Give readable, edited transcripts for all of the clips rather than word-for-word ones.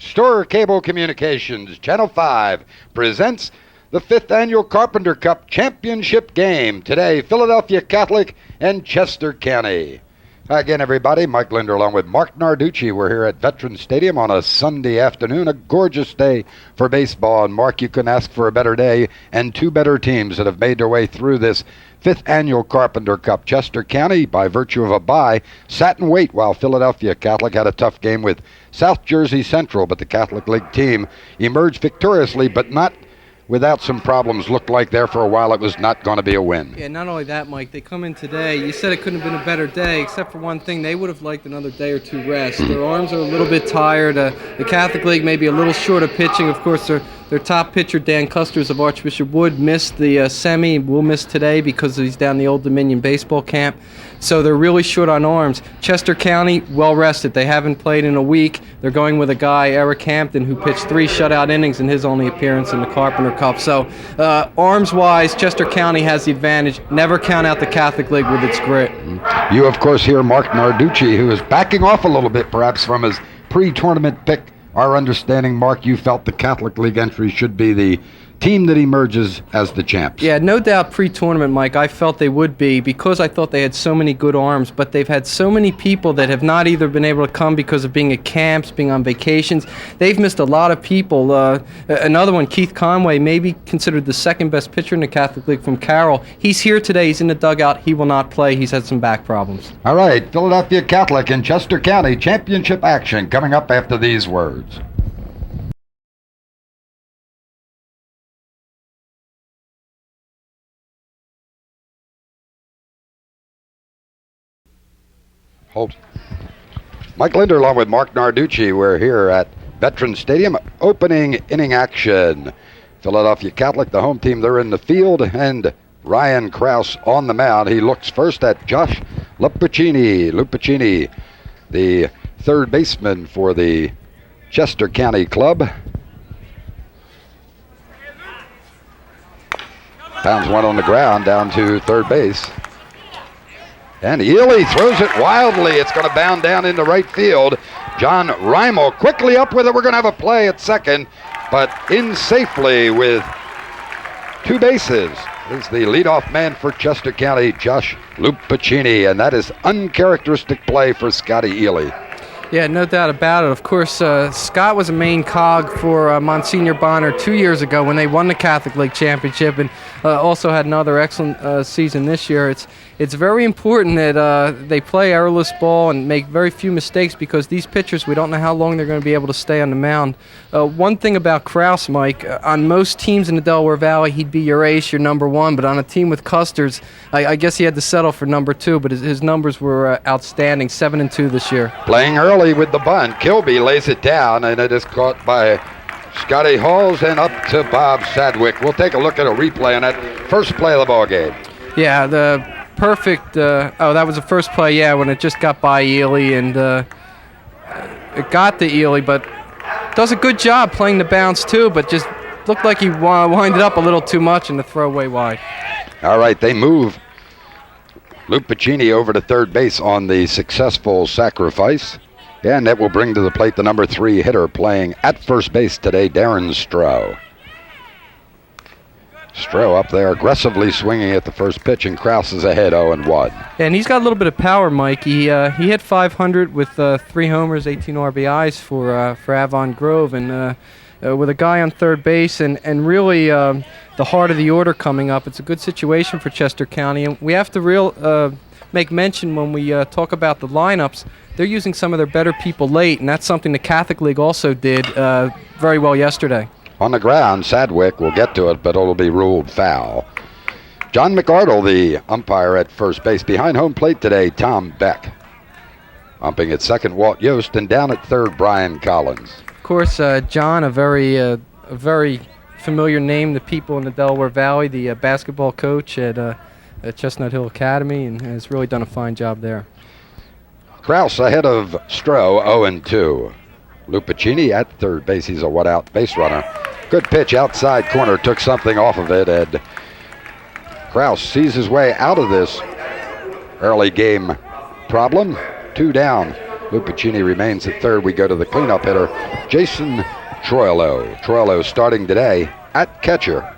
Store Cable Communications, Channel 5, presents the 5th Annual Carpenter Cup Championship Game. Today, Philadelphia Catholic and Chester County. Again, everybody, Mike Lindner along with Marc Narducci. We're here at Veterans Stadium on a Sunday afternoon, a gorgeous day for baseball. And Mark, you couldn't ask for a better day and two better teams that have made their way through this 5th Annual Carpenter Cup. Chester County, by virtue of a bye, sat and wait while Philadelphia Catholic had a tough game with South Jersey Central, but the Catholic League team emerged victoriously, but not without some problems. Looked like there for a while it was not going to be a win. Yeah, not only that, Mike, they come in today. You said it couldn't have been a better day, except for one thing. They would have liked another day or two rest. Their arms are a little bit tired. The Catholic League may be a little short of pitching. Of course, their top pitcher, Dan Custers of Archbishop Wood, missed the semi. Will miss today because he's down the Old Dominion baseball camp. So they're really short on arms. Chester County, well rested. They haven't played in a week. They're going with a guy, Eric Hampton, who pitched 3 shutout innings in his only appearance in the Carpenter Cup. So arms-wise, Chester County has the advantage. Never count out the Catholic League with its grit. You, of course, hear Marc Narducci, who is backing off a little bit, perhaps, from his pre-tournament pick. Our understanding, Mark, you felt the Catholic League entry should be the team that emerges as the champs. Yeah, no doubt pre-tournament, Mike, I felt they would be because I thought they had so many good arms, but they've had so many people that have not either been able to come because of being at camps, being on vacations. They've missed a lot of people. Another one, Keith Conway, maybe considered the second best pitcher in the Catholic League from Carroll. He's here today. He's in the dugout. He will not play. He's had some back problems. All right, Philadelphia Catholic and Chester County championship action coming up after these words. Hold. Mike Lindner along with Marc Narducci. We're here at Veterans Stadium, opening inning action. Philadelphia Catholic, the home team, they're in the field, and Ryan Krause on the mound. He looks first at Josh Lupacini, the third baseman for the Chester County club. Pounds one on the ground down to third base. And Ely throws it wildly. It's going to bound down into right field. John Reimel quickly up with it. We're going to have a play at second, but in safely with 2 bases is the leadoff man for Chester County, Josh Lupacini, and that is uncharacteristic play for Scotty Ely. Yeah, no doubt about it. Of course, Scott was a main cog for Monsignor Bonner 2 years ago when they won the Catholic League Championship, and also had another excellent season this year. It's very important that they play errorless ball and make very few mistakes because these pitchers, we don't know how long they're going to be able to stay on the mound. One thing about Krause, Mike, on most teams in the Delaware Valley, he'd be your ace, your number 1, but on a team with Custers, I guess he had to settle for number 2, but his numbers were outstanding, 7-2 this year. Playing early with the bunt, Kilby lays it down, and it is caught by Scotty Halls and up to Bob Sadwick. We'll take a look at a replay on that first play of the ball game. Yeah, the perfect, that was the first play, yeah, when it just got by Ely, and it got to Ely, but does a good job playing the bounce too, but just looked like he winded up a little too much in the throwaway wide. All right, they move Lupacini over to third base on the successful sacrifice, and that will bring to the plate the number 3 hitter playing at first base today, Darren Stroh. Stroh up there aggressively swinging at the first pitch, and Krause is ahead 0-1. And he's got a little bit of power, Mike. He hit 500 with 3 homers, 18 RBIs for Avon Grove, and with a guy on third base and really the heart of the order coming up, it's a good situation for Chester County. And we have to make mention when we talk about the lineups, they're using some of their better people late, and that's something the Catholic League also did very well yesterday. On the ground, Sadwick will get to it, but it'll be ruled foul. John McArdle, the umpire at first base. Behind home plate today, Tom Beck. Umping at second, Walt Yost, and down at third, Brian Collins. Of course, John, a very familiar name to people in the Delaware Valley, the basketball coach at Chestnut Hill Academy, and has really done a fine job there. Krause ahead of Stroh, 0-2. Lupacini at third base. He's a one-out base runner. Good pitch outside corner, took something off of it, and Krause sees his way out of this early game problem. 2 down Lupacini remains at third. We go to the cleanup hitter, Jason Troilo. Troilo starting today at catcher.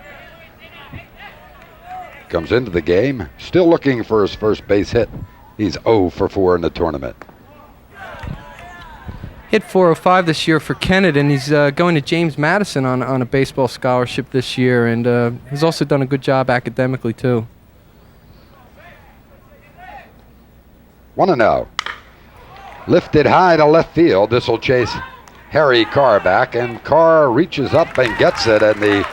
Comes into the game, still looking for his first base hit. He's 0 for 4 in the tournament. Hit 405 this year for Kennett, and he's going to James Madison on a baseball scholarship this year, and he's also done a good job academically, too. 1-0. Lifted high to left field. This will chase Harry Carr back, and Carr reaches up and gets it, and the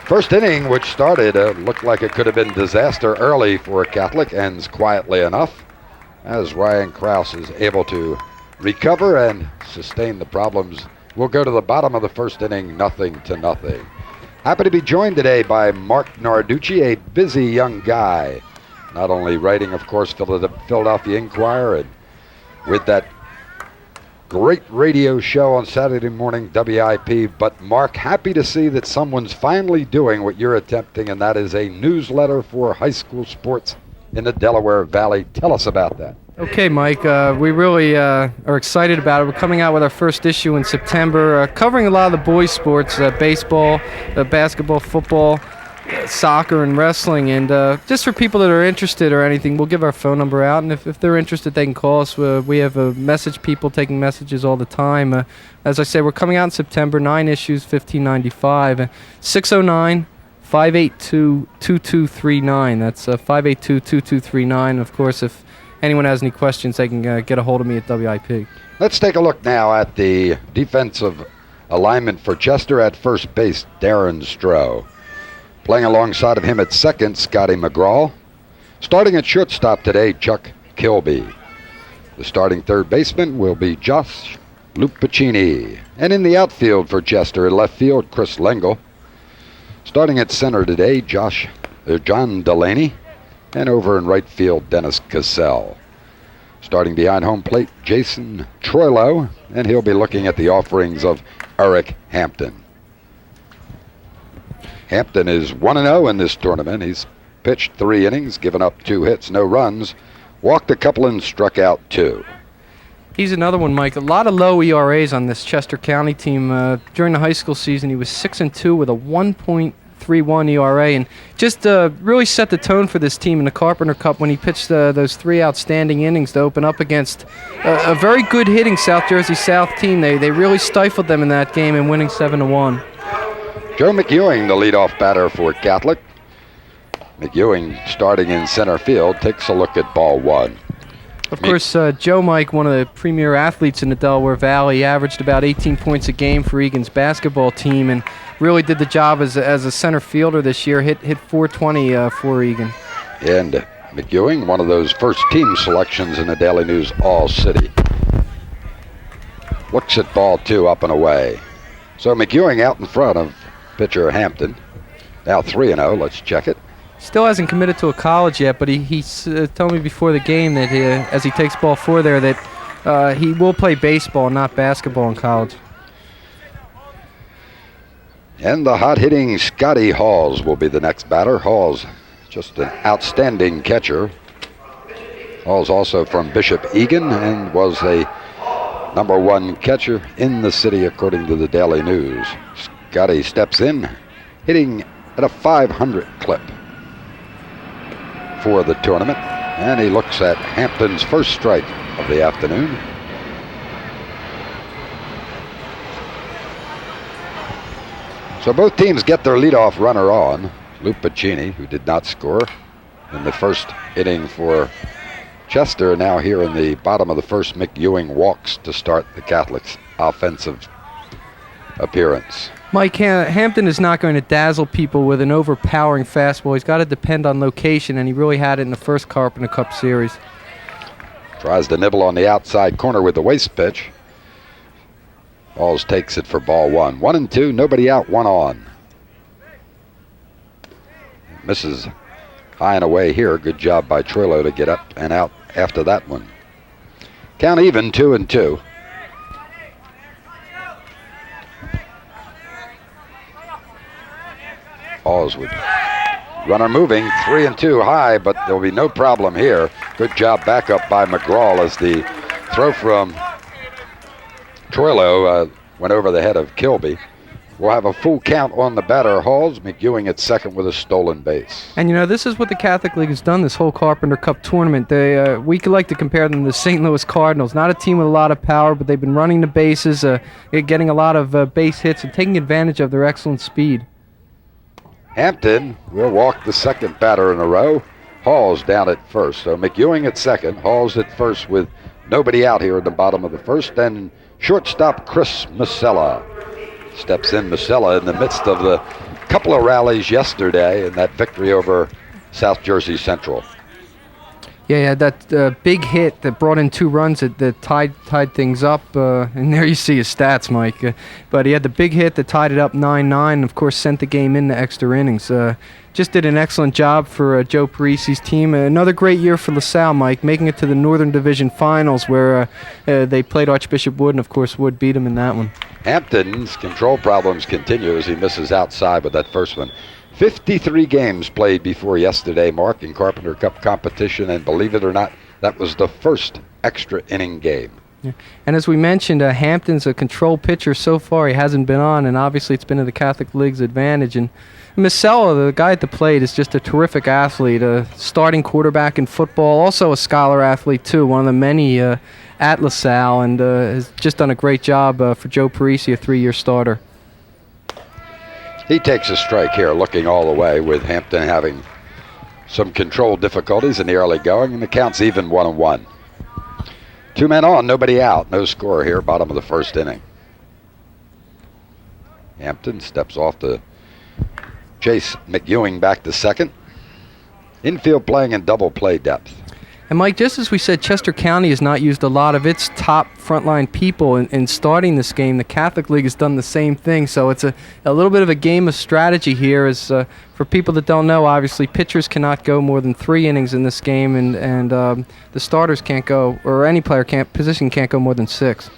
first inning, which started, looked like it could have been disaster early for Catholic, ends quietly enough as Ryan Krause is able to recover and sustain the problems. We'll go to the bottom of the first inning, 0-0. Happy to be joined today by Marc Narducci, a busy young guy, not only writing, of course, Philadelphia Inquirer, and with that great radio show on Saturday morning, WIP. But Mark, happy to see that someone's finally doing what you're attempting, and that is a newsletter for high school sports in the Delaware Valley. Tell us about that. Okay, Mike, we really are excited about it. We're coming out with our first issue in September, covering a lot of the boys' sports, baseball, basketball, football, soccer, and wrestling. And just for people that are interested or anything, we'll give our phone number out, and if they're interested, they can call us. We have message people taking messages all the time. As I say, we're coming out in September, 9 issues, $15.95, 609-582-2239. That's 582-2239. Of course, if anyone has any questions, they can get a hold of me at WIP. Let's take a look now at the defensive alignment for Chester. At first base, Darren Stroh. Playing alongside of him at second, Scotty McGraw. Starting at shortstop today, Chuck Kilby. The starting third baseman will be Josh Lupacini. And in the outfield for Chester, at left field, Chris Lengel. Starting at center today, John Delaney. And over in right field, Dennis Cassell. Starting behind home plate, Jason Troilo, and he'll be looking at the offerings of Eric Hampton. Hampton is 1-0 in this tournament. He's pitched 3 innings, given up 2 hits, no runs, walked a couple and struck out 2. He's another one, Mike. A lot of low ERAs on this Chester County team. During the high school season, he was 6-2 with a 1.31 ERA, and just really set the tone for this team in the Carpenter Cup when he pitched those 3 outstanding innings to open up against a very good hitting South Jersey South team. They really stifled them in that game and winning 7-1. Joe McEwing, the leadoff batter for Catholic. McEwing, starting in center field, takes a look at ball 1. Of course, Joe Mike, one of the premier athletes in the Delaware Valley, averaged about 18 points a game for Egan's basketball team, and really did the job as a center fielder this year. Hit 420 for Egan. And McEwing, one of those first team selections in the Daily News All-City. Looks at ball 2, up and away. So McEwing out in front of pitcher Hampton. Now 3-0. Let's check it. Still hasn't committed to a college yet, but he told me before the game that as he takes ball 4 there that he will play baseball, not basketball in college. And the hot-hitting Scotty Halls will be the next batter. Halls, just an outstanding catcher. Halls also from Bishop Egan and was a #1 catcher in the city, according to the Daily News. Scotty steps in, hitting at a 500 clip for the tournament, and he looks at Hampton's first strike of the afternoon. So both teams get their leadoff runner on. Lupacini, who did not score in the first inning for Chester, now here in the bottom of the first. McEwing walks to start the Catholics' offensive appearance. Mike, Hampton is not going to dazzle people with an overpowering fastball. He's got to depend on location, and he really had it in the first Carpenter Cup series. Tries to nibble on the outside corner with the waist pitch. Balls takes it for ball 1. 1-2, nobody out, 1 on. Misses high and away here. Good job by Troilo to get up and out after that one. Count even, 2-2. Balls with runner moving, 3-2 high, but there'll be no problem here. Good job back up by McGraw as the throw from Troilo went over the head of Kilby. We'll have a full count on the batter, Halls. McEwing at second with a stolen base. And, this is what the Catholic League has done this whole Carpenter Cup tournament. We could like to compare them to the St. Louis Cardinals. Not a team with a lot of power, but they've been running the bases, getting a lot of base hits, and taking advantage of their excellent speed. Hampton will walk the second batter in a row. Halls down at first. So McEwing at second, Halls at first with nobody out here at the bottom of the first. And shortstop Chris Masella. Steps in Masella in the midst of the couple of rallies yesterday and that victory over South Jersey Central. Yeah, that big hit that brought in 2 runs that tied things up. And there you see his stats, Mike. But he had the big hit that tied it up 9-9, and of course sent the game into extra innings. Just did an excellent job for Joe Parisi's team. Another great year for LaSalle, Mike, making it to the Northern Division Finals where they played Archbishop Wood, and of course Wood beat them in that one. Hampton's control problems continue as he misses outside with that first one. 53 games played before yesterday, Mark, in Carpenter Cup competition, and believe it or not, that was the first extra inning game. Yeah. And as we mentioned, Hampton's a control pitcher so far. He hasn't been on, and obviously it's been to the Catholic League's advantage. And Masella, the guy at the plate, is just a terrific athlete, a starting quarterback in football, also a scholar athlete too, one of the many at LaSalle, and has just done a great job for Joe Parisi, a 3-year starter. He takes a strike here, looking all the way, with Hampton having some control difficulties in the early going, and the count's even 1-1. 2 men on, nobody out, no score here, bottom of the first inning. Hampton steps off to chase McEwing back to second. Infield playing in double play depth. And Mike, just as we said, Chester County has not used a lot of its top frontline people in starting this game. The Catholic League has done the same thing, so it's a little bit of a game of strategy here. As for people that don't know, obviously pitchers cannot go more than 3 innings in this game, and the starters can't go, or any position can't go more than 6.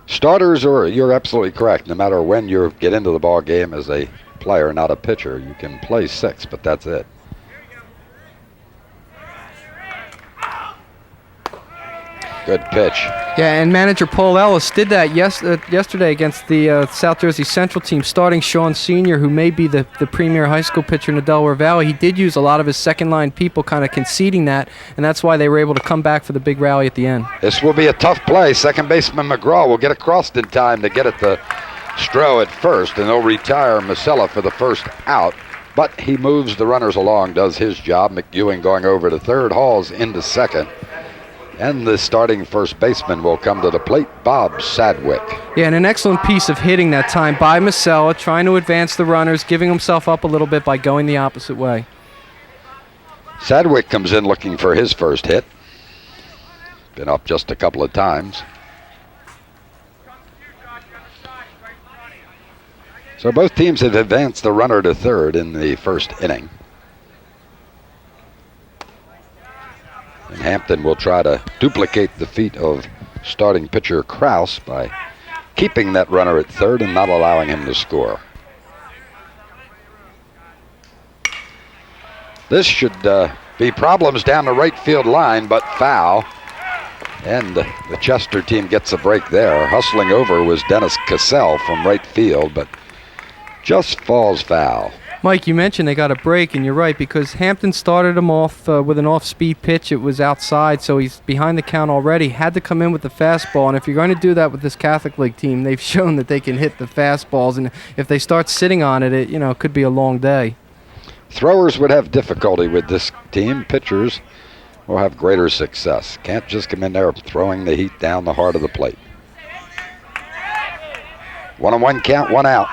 Starters, or you're absolutely correct. No matter when you get into the ball game as a player, not a pitcher, you can play 6, but that's it. Good pitch. Yeah, and manager Paul Ellis did that yesterday against the South Jersey Central team, starting Sean Sr., who may be the premier high school pitcher in the Delaware Valley. He did use a lot of his second-line people kind of conceding that, and that's why they were able to come back for the big rally at the end. This will be a tough play. Second baseman McGraw will get across in time to get it to Stroh at first, and they'll retire Masella for the first out. But he moves the runners along, does his job. McEwing going over to third, Halls into second. And the starting first baseman will come to the plate, Bob Sadwick. Yeah, and an excellent piece of hitting that time by Masella, trying to advance the runners, giving himself up a little bit by going the opposite way. Sadwick comes in looking for his first hit. Been up just a couple of times. So both teams have advanced the runner to third in the first inning. And Hampton will try to duplicate the feat of starting pitcher Krause by keeping that runner at third and not allowing him to score. This should be problems down the right field line, but foul. And the Chester team gets a break there. Hustling over was Dennis Cassell from right field, but just falls foul. Mike, you mentioned they got a break, and you're right, because Hampton started him off with an off-speed pitch. It was outside, so he's behind the count already. Had to come in with the fastball, and if you're going to do that with this Catholic League team, they've shown that they can hit the fastballs, and if they start sitting on it, it could be a long day. Throwers would have difficulty with this team. Pitchers will have greater success. Can't just come in there throwing the heat down the heart of the plate. 1-1 count, 1 out.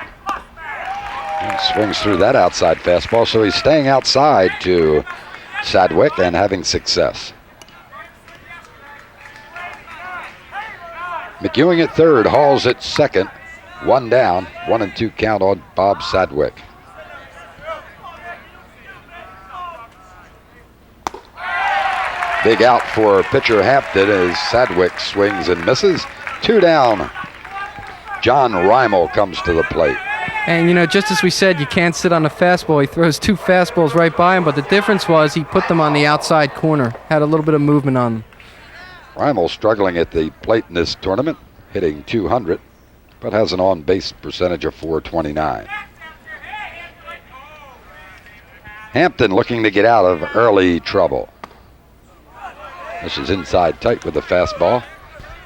And swings through that outside fastball, so he's staying outside to Sadwick and having success. McEwing at third, Halls at second. 1 down, 1-2 count on Bob Sadwick. Big out for pitcher Hampton as Sadwick swings and misses. 2 down. John Reimel comes to the plate. And, just as we said, you can't sit on a fastball. He throws 2 fastballs right by him, but the difference was he put them on the outside corner, had a little bit of movement on them. Reimel struggling at the plate in this tournament, hitting .200, but has an on-base percentage of .429. Hampton looking to get out of early trouble. This is inside tight with the fastball.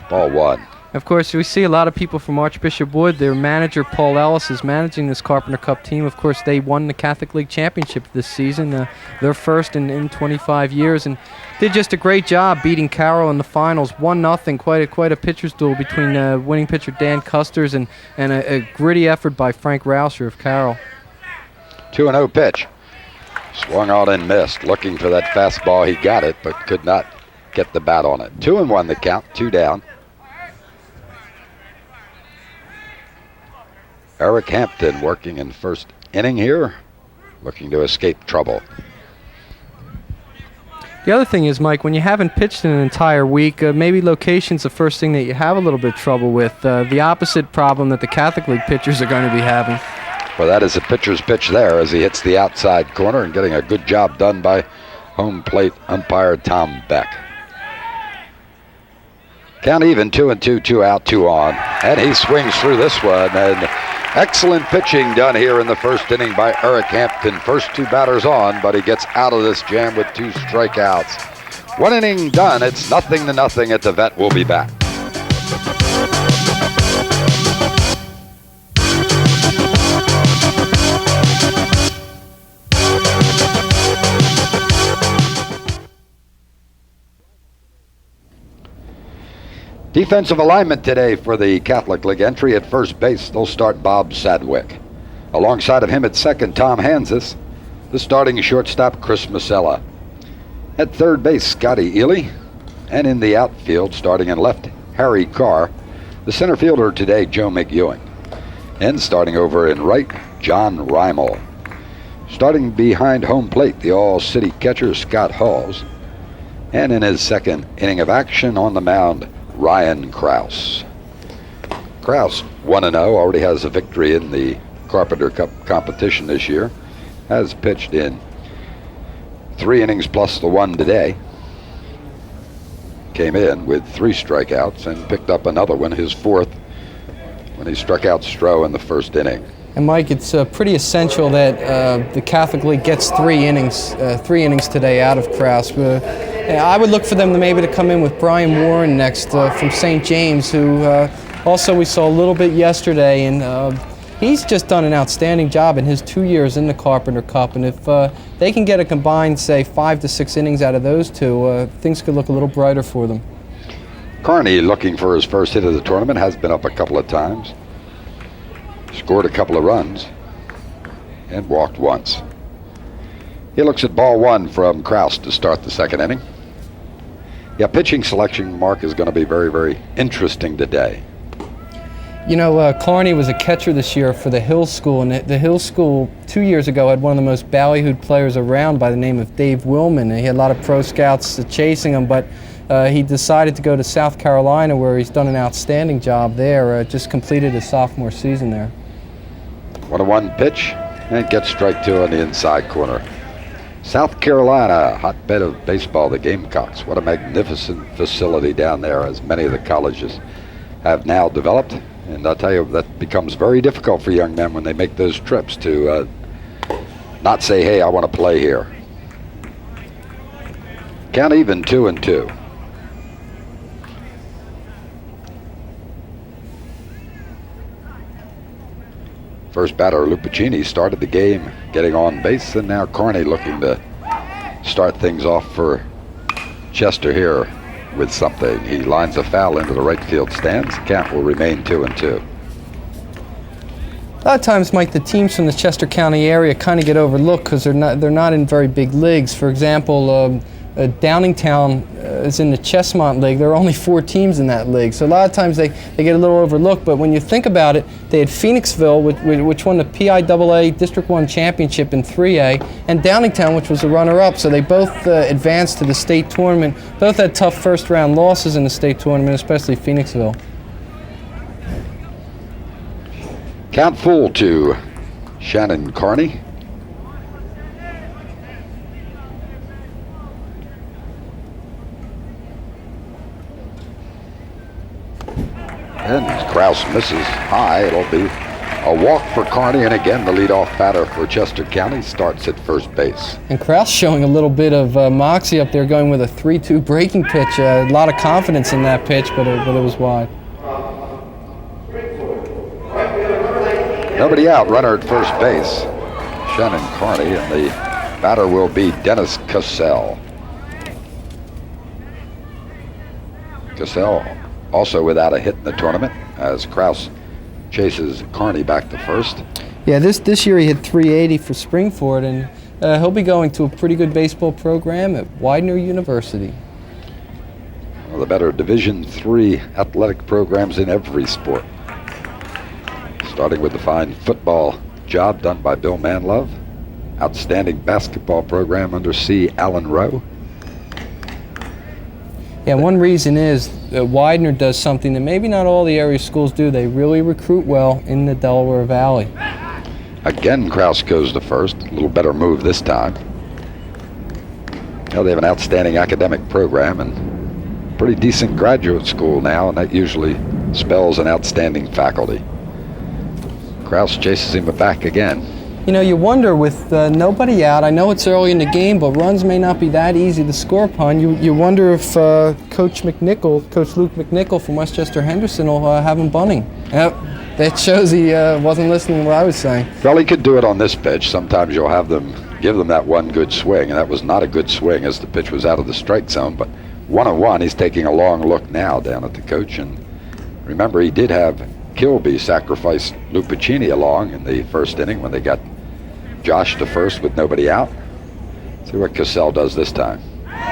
Ball 1. Of course, we see a lot of people from Archbishop Wood. Their manager, Paul Ellis, is managing this Carpenter Cup team. Of course, they won the Catholic League Championship this season, their first in 25 years, and did just a great job beating Carroll in the finals, 1-0. Quite a pitcher's duel between winning pitcher Dan Custers and a gritty effort by Frank Rauscher of Carroll. 2-0 pitch. Swung out and missed. Looking for that fastball. He got it, but could not get the bat on it. 2-1 the count, 2 down. Eric Hampton working in first inning here, looking to escape trouble. The other thing is, Mike, when you haven't pitched in an entire week, maybe location's the first thing that you have a little bit of trouble with. The opposite problem that the Catholic League pitchers are going to be having. Well, that is a pitcher's pitch there as he hits the outside corner and getting a good job done by home plate umpire Tom Beck. Count even, 2-2, 2 out, 2 on. And he swings through this one. And excellent pitching done here in the first inning by Eric Hampton. First 2 batters on, but he gets out of this jam with 2 strikeouts. 1 inning done. It's 0-0 at the vet. We'll be back. Defensive alignment today for the Catholic League entry. At first base, they'll start Bob Sadwick. Alongside of him at second, Tom Hansis. The starting shortstop, Chris Masella. At third base, Scotty Ely. And in the outfield, starting in left, Harry Carr. The center fielder today, Joe McEwing. And starting over in right, John Reimel. Starting behind home plate, the all-city catcher, Scott Halls. And in his second inning of action on the mound, Ryan Krause. Krause, 1-0, already has a victory in the Carpenter Cup competition this year. Has pitched in 3 innings plus the 1 today. Came in with 3 strikeouts and picked up another one, his 4th, when he struck out Stroh in the first inning. And Mike, it's pretty essential that the Catholic League gets 3 innings today out of Krause. I would look for them to come in with Brian Warren next from St. James, who also we saw a little bit yesterday, and he's just done an outstanding job in his 2 years in the Carpenter Cup. And if they can get a combined, say, 5 to 6 innings out of those 2, things could look a little brighter for them. Carney looking for his first hit of the tournament, has been up a couple of times. Scored a couple of runs and walked once. He looks at ball 1 from Krause to start the second inning. Yeah, pitching selection, Mark, is going to be very, very interesting today. You know, Carney was a catcher this year for the Hill School, and the Hill School 2 years ago had one of the most ballyhooed players around by the name of Dave Willman. And he had a lot of pro scouts chasing him, but he decided to go to South Carolina, where he's done an outstanding job there. Just completed his sophomore season there. 1-1 pitch, and gets strike 2 on the inside corner. South Carolina, hotbed of baseball, the Gamecocks. What a magnificent facility down there, as many of the colleges have now developed. And I'll tell you, that becomes very difficult for young men when they make those trips to not say, hey, I want to play here. Count even, 2-2. First batter, Lupacini, started the game getting on base, and now Carney looking to start things off for Chester here with something. He lines a foul into the right field stands. Count will remain 2-2. A lot of times, Mike, the teams from the Chester County area kind of get overlooked because they're not in very big leagues. For example, Downingtown is in the Chesmont League. There are only 4 teams in that league, so a lot of times they get a little overlooked. But when you think about it, they had Phoenixville, which won the PIAA District 1 championship in 3A, and Downingtown, which was the runner-up. So they both advanced to the state tournament. Both had tough first-round losses in the state tournament, especially Phoenixville. Count full to Shannon Carney. Kraus misses high. It'll be a walk for Kearney, and again the leadoff batter for Chester County starts at first base. And Kraus showing a little bit of moxie up there, going with a 3-2 breaking pitch. A lot of confidence in that pitch, but it was wide. Nobody out, runner at first base. Shannon Kearney, and the batter will be Dennis Cassell. Cassell also without a hit in the tournament as Kraus chases Kearney back to first. Yeah, this year he hit 380 for Springford, and he'll be going to a pretty good baseball program at Widener University. One of the better Division III athletic programs in every sport. Starting with the fine football job done by Bill Manlove. Outstanding basketball program under C. Allen Rowe. Yeah, one reason is that Widener does something that maybe not all the area schools do. They really recruit well in the Delaware Valley. Again, Kraus goes to first. A little better move this time. They have an outstanding academic program and pretty decent graduate school now, and that usually spells an outstanding faculty. Kraus chases him back again. You know, you wonder with nobody out, I know it's early in the game, but runs may not be that easy to score upon. You wonder if Coach Luke McNichol from Westchester Henderson will have him bunting. Yep, that shows he wasn't listening to what I was saying. Well, he could do it on this pitch. Sometimes you'll have them give them that one good swing, and that was not a good swing as the pitch was out of the strike zone. But 1-1, he's taking a long look now down at the coach. And remember, he did have Kilby sacrifice Lou Piccini along in the first inning when they got Josh to first with nobody out. See what Cassell does this time.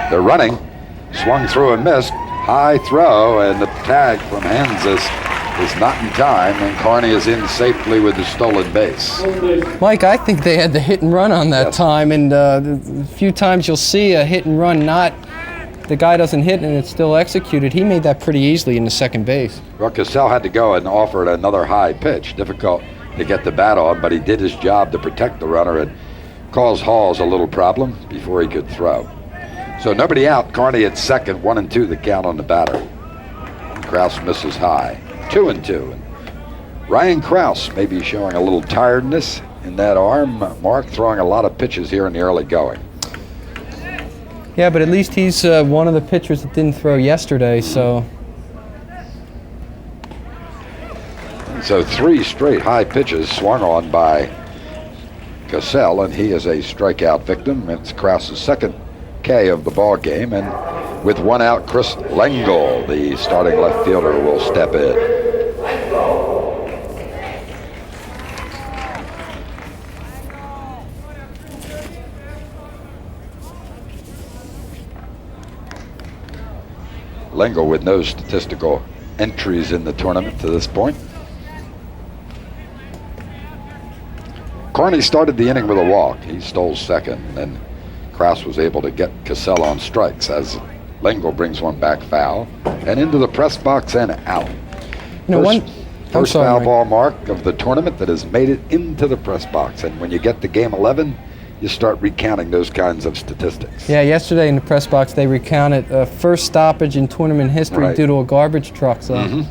They're running. Swung through and missed. High throw, and the tag from Hansis is not in time, and Kearney is in safely with the stolen base. Mike, I think they had the hit and run on that time, and a few times you'll see a hit and run, not the guy doesn't hit and it's still executed. He made that pretty easily in the second base. Well, Cassell had to go and offer another high pitch. Difficult to get the bat on, but he did his job to protect the runner and cause Halls a little problem before he could throw. So nobody out. Kearney at second, 1-2 the count on the batter. Kraus misses high, 2-2. And Ryan Kraus may be showing a little tiredness in that arm. Mark throwing a lot of pitches here in the early going. Yeah, but at least he's one of the pitchers that didn't throw yesterday, so. So 3 straight high pitches swung on by Cassell, and he is a strikeout victim. It's Kraus's second K of the ball game, and with 1 out, Chris Lengel, the starting left fielder, will step in. Lengel with no statistical entries in the tournament to this point. Kearney started the inning with a walk. He stole second, and Kraus was able to get Cassell on strikes as Lengel brings one back foul and into the press box and out. First foul ball mark of the tournament that has made it into the press box. And when you get to game 11, you start recounting those kinds of statistics. Yeah, yesterday in the press box they recounted first stoppage in tournament history due to a garbage truck. So.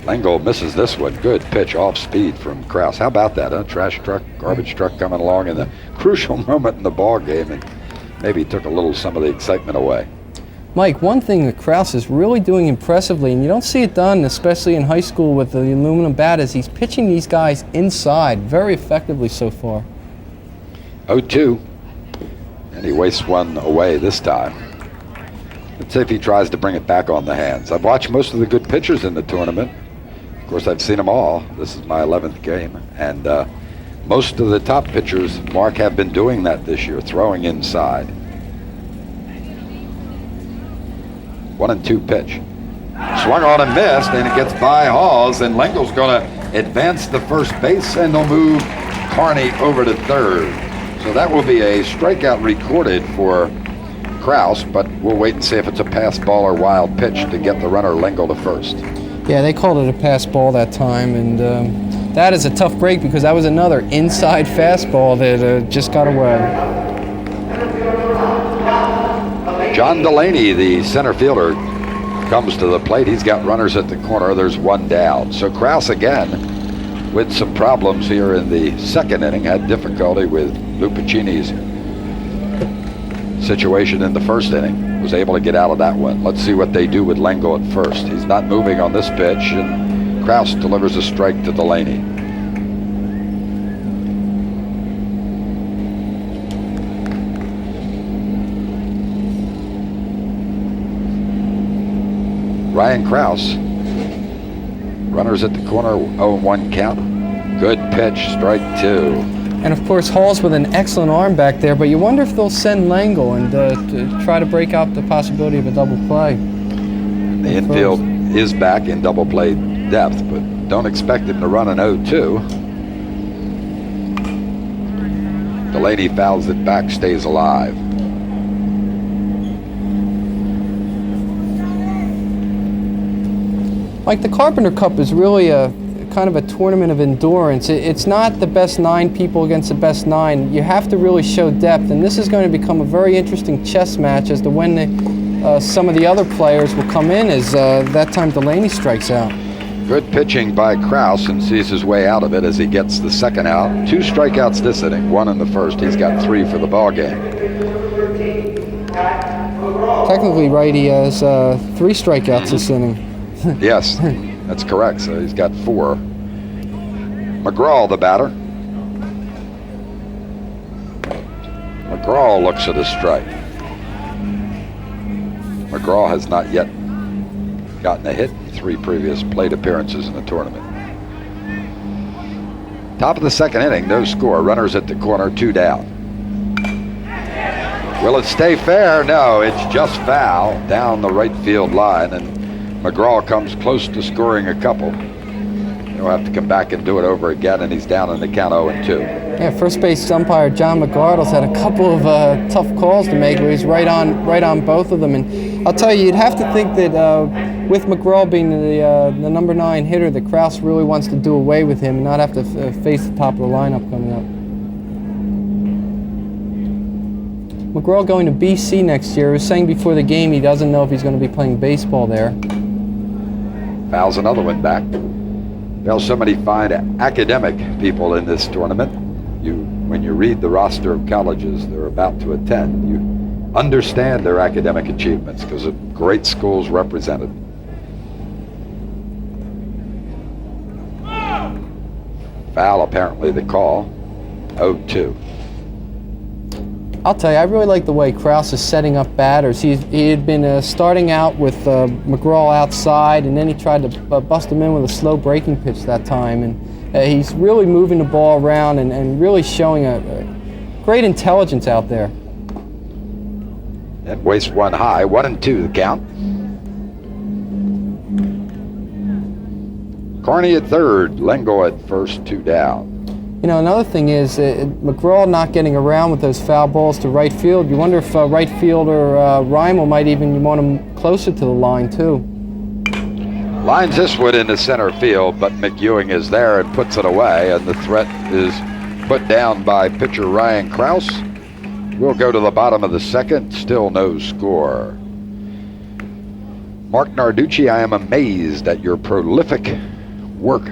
Lengel misses this one. Good pitch off speed from Kraus. How about that, huh? Trash truck, garbage truck coming along in the crucial moment in the ball game, and maybe took a little some of the excitement away. Mike, one thing that Kraus is really doing impressively, and you don't see it done, especially in high school with the aluminum bat, is he's pitching these guys inside very effectively so far. 0-2, and he wastes one away this time. Let's see if he tries to bring it back on the hands. I've watched most of the good pitchers in the tournament. Of course, I've seen them all. This is my 11th game, and most of the top pitchers, Mark, have been doing that this year, throwing inside. 1-2 pitch. Swung on and missed, and it gets by Halls, and Lengel's going to advance to first base, and they'll move Kearney over to third. So that will be a strikeout recorded for Kraus, but we'll wait and see if it's a pass ball or wild pitch to get the runner Lengel to first. Yeah, they called it a pass ball that time, and that is a tough break because that was another inside fastball that just got away. John Delaney, the center fielder, comes to the plate. He's got runners at the corner. There's one down. So Kraus again with some problems here in the second inning. Had difficulty with Lupacini's situation in the first inning. Was able to get out of that one. Let's see what they do with Lengo at first. He's not moving on this pitch, and Kraus delivers a strike to Delaney. Ryan Kraus, runners at the corner, 0-1 count. Good pitch, strike two. And of course, Hall's with an excellent arm back there, but you wonder if they'll send Langle and to try to break out the possibility of a double play. The infield is back in double play depth, but don't expect him to run an 0-2. Delaney fouls it back, stays alive. Like the Carpenter Cup is really a kind of a tournament of endurance. It's not the best 9 people against the best 9. You have to really show depth, and this is going to become a very interesting chess match as to when some of the other players will come in as that time Delaney strikes out. Good pitching by Kraus, and sees his way out of it as he gets the second out. 2 strikeouts this inning, 1 in the first. He's got 3 for the ball game. Technically, right, he has 3 strikeouts this inning. Yes, that's correct. So he's got 4. McGraw, the batter. McGraw looks at a strike. McGraw has not yet gotten a hit in 3 previous plate appearances in the tournament. Top of the second inning, no score. Runners at the corner, 2 down. Will it stay fair? No, it's just foul down the right field line, and McGraw comes close to scoring a couple. He'll have to come back and do it over again, and he's down in the count 0-2. Yeah, first base umpire John McGardle's had a couple of tough calls to make where he's right on both of them. And I'll tell you, you'd have to think that with McGraw being the number 9 hitter, that Kraus really wants to do away with him and not have to face the top of the lineup coming up. McGraw going to BC next year. He was saying before the game he doesn't know if he's going to be playing baseball there. Fouls another one back. Well, so many fine academic people in this tournament. When you read the roster of colleges they're about to attend, you understand their academic achievements because of great schools represented. Foul, apparently the call. 0-2. I'll tell you, I really like the way Kraus is setting up batters. He had been starting out with McGraw outside, and then he tried to bust him in with a slow breaking pitch that time. And he's really moving the ball around and really showing a great intelligence out there. And waste 1 high, 1-2 the count. Carney at third, Lengo at first, 2 down. You know, another thing is McGraw not getting around with those foul balls to right field. You wonder if right fielder Reimel might even want him closer to the line, too. Lines this one into center field, but McEwing is there and puts it away, and the threat is put down by pitcher Ryan Kraus. We'll go to the bottom of the second, still no score. Marc Narducci, I am amazed at your prolific work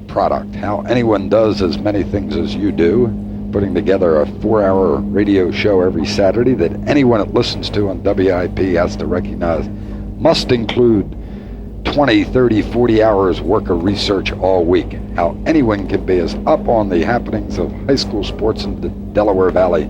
product, how anyone does as many things as you do, putting together a 4-hour radio show every Saturday that anyone that listens to on WIP has to recognize must include 20, 30, 40 hours work of research all week. How anyone can be as up on the happenings of high school sports in the Delaware Valley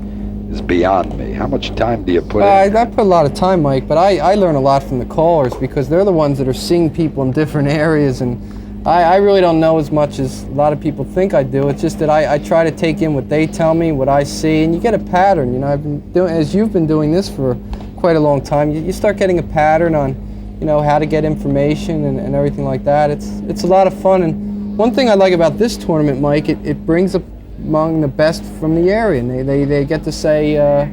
is beyond me. How much time do you put in? I put a lot of time, Mike, but I learn a lot from the callers because they're the ones that are seeing people in different areas, and I really don't know as much as a lot of people think I do. It's just that I try to take in what they tell me, what I see, and you get a pattern. You know, I've been doing, as you've been doing this for quite a long time, you start getting a pattern on, you know, how to get information and everything like that. It's a lot of fun. And one thing I like about this tournament, Mike, it brings up among the best from the area, and they get to say,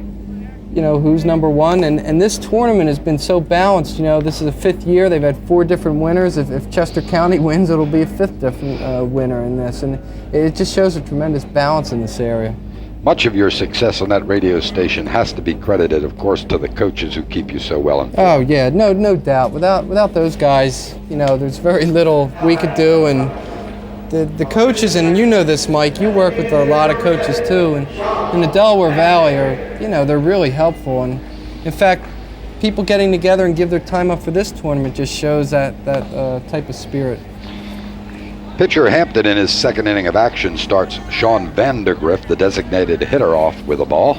you know, who's number 1. And this tournament has been so balanced. You know, this is the 5th year. They've had 4 different winners. If Chester County wins, it'll be a 5th different winner in this. And it just shows a tremendous balance in this area. much of your success on that radio station has to be credited, of course, to the coaches who keep you so well informed. Oh yeah, no doubt. Without those guys, there's very little we could do. And the coaches, and you know this, Mike, you work with a lot of coaches too, and in the Delaware Valley they're really helpful. And in fact, people getting together and give their time up for this tournament just shows that type of spirit. Pitcher Hampton in his second inning of action starts Sean Vandergrift, the designated hitter, off with a ball.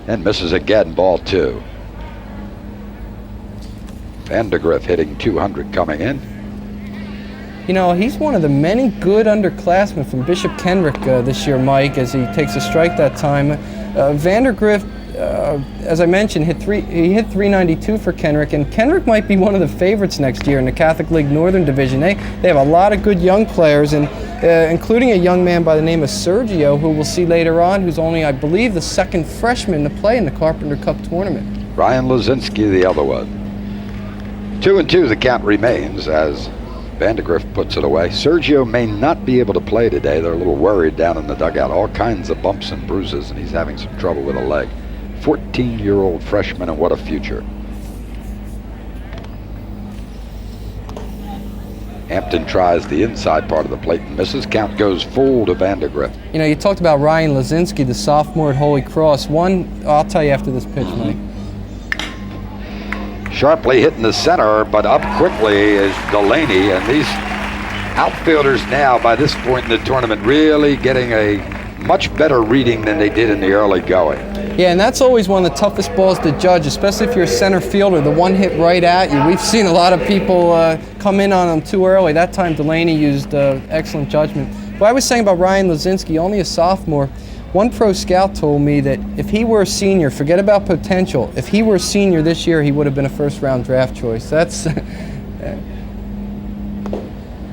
And misses again, ball 2. Vandergrift hitting 200 coming in. He's one of the many good underclassmen from Bishop Kenrick this year, Mike, as he takes a strike that time. Vandergrift, as I mentioned, he hit 392 for Kenrick, and Kenrick might be one of the favorites next year in the Catholic League Northern Division. They have a lot of good young players, and including a young man by the name of Sergio, who we'll see later on, who's only, I believe, the second freshman to play in the Carpenter Cup tournament. Ryan Lazinski, the other one. 2-2 the count remains as Vandergrift puts it away. Sergio may not be able to play today. They're a little worried down in the dugout. All kinds of bumps and bruises, and he's having some trouble with a leg. 14-year-old freshman, and what a future. Hampton tries the inside part of the plate and misses. Count goes full to Vandergrift. You talked about Ryan Lazinski, the sophomore at Holy Cross. I'll tell you after this pitch, Mike. Sharply hitting the center, but up quickly is Delaney, and these outfielders now, by this point in the tournament, really getting a much better reading than they did in the early going. Yeah, and that's always one of the toughest balls to judge, especially if you're a center fielder, the one hit right at you. We've seen a lot of people come in on them too early. That time Delaney used excellent judgment. What I was saying about Ryan Lazinski, only a sophomore, one pro scout told me that if he were a senior, forget about potential, if he were a senior this year, he would have been a first-round draft choice. That's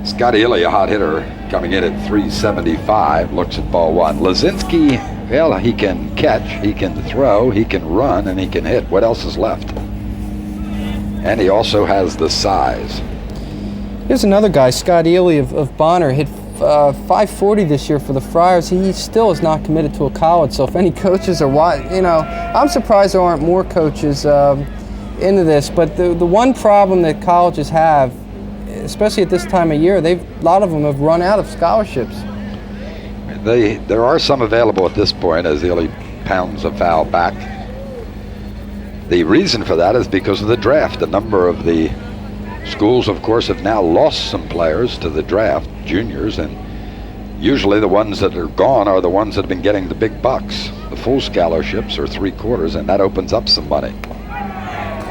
Scott Ely, a hot hitter, coming in at 375, looks at ball 1. Lazinski, well, he can catch, he can throw, he can run, and he can hit. What else is left? And he also has the size. Here's another guy, Scott Ely of Bonner, hit 540 this year for the Friars. He still is not committed to a college, so if any coaches are I'm surprised there aren't more coaches into this, but the one problem that colleges have, especially at this time of year, a lot of them have run out of scholarships. There are some available at this point as Ely pounds a foul back. The reason for that is because of the draft. A number of the schools, of course, have now lost some players to the draft, juniors, and usually the ones that are gone are the ones that have been getting the big bucks. The full scholarships are 3/4, and that opens up some money.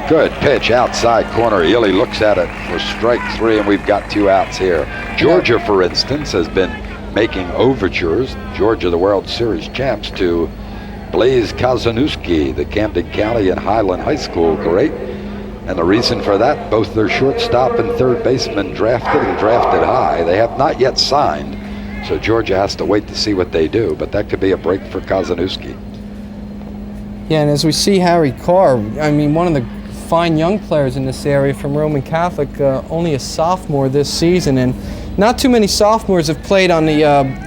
Good pitch outside corner. Ely looks at it for strike 3, and we've got 2 outs here. Georgia, for instance, has been making overtures, Georgia the World Series champs, to Blaise Kazanowski, the Camden County and Highland High School great. And the reason for that, both their shortstop and third baseman drafted high. They have not yet signed, so Georgia has to wait to see what they do, but that could be a break for Kazanowski. Yeah, and as we see Harry Carr, one of the fine young players in this area from Roman Catholic, only a sophomore this season, and not too many sophomores have played on the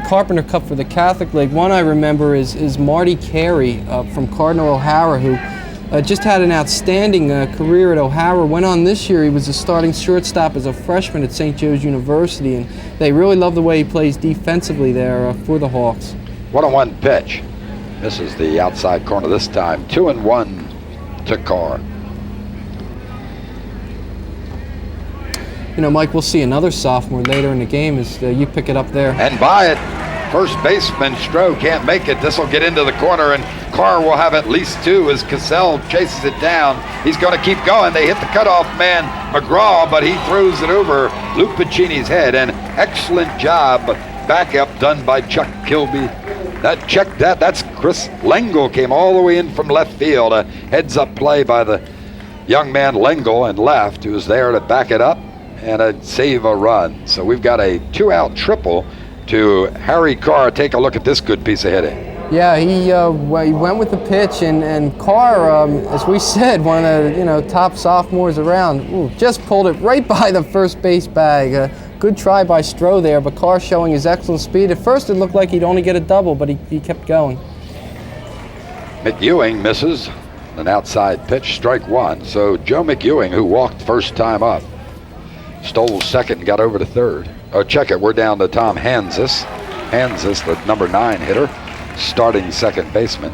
Carpenter Cup for the Catholic League. One I remember is Marty Carey from Cardinal O'Hara, who just had an outstanding career at O'Hara. Went on this year, he was a starting shortstop as a freshman at St. Joe's University, and they really love the way he plays defensively there for the Hawks. 1-1 pitch. Misses the outside corner this time. 2-1 to Carr. Mike, we'll see another sophomore later in the game as you pick it up there. And by it, first baseman Stroh can't make it. This will get into the corner, and Carr will have at least 2 as Cassell chases it down. He's going to keep going. They hit the cutoff man, McGraw, but he throws it over Luke Pacini's head. An excellent job backup done by Chuck Kilby. That's Chris Lengel, came all the way in from left field. A heads-up play by the young man Lengel in left, who was there to back it up and save a run. So we've got a 2-out triple to Harry Carr. Take a look at this good piece of hitting. Yeah, he went with the pitch, and Carr, as we said, one of the top sophomores around, just pulled it right by the first base bag. Good try by Stroh there, but Carr showing his excellent speed. At first it looked like he'd only get a double, but he kept going. McEwing misses an outside pitch, strike one. So Joe McEwing, who walked first time up, stole second and got over to third. Oh, check it, we're down to Tom Hansis. Hansis, the number 9 hitter, starting second baseman.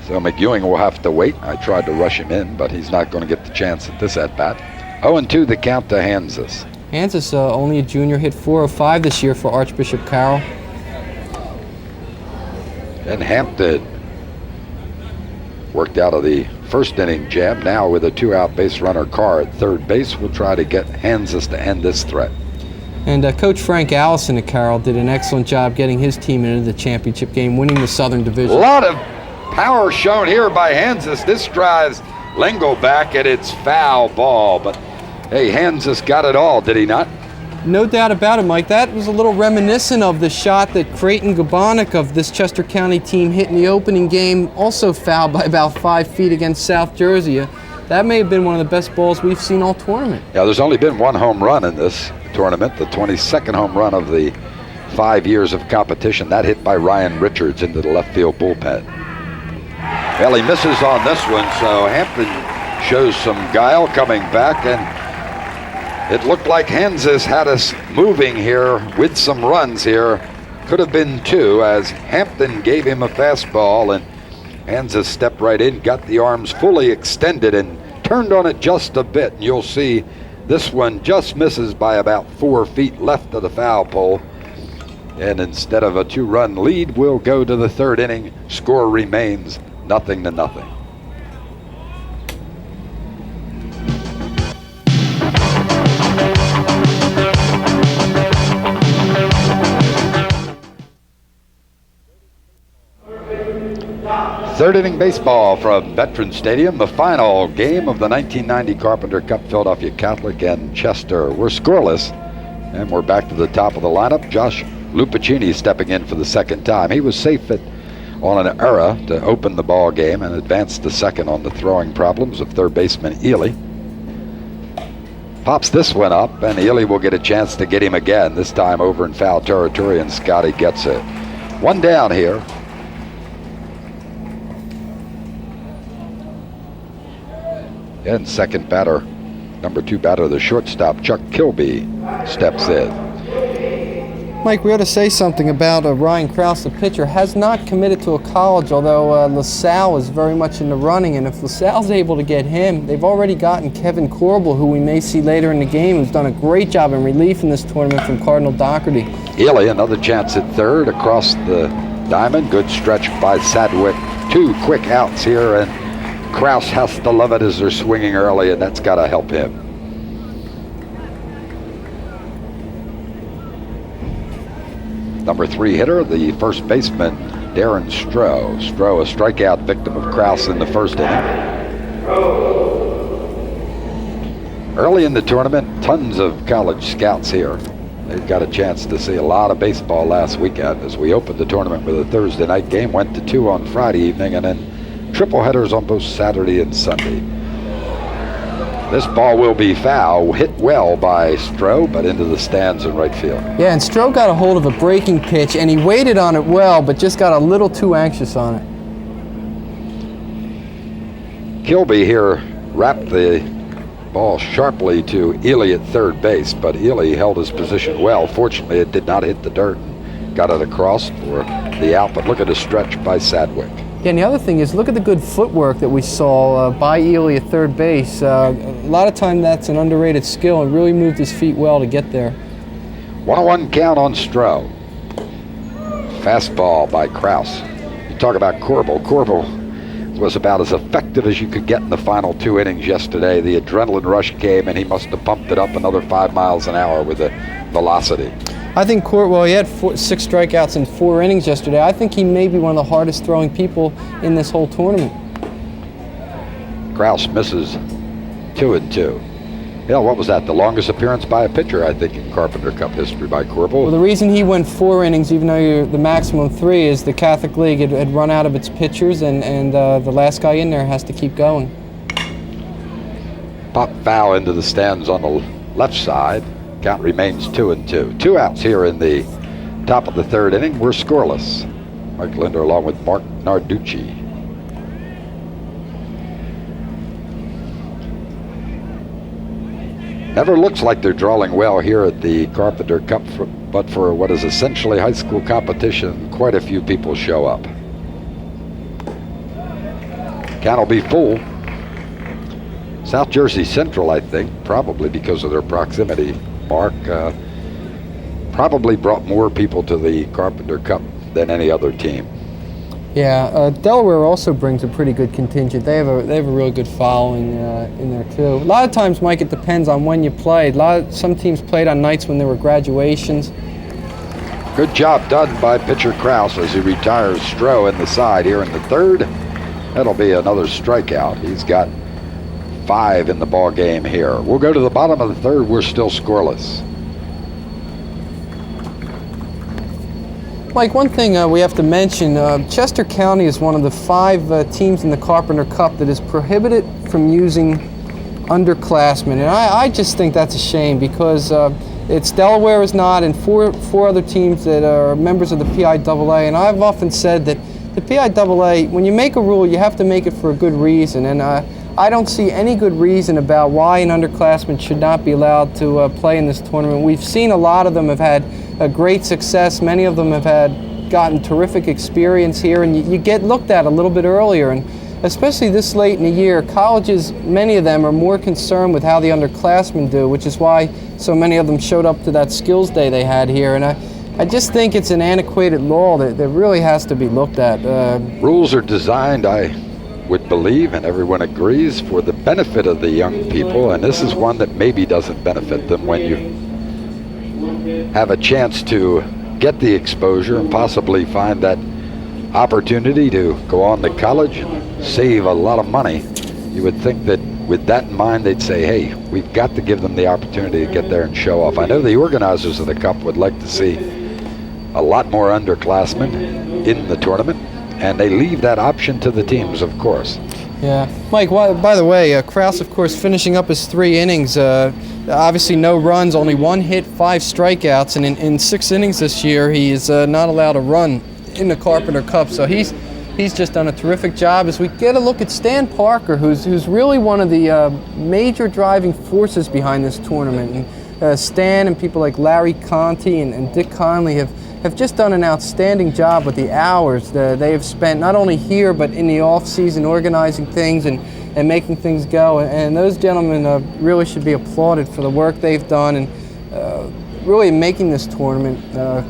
So McEwing will have to wait. I tried to rush him in, but he's not going to get the chance at this at-bat. 0-2 the count to Hansis. Hansis, only a junior, hit .405 this year for Archbishop Carroll. And Hampton worked out of the first inning jam. Now with a 2-out base runner, Carr at third base, we'll try to get Hansis to end this threat. And Coach Frank Allison at Carroll did an excellent job getting his team into the championship game, winning the Southern Division. A lot of power shown here by Hansis. This drives Lingo back, and it's foul ball. But hey, Hansis got it all, did he not? No doubt about it, Mike. That was a little reminiscent of the shot that Creighton Gabonik of this Chester County team hit in the opening game, also fouled by about 5 feet against South Jersey. That may have been one of the best balls we've seen all tournament. Yeah, there's only been one home run in this tournament, the 22nd home run of the 5 years of competition. That hit by Ryan Richards into the left field bullpen. Well, he misses on this one, so Hampton shows some guile coming back, and it looked like Hansis had us moving here with some runs here. Could have been 2, as Hampton gave him a fastball, and Hansis stepped right in, got the arms fully extended, and turned on it just a bit. And you'll see this one just misses by about 4 feet left of the foul pole. And instead of a 2-run lead, we'll go to the third inning. Score remains 0-0. Third inning baseball from Veterans Stadium, the final game of the 1990 Carpenter Cup, Philadelphia Catholic and Chester. We're scoreless, and we're back to the top of the lineup. Josh Lupacini stepping in for the second time. He was safe on an error to open the ball game and advanced to second on the throwing problems of third baseman Ely. Pops this one up, and Ely will get a chance to get him again, this time over in foul territory, and Scotty gets it. One down here. And second batter, number 2 batter, the shortstop, Chuck Kilby, steps in. Mike, we ought to say something about Ryan Krause, the pitcher. Has not committed to a college, although LaSalle is very much in the running. And if LaSalle's able to get him, they've already gotten Kevin Corbel, who we may see later in the game, who's done a great job in relief in this tournament from Cardinal Doherty. Ely, another chance at third across the diamond. Good stretch by Sadwick. 2 quick outs here, and Krause has to love it as they're swinging early, and that's got to help him. Number 3 hitter, the first baseman, Darren Stroh. Stroh, a strikeout victim of Krause in the first inning. Early in the tournament, tons of college scouts here. They've got a chance to see a lot of baseball last weekend as we opened the tournament with a Thursday night game, went to 2 on Friday evening, and then triple headers on both Saturday and Sunday. This ball will be foul, hit well by Stroh, but into the stands in right field. Yeah, and Stroh got a hold of a breaking pitch, and he waited on it well, but just got a little too anxious on it. Kilby here wrapped the ball sharply to Ely at third base, but Ely held his position well. Fortunately, it did not hit the dirt and got it across for the out, but look at a stretch by Sadwick. Yeah, and the other thing is, look at the good footwork that we saw by Ely at third base. A lot of time that's an underrated skill, and really moved his feet well to get there. 1-1 count on Stroh. Fastball by Krause. You talk about Corbel. Corbel was about as effective as you could get in the final 2 innings yesterday. The adrenaline rush came, and he must have pumped it up another 5 miles an hour with the velocity. I think he had 6 strikeouts in 4 innings yesterday. I think he may be one of the hardest throwing people in this whole tournament. Krause misses 2-2. Hell, what was that? The longest appearance by a pitcher, I think, in Carpenter Cup history by Corbel. Well, the reason he went 4 innings, even though the maximum 3, is the Catholic League had run out of its pitchers, and the last guy in there has to keep going. Pop foul into the stands on the left side. Count remains 2-2. 2 outs here in the top of the third inning. We're scoreless. Mike Lindner along with Marc Narducci. Never looks like they're drawing well here at the Carpenter Cup, but for what is essentially high school competition, quite a few people show up. Count will be full. South Jersey Central, I think, probably because of their proximity, Mark, probably brought more people to the Carpenter Cup than any other team. Yeah, Delaware also brings a pretty good contingent. They have a really good following in there too. A lot of times, Mike, it depends on when you played. Some teams played on nights when there were graduations. Good job done by pitcher Kraus as he retires Stroh in the side here in the third. That'll be another strikeout. He's got 5 in the ball game here. We'll go to the bottom of the third. We're still scoreless. Mike, one thing we have to mention, Chester County is one of the 5 teams in the Carpenter Cup that is prohibited from using underclassmen. And I just think that's a shame because it's Delaware is not, and four other teams that are members of the PIAA. And I've often said that the PIAA, when you make a rule, you have to make it for a good reason. And I don't see any good reason about why an underclassman should not be allowed to play in this tournament. We've seen a lot of them have had a great success. Many of them have gotten terrific experience here, and you get looked at a little bit earlier. And especially this late in the year, colleges, many of them are more concerned with how the underclassmen do, which is why so many of them showed up to that skills day they had here. And I just think it's an antiquated law that really has to be looked at. Rules are designed, I would believe, and everyone agrees, for the benefit of the young people, and this is one that maybe doesn't benefit them when you have a chance to get the exposure and possibly find that opportunity to go on to college and save a lot of money. You would think that with that in mind, they'd say, hey, we've got to give them the opportunity to get there and show off. I know the organizers of the Cup would like to see a lot more underclassmen in the tournament, and they leave that option to the teams, of course. Yeah. Mike, by the way, Kraus, of course, finishing up his 3 innings. Obviously no runs, only 1 hit, 5 strikeouts, and in 6 innings this year, he is not allowed a run in the Carpenter Cup. So he's just done a terrific job. As we get a look at Stan Parker, who's really one of the major driving forces behind this tournament. And Stan and people like Larry Conti and Dick Conley have just done an outstanding job with the hours they have spent not only here but in the off season organizing things and making things go, and those gentlemen really should be applauded for the work they've done and really making this tournament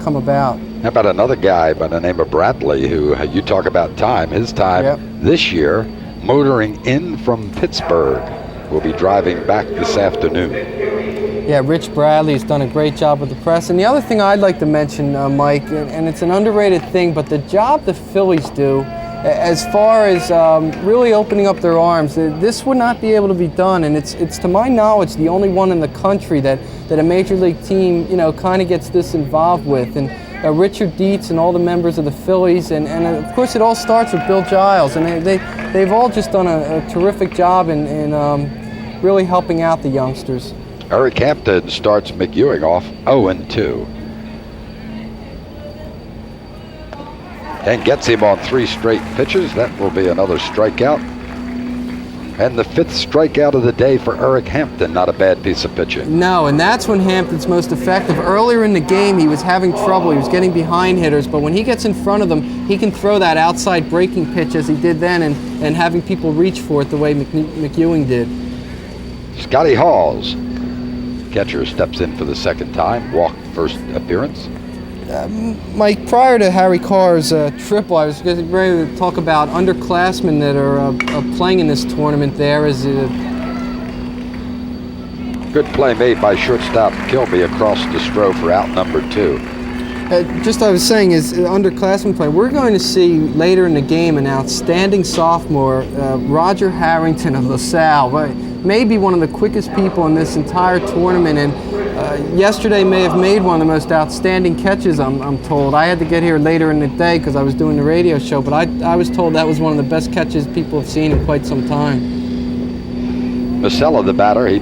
come about. How about another guy by the name of Bradley, who you talk about time, his time this year, motoring in from Pittsburgh. Will be driving back this afternoon. Yeah, Rich Bradley's done a great job with the press. And the other thing I'd like to mention, Mike, and it's an underrated thing, but the job the Phillies do as far as really opening up their arms, this would not be able to be done. And it's to my knowledge, the only one in the country that a major league team, kind of gets this involved with. And Richard Dietz and all the members of the Phillies, and of course it all starts with Bill Giles, and they've all just done a terrific job in really helping out the youngsters. Eric Hampton starts McEwing off 0-2. And gets him on 3 straight pitches. That will be another strikeout. And the 5th strikeout of the day for Eric Hampton. Not a bad piece of pitching. No, and that's when Hampton's most effective. Earlier in the game, he was having trouble. He was getting behind hitters, but when he gets in front of them, he can throw that outside breaking pitch as he did then and having people reach for it the way McEwing did. Scotty Halls, catcher, steps in for the 2nd time, walked first appearance. Mike, prior to Harry Carr's triple, I was getting ready to talk about underclassmen that are playing in this tournament. There is a good play made by shortstop Kilby across the Stroh for out number 2. Just I was saying is underclassmen play. We're going to see later in the game an outstanding sophomore, Roger Harrington of LaSalle. Maybe one of the quickest people in this entire tournament, and yesterday may have made one of the most outstanding catches, I'm told. I had to get here later in the day because I was doing the radio show, but I was told that was one of the best catches people have seen in quite some time. Masella, the batter, he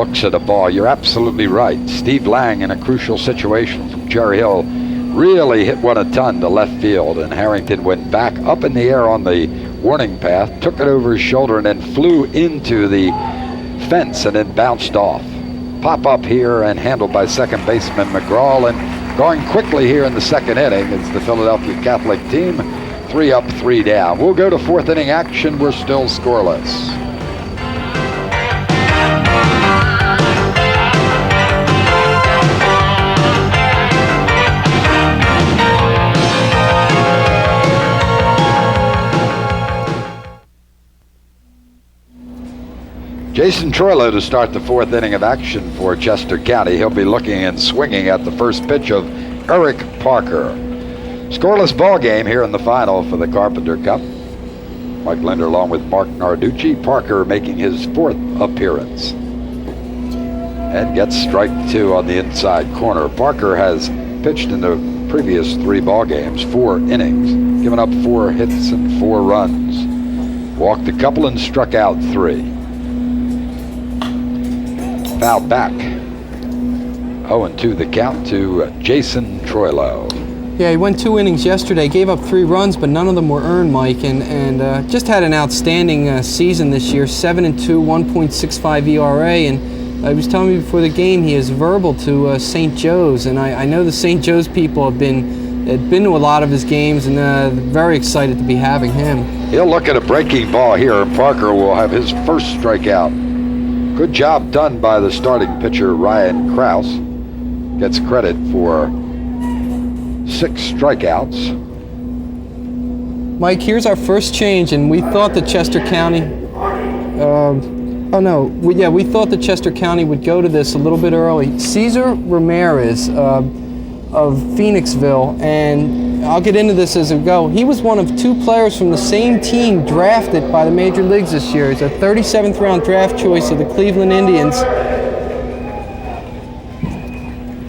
looks at a ball. You're absolutely right. Steve Lang, in a crucial situation from Cherry Hill, really hit one a ton to left field, and Harrington went back up in the air on the warning path, took it over his shoulder, and then flew into the fence and then bounced off. Pop up here and handled by second baseman McGraw, and going quickly here in the second inning is the Philadelphia Catholic team. 3 up, 3 down. We'll go to fourth inning action. We're still scoreless. Jason Troilo to start the fourth inning of action for Chester County. He'll be looking and swinging at the first pitch of Eric Parker. Scoreless ball game here in the final for the Carpenter Cup. Mike Lindner along with Marc Narducci. Parker making his fourth appearance. And gets strike 2 on the inside corner. Parker has pitched in the previous 3 ball games, 4 innings, given up 4 hits and 4 runs. Walked a couple and struck out 3. Foul back. 0-2 the count to Jason Troilo. Yeah, he went 2 innings yesterday, gave up 3 runs, but none of them were earned, Mike, and just had an outstanding season this year. 7-2, 1.65 ERA, and I was telling you before the game he is verbal to St. Joe's, and I know the St. Joe's people have been to a lot of his games, and very excited to be having him. He'll look at a breaking ball here, and Parker will have his first strikeout. Good job done by the starting pitcher, Ryan Krause. Gets credit for 6 strikeouts. Mike, here's our first change, and we thought that Chester County, we thought that Chester County would go to this a little bit early. Cesar Ramirez of Phoenixville, and I'll get into this as we go. He was one of 2 players from the same team drafted by the major leagues this year. He's a 37th round draft choice of the Cleveland Indians.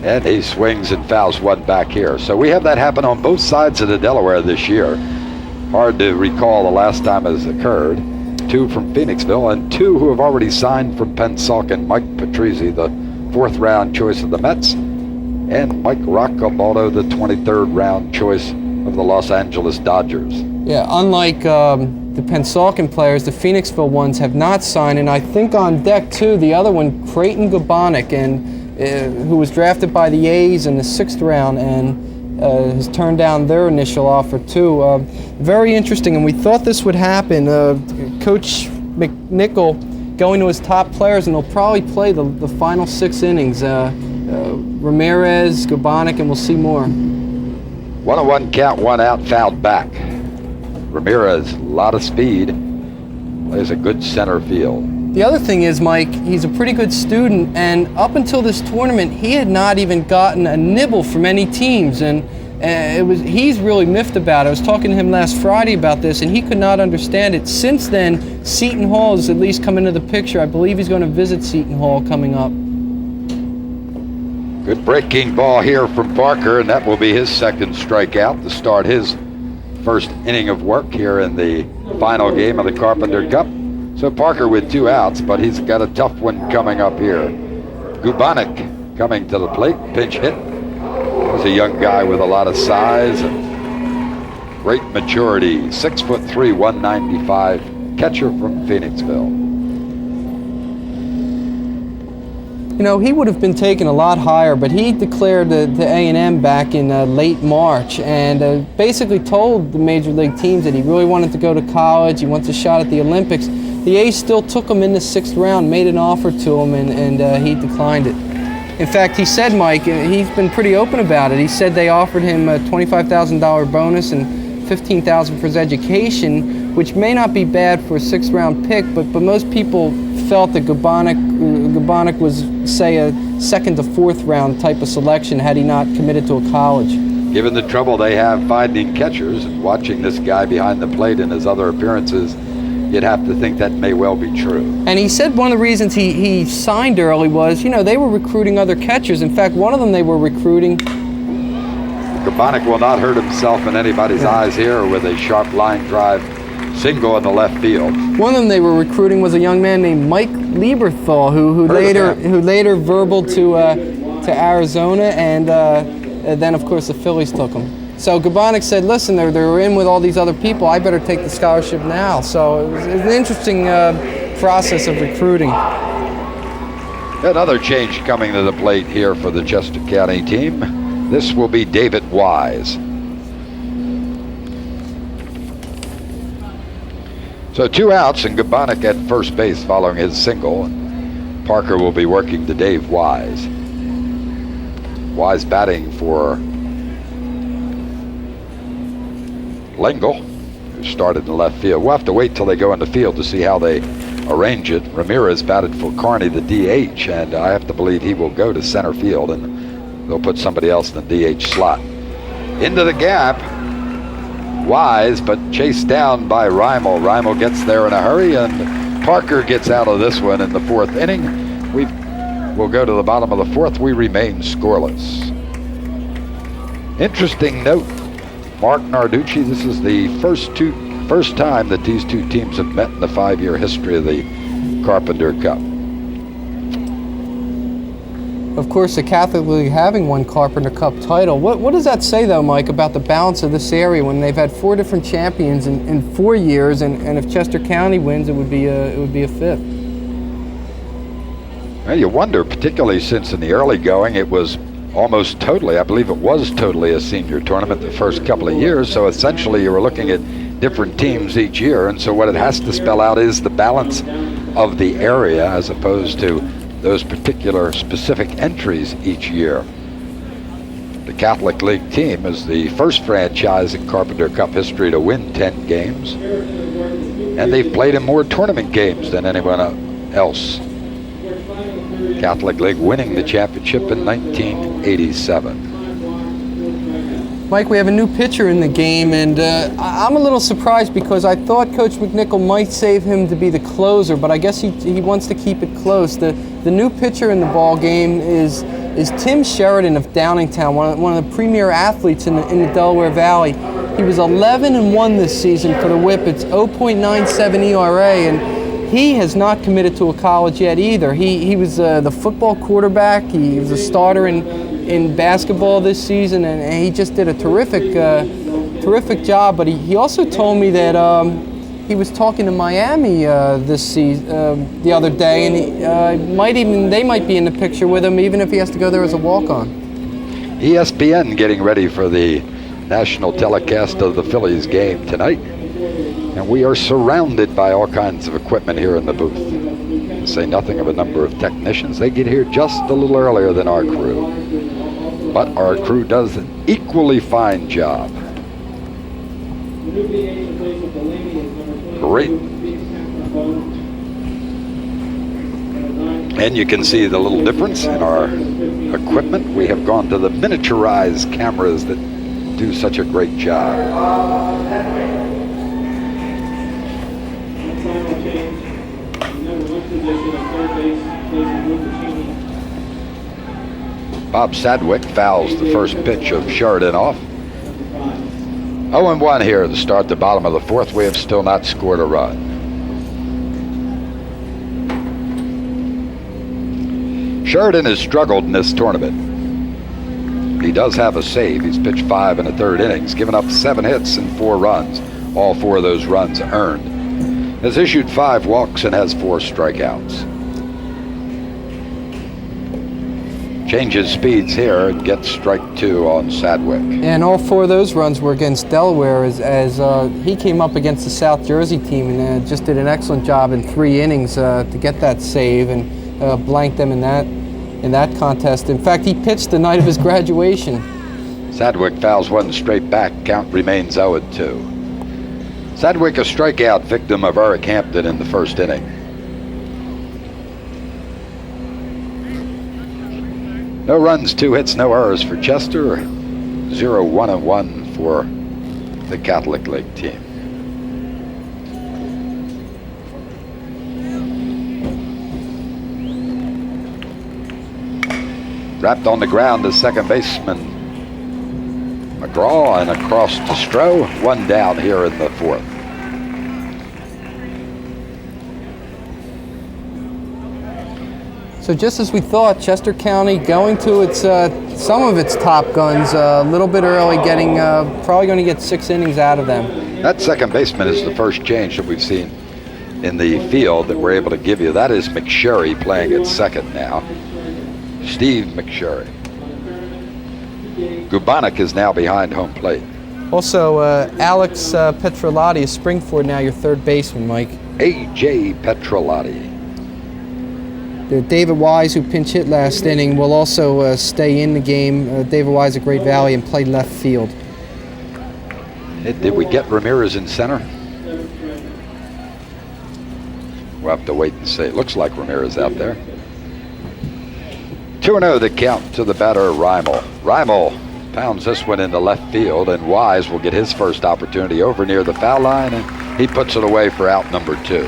And he swings and fouls one back here. So we have that happen on both sides of the Delaware this year. Hard to recall the last time it has occurred. 2 from Phoenixville and 2 who have already signed from Pennsauken. Mike Patrizzi, the 4th round choice of the Mets, and Mike Roccabaldo, the 23rd round choice of the Los Angeles Dodgers. Yeah, unlike the Pennsauken players, the Phoenixville ones have not signed, and I think on deck too, the other one, Creighton Gabonik, and who was drafted by the A's in the 6th round and has turned down their initial offer too. Very interesting, and we thought this would happen. Coach McNichol going to his top players, and they'll probably play the final 6 innings. Ramirez, Gabonik, and we'll see more. 1-1 count, 1 out, fouled back. Ramirez, a lot of speed, plays a good center field. The other thing is, Mike, he's a pretty good student, and up until this tournament, he had not even gotten a nibble from any teams, and he's really miffed about it. I was talking to him last Friday about this, and he could not understand it. Since then, Seton Hall has at least come into the picture. I believe he's going to visit Seton Hall coming up. Good breaking ball here from Parker, and that will be his 2nd strikeout to start his first inning of work here in the final game of the Carpenter Cup. So Parker with 2 outs, but he's got a tough one coming up here. Gabonik coming to the plate, pinch hit. He's a young guy with a lot of size and great maturity. 6'3", 195, catcher from Phoenixville. You know, he would have been taken a lot higher, but he declared to A&M back in late March and basically told the major league teams that he really wanted to go to college. He wants a shot at the Olympics. The A's still took him in the 6th round, made an offer to him, and he declined it. In fact, he said, Mike, he's been pretty open about it. He said they offered him a $25,000 bonus and $15,000 for his education, which may not be bad for a 6th round pick, but most people felt that Gabonik was, say, a 2nd to 4th round type of selection had he not committed to a college. Given the trouble they have finding catchers, and watching this guy behind the plate in his other appearances, you'd have to think that may well be true. And he said one of the reasons he signed early was, you know, they were recruiting other catchers. In fact, one of them they were recruiting. Gabonik will not hurt himself in anybody's eyes here with a sharp line drive Single in the left field. One of them they were recruiting was a young man named Mike Lieberthal, who later verbaled to Arizona, and then of course the Phillies took him. So Gabonik said, listen, they're in with all these other people, I better take the scholarship now. So it was an interesting process of recruiting. Another change coming to the plate here for the Chester County team. This will be David Wise. So 2 outs and Gabonik at first base following his single. Parker will be working to Dave Wise. Wise batting for Lingle, who started in left field. We'll have to wait till they go in the field to see how they arrange it. Ramirez batted for Carney, the DH, and I have to believe he will go to center field, and they'll put somebody else in the DH slot. Into the gap, Wise, but chased down by Reimel. Reimel gets there in a hurry, and Parker gets out of this one in the 4th inning. We'll go to the bottom of the 4th. We remain scoreless. Interesting note, Marc Narducci, this is the first time that these two teams have met in the 5-year history of the Carpenter Cup. Of course, the Catholic League having one Carpenter Cup title. What does that say, though, Mike, about the balance of this area when they've had 4 different champions in 4 years, and if Chester County wins, it would be a 5th. Well, you wonder, particularly since in the early going it was almost totally, I believe it was totally a senior tournament the first couple of years, so essentially you were looking at different teams each year, and so what it has to spell out is the balance of the area as opposed to those particular specific entries each year. The Catholic League team is the first franchise in Carpenter Cup history to win 10 games, and they've played in more tournament games than anyone else. Catholic League winning the championship in 1987. Mike, we have a new pitcher in the game, and I'm a little surprised because I thought Coach McNichol might save him to be the closer, but I guess he wants to keep it close. The new pitcher in the ball game is Tim Sheridan of Downingtown, one of the premier athletes in the Delaware Valley. He was 11-1 this season for the Whippets, 0.97 ERA, and he has not committed to a college yet either. He was the football quarterback. He was a starter in basketball this season, and he just did a terrific job. But he also told me that he was talking to Miami this season, the other day, and they might be in the picture with him, even if he has to go there as a walk-on. ESPN getting ready for the national telecast of the Phillies game tonight. And we are surrounded by all kinds of equipment here in the booth. To say nothing of a number of technicians. They get here just a little earlier than our crew. But our crew does an equally fine job. Great. And you can see the little difference in our equipment. We have gone to the miniaturized cameras that do such a great job. Bob Sadwick fouls the first pitch of Sheridan off. 0-1 here to start the bottom of the 4th. We have still not scored a run. Sheridan has struggled in this tournament. He does have a save. He's pitched 5 1/3 innings, given up 7 hits and 4 runs. All 4 of those runs earned. Has issued 5 walks and has 4 strikeouts. Changes speeds here and gets strike 2 on Sadwick. And all 4 of those runs were against Delaware as he came up against the South Jersey team and just did an excellent job in 3 innings to get that save and blanked them in that contest. In fact, he pitched the night of his graduation. Sadwick fouls one straight back. Count remains 0-2. Sadwick a strikeout victim of Eric Hampton in the first inning. No runs, 2 hits, no errors for Chester. 0-1-1 for the Catholic League team. Wrapped on the ground is second baseman McGraw, and across to Stroh. 1 down here in the 4th. So just as we thought, Chester County going to its some of its top guns a little bit early, getting probably going to get 6 innings out of them. That second baseman is the first change that we've seen in the field that we're able to give you. That is McSherry playing at second now. Steve McSherry. Gubanek is now behind home plate. Also, Alex Petrolati of Springford now your third baseman, Mike. A.J. Petrolati. David Wise, who pinch hit last inning, will also stay in the game. David Wise of Great Valley and play left field. Did we get Ramirez in center? We'll have to wait and see. It looks like Ramirez out there. 2-0 the count to the batter, Reimel. Reimel pounds this one into left field, and Wise will get his first opportunity over near the foul line, and he puts it away for out number 2.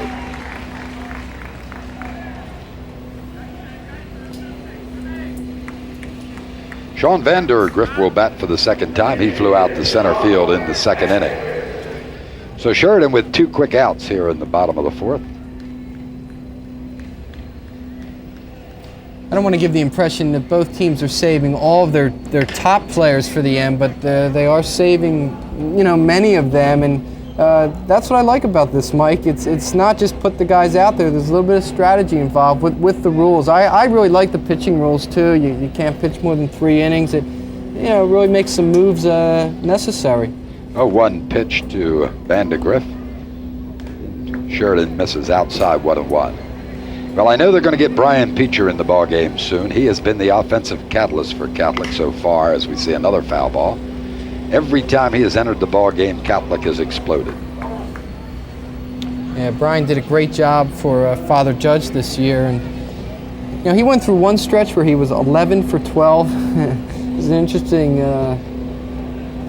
Sean Vandergrift will bat for the second time. He flew out to center field in the second inning. So Sheridan with 2 quick outs here in the bottom of the 4th. I don't want to give the impression that both teams are saving all of their top players for the end, but they are saving, many of them, and that's what I like about this, Mike. It's not just put the guys out there. There's a little bit of strategy involved with the rules. I really like the pitching rules too. You can't pitch more than 3 innings. It really makes some moves necessary. 0-1 pitch to Vandergrift. Sheridan misses outside 1-1. Well, I know they're going to get Brian Peacher in the ball game soon. He has been the offensive catalyst for Catholic so far, as we see another foul ball. Every time he has entered the ball game, Catholic has exploded. Yeah, Brian did a great job for Father Judge this year, and he went through one stretch where he was 11 for 12. It was an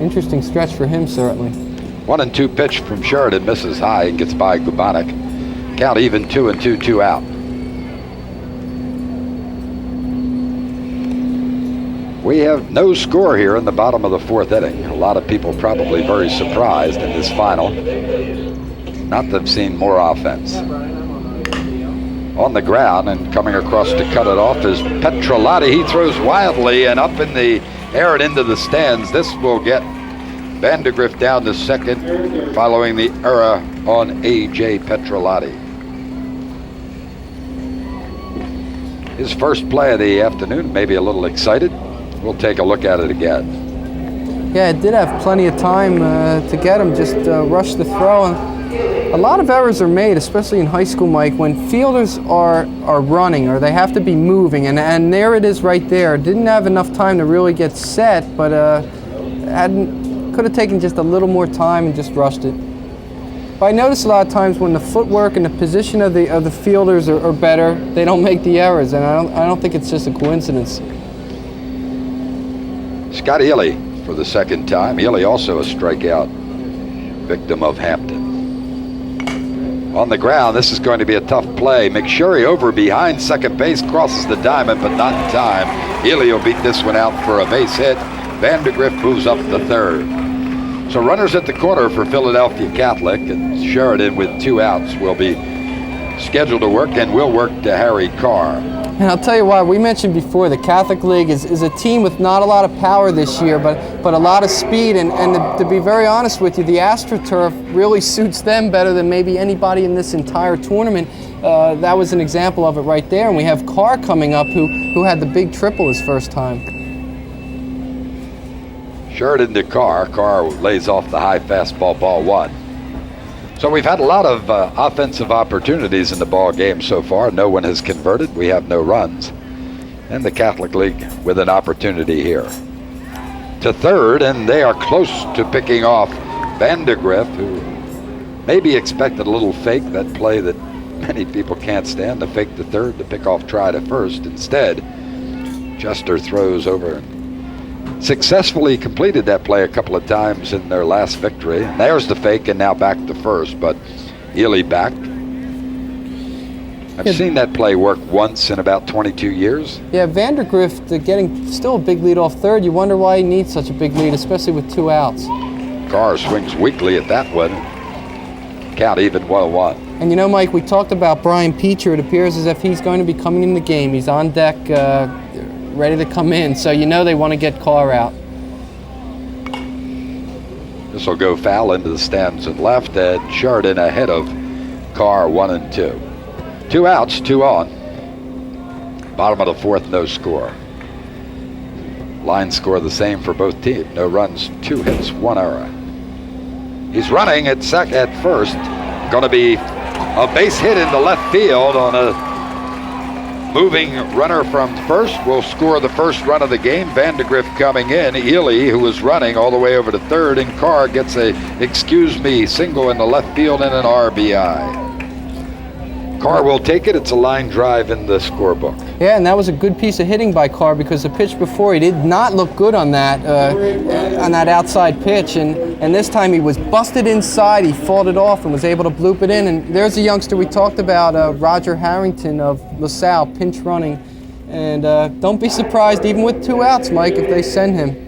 interesting stretch for him, certainly. 1-2 pitch from Sheridan, misses high, gets by Gubanek. Count even, 2-2, 2 out. We have no score here in the bottom of the 4th inning. A lot of people probably very surprised in this final. Not to have seen more offense. On the ground and coming across to cut it off is Petrolati. He throws wildly and up in the air and into the stands. This will get Vandergrift down to second, following the error on A.J. Petrolati. His first play of the afternoon, maybe a little excited. We'll take a look at it again. Yeah, it did have plenty of time to get him, just rush the throw. And a lot of errors are made, especially in high school, Mike, when fielders are running or they have to be moving. And there it is right there. Didn't have enough time to really get set, but could have taken just a little more time and just rushed it. But I notice a lot of times when the footwork and the position of the fielders are better, they don't make the errors. And I don't think it's just a coincidence. Scott Ely for the second time. Ely also a strikeout victim of Hampton. On the ground, this is going to be a tough play. McSherry over behind second base, crosses the diamond, but not in time. Ely will beat this one out for a base hit. Vandergrift moves up to third. So runners at the corner for Philadelphia Catholic, and Sheridan with 2 outs will be scheduled to work and will work to Harry Carr. And I'll tell you why. We mentioned before the Catholic League is a team with not a lot of power this year, but a lot of speed. And to be very honest with you, the AstroTurf really suits them better than maybe anybody in this entire tournament. That was an example of it right there. And we have Carr coming up, who had the big triple his first time. Sheridan to Carr. Carr lays off the high fastball, ball 1. So we've had a lot of offensive opportunities in the ball game so far. No one has converted. We have no runs. And the Catholic League with an opportunity here. To third, and they are close to picking off Vandergrift, who maybe expected a little fake, that play that many people can't stand, to fake to third, to pick off try to first. Instead, Chester throws over and successfully completed that play a couple of times in their last victory. And there's the fake, and now back to first, but Ely back. I've seen that play work once in about 22 years. Yeah, Vandergrift getting still a big lead off third. You wonder why he needs such a big lead, especially with 2 outs. Carr swings weakly at that one. count even 1-1. And you know, Mike, we talked about Brian Peacher. It appears as if he's going to be coming in the game. He's on deck, ready to come in. So you know they want to get Carr out. This will go foul into the stands and left, and Chardon ahead of Carr, 1-2. 2 outs, 2 on. Bottom of the fourth, no score. Line score the same for both teams. No runs, 2 hits, 1 error. He's running at first. Going to be a base hit into left field on a moving runner from first. Will score the first run of the game. Vandegrift coming in. Ely, who was running all the way over to third, and Carr gets a single in the left field and an RBI. Carr will take it. It's a line drive in the scorebook. Yeah, and that was a good piece of hitting by Carr, because the pitch before, he did not look good on that outside pitch, and this time he was busted inside. He fought it off and was able to bloop it in. And there's a youngster we talked about, Roger Harrington of LaSalle, pinch running. And don't be surprised, even with 2 outs, Mike, if they send him.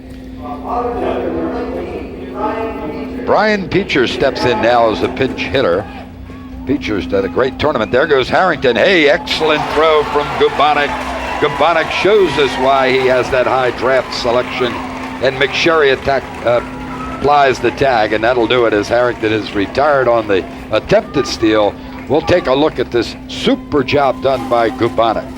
Brian Peacher steps in now as a pinch hitter. Peacher's done a great tournament. There goes Harrington. Hey, excellent throw from Gubanek. Gubanek shows us why he has that high draft selection. And McSherry applies the tag, and that'll do it as Harrington is retired on the attempted steal. We'll take a look at this super job done by Gubanek.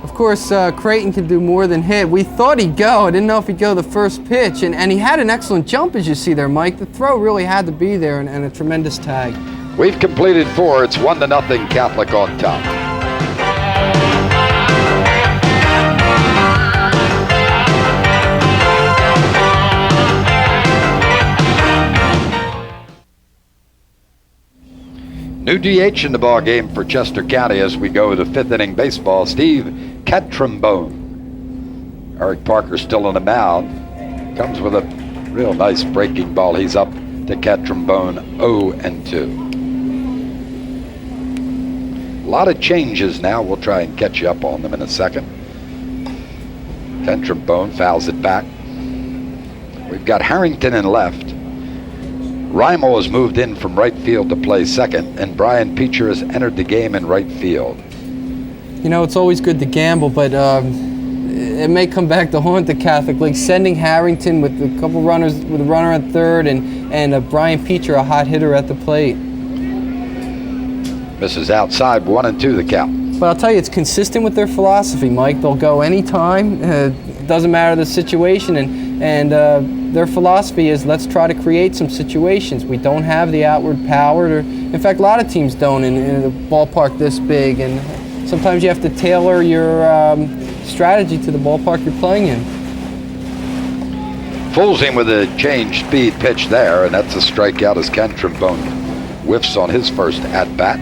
Of course, Creighton can do more than hit. We thought he'd go. I didn't know if he'd go the first pitch. And he had an excellent jump, as you see there, Mike. The throw really had to be there, and a tremendous tag. We've completed 4. It's 1-0 Catholic on top. New DH in the ball game for Chester County as we go to 5th inning baseball. Steve Catrombone. Eric Parker still on the mound. Comes with a real nice breaking ball. He's up to Catrombone, 0-2. A lot of changes now. We'll try and catch you up on them in a second. Catrombone fouls it back. We've got Harrington in left. Reimel has moved in from right field to play second, and Brian Peacher has entered the game in right field. You know, it's always good to gamble, but it may come back to haunt the Catholic League. Sending Harrington with a couple runners, with a runner at third, and Brian Peacher, a hot hitter at the plate. Misses outside, 1-2 the count. But I'll tell you, it's consistent with their philosophy, Mike. They'll go anytime. It doesn't matter the situation, and their philosophy is let's try to create some situations. We don't have the outward power. In fact, a lot of teams don't in a ballpark this big, and sometimes you have to tailor your strategy to the ballpark you're playing in. Fools him with a change speed pitch there, and that's a strikeout as Catrombone whiffs on his first at-bat.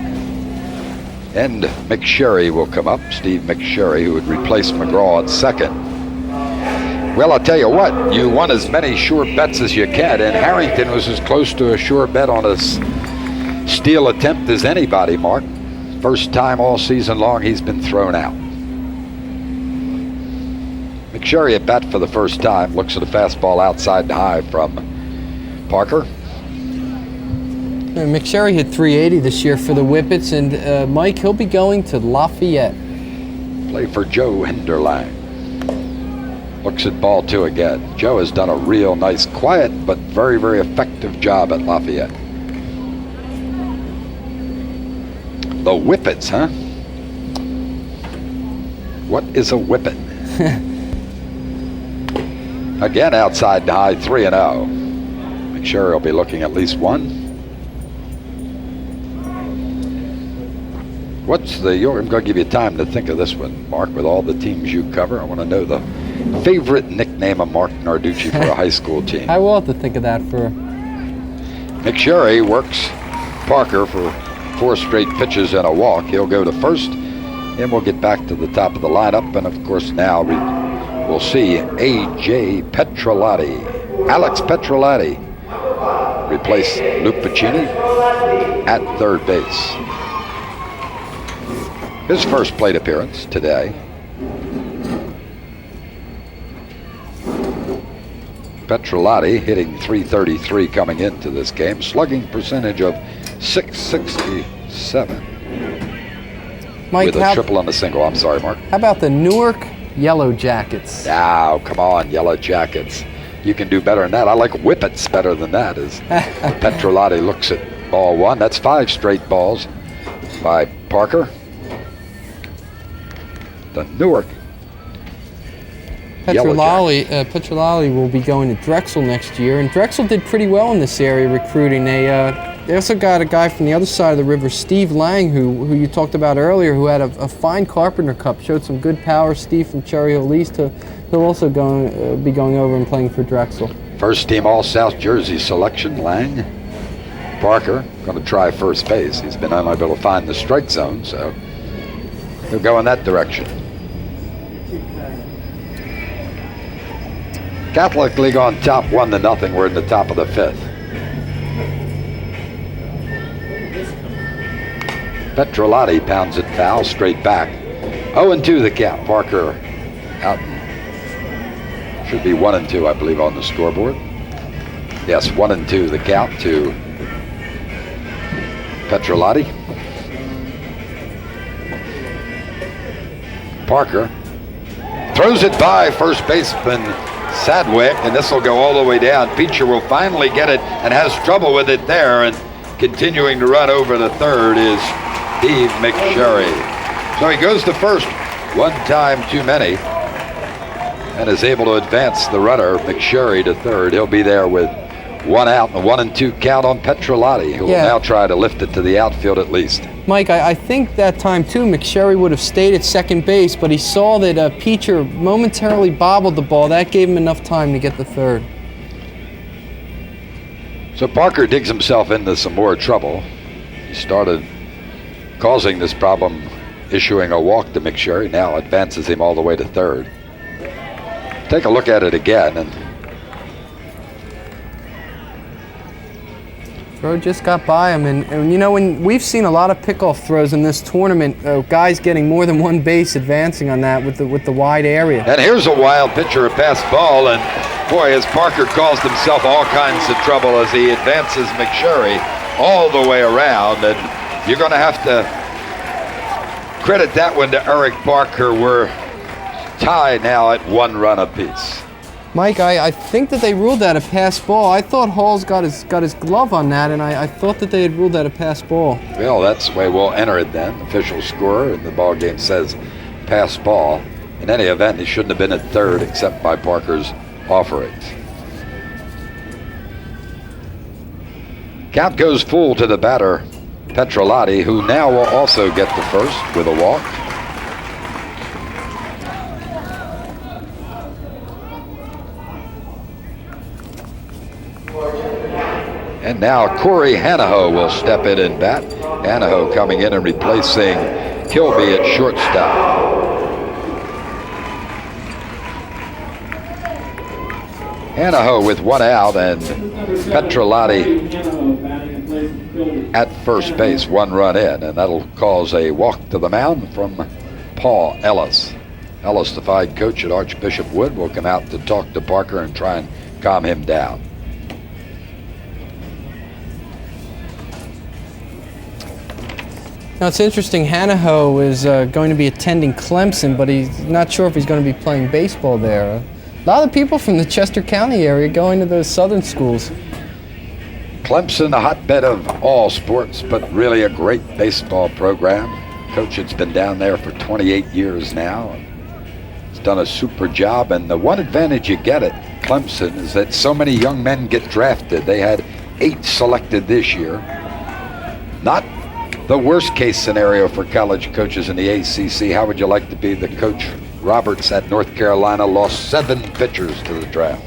And McSherry will come up, Steve McSherry, who would replace McGraw at second. Well, I'll tell you what, you won as many sure bets as you can, and Harrington was as close to a sure bet on a steal attempt as anybody, Mark. First time all season long he's been thrown out. McSherry at bat for the first time, looks at a fastball outside and high from Parker. McSherry hit 380 this year for the Whippets, and Mike, he'll be going to Lafayette. Play for Joe Hinderlang. Looks at ball 2 again. Joe has done a real nice, quiet, but very, very effective job at Lafayette. The Whippets, huh? What is a Whippet? Again, outside to high, 3-0. McSherry will be looking at least one. I'm going to give you time to think of this one, Mark, with all the teams you cover. I want to know the favorite nickname of Marc Narducci for a high school team. I will have to think of that for... McSherry works Parker for 4 straight pitches and a walk. He'll go to first, and we'll get back to the top of the lineup. And, of course, now we'll see A.J. Petrolati. Alex Petrolati replace Luke Pacini at third base. His first plate appearance today. Petrolati hitting .333 coming into this game. Slugging percentage of 667. Mike, With a triple on the single. I'm sorry, Mark. How about the Newark Yellow Jackets? Now, come on, Yellow Jackets. You can do better than that. I like Whippets better than that. As Petrolati looks at ball one. That's 5 straight balls by Parker. The Newark Petrolati will be going to Drexel next year, and Drexel did pretty well in this area recruiting. They also got a guy from the other side of the river, Steve Lang, who you talked about earlier, who had a fine Carpenter Cup, showed some good power. Steve from Cherry Hill East, he'll also be going over and playing for Drexel. First team All-South Jersey selection, Lang. Parker going to try first base. He's been unable to find the strike zone, so he'll go in that direction. Catholic League on top, 1-0. We're in the top of the 5th. Petrolati pounds it foul, straight back. 0-2 the count. Parker out. Should be 1-2, I believe, on the scoreboard. Yes, 1-2 the count to Petrolati. Parker throws it by first baseman Sadwick, and this will go all the way down. Peacher will finally get it and has trouble with it there, and continuing to run over the third is Steve McSherry. So he goes to first, one time too many, and is able to advance the runner, McSherry, to third. He'll be there with 1 out and a 1-2 count on Petrolati, who will now try to lift it to the outfield at least. Mike, I think that time too, McSherry would have stayed at second base, but he saw that Peacher momentarily bobbled the ball. That gave him enough time to get the third. So Parker digs himself into some more trouble. He started causing this problem, issuing a walk to McSherry, now advances him all the way to third. Take a look at it again, and throw just got by him, and you know, when we've seen a lot of pickoff throws in this tournament, guys getting more than one base, advancing on that with the wide area. And here's a wild pitcher, a pass ball, and boy, has Parker caused himself all kinds of trouble as he advances McSherry all the way around, and you're going to have to credit that one to Eric Parker. We're tied now at 1 run apiece. Mike, I think that they ruled that a pass ball. I thought Hall's got his glove on that, and I thought that they had ruled that a pass ball. Well, that's the way we'll enter it then. Official scorer in the ball game says pass ball. In any event, he shouldn't have been at third except by Parker's offerings. Count goes full to the batter, Petrolati, who now will also get the first with a walk. And now Corey Hanaho will step in and bat. Hanaho coming in and replacing Kilby at shortstop. Hanaho with 1 out, and Petrolati at first base, 1 run in, and that'll cause a walk to the mound from Paul Ellis. Ellis, the fine coach at Archbishop Wood, will come out to talk to Parker and try and calm him down. Now it's interesting, Hanaho is going to be attending Clemson, but he's not sure if he's going to be playing baseball there. A lot of people from the Chester County area going to those southern schools. Clemson, a hotbed of all sports, but really a great baseball program. Coach has been down there for 28 years now. He's done a super job, and the one advantage you get at Clemson is that so many young men get drafted. They had 8 selected this year. Not the worst case scenario for college coaches in the ACC. How would you like to be the coach? Roberts at North Carolina lost 7 pitchers to the draft.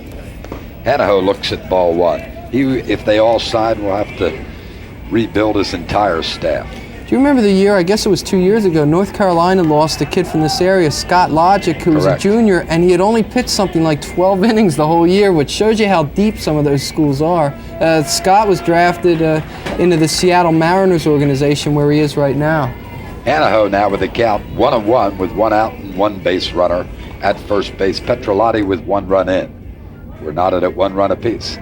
Hanaho looks at ball 1. If they all sign, will have to rebuild his entire staff. Do you remember the year, I guess it was 2 years ago, North Carolina lost a kid from this area, Scott Logic, who was a junior, and he had only pitched something like 12 innings the whole year, which shows you how deep some of those schools are. Scott was drafted into the Seattle Mariners organization, where he is right now. Hanaho now with the count 1-1 with 1 out and 1 base runner at first base. Petrolati with 1 run in. We're knotted at 1 run apiece.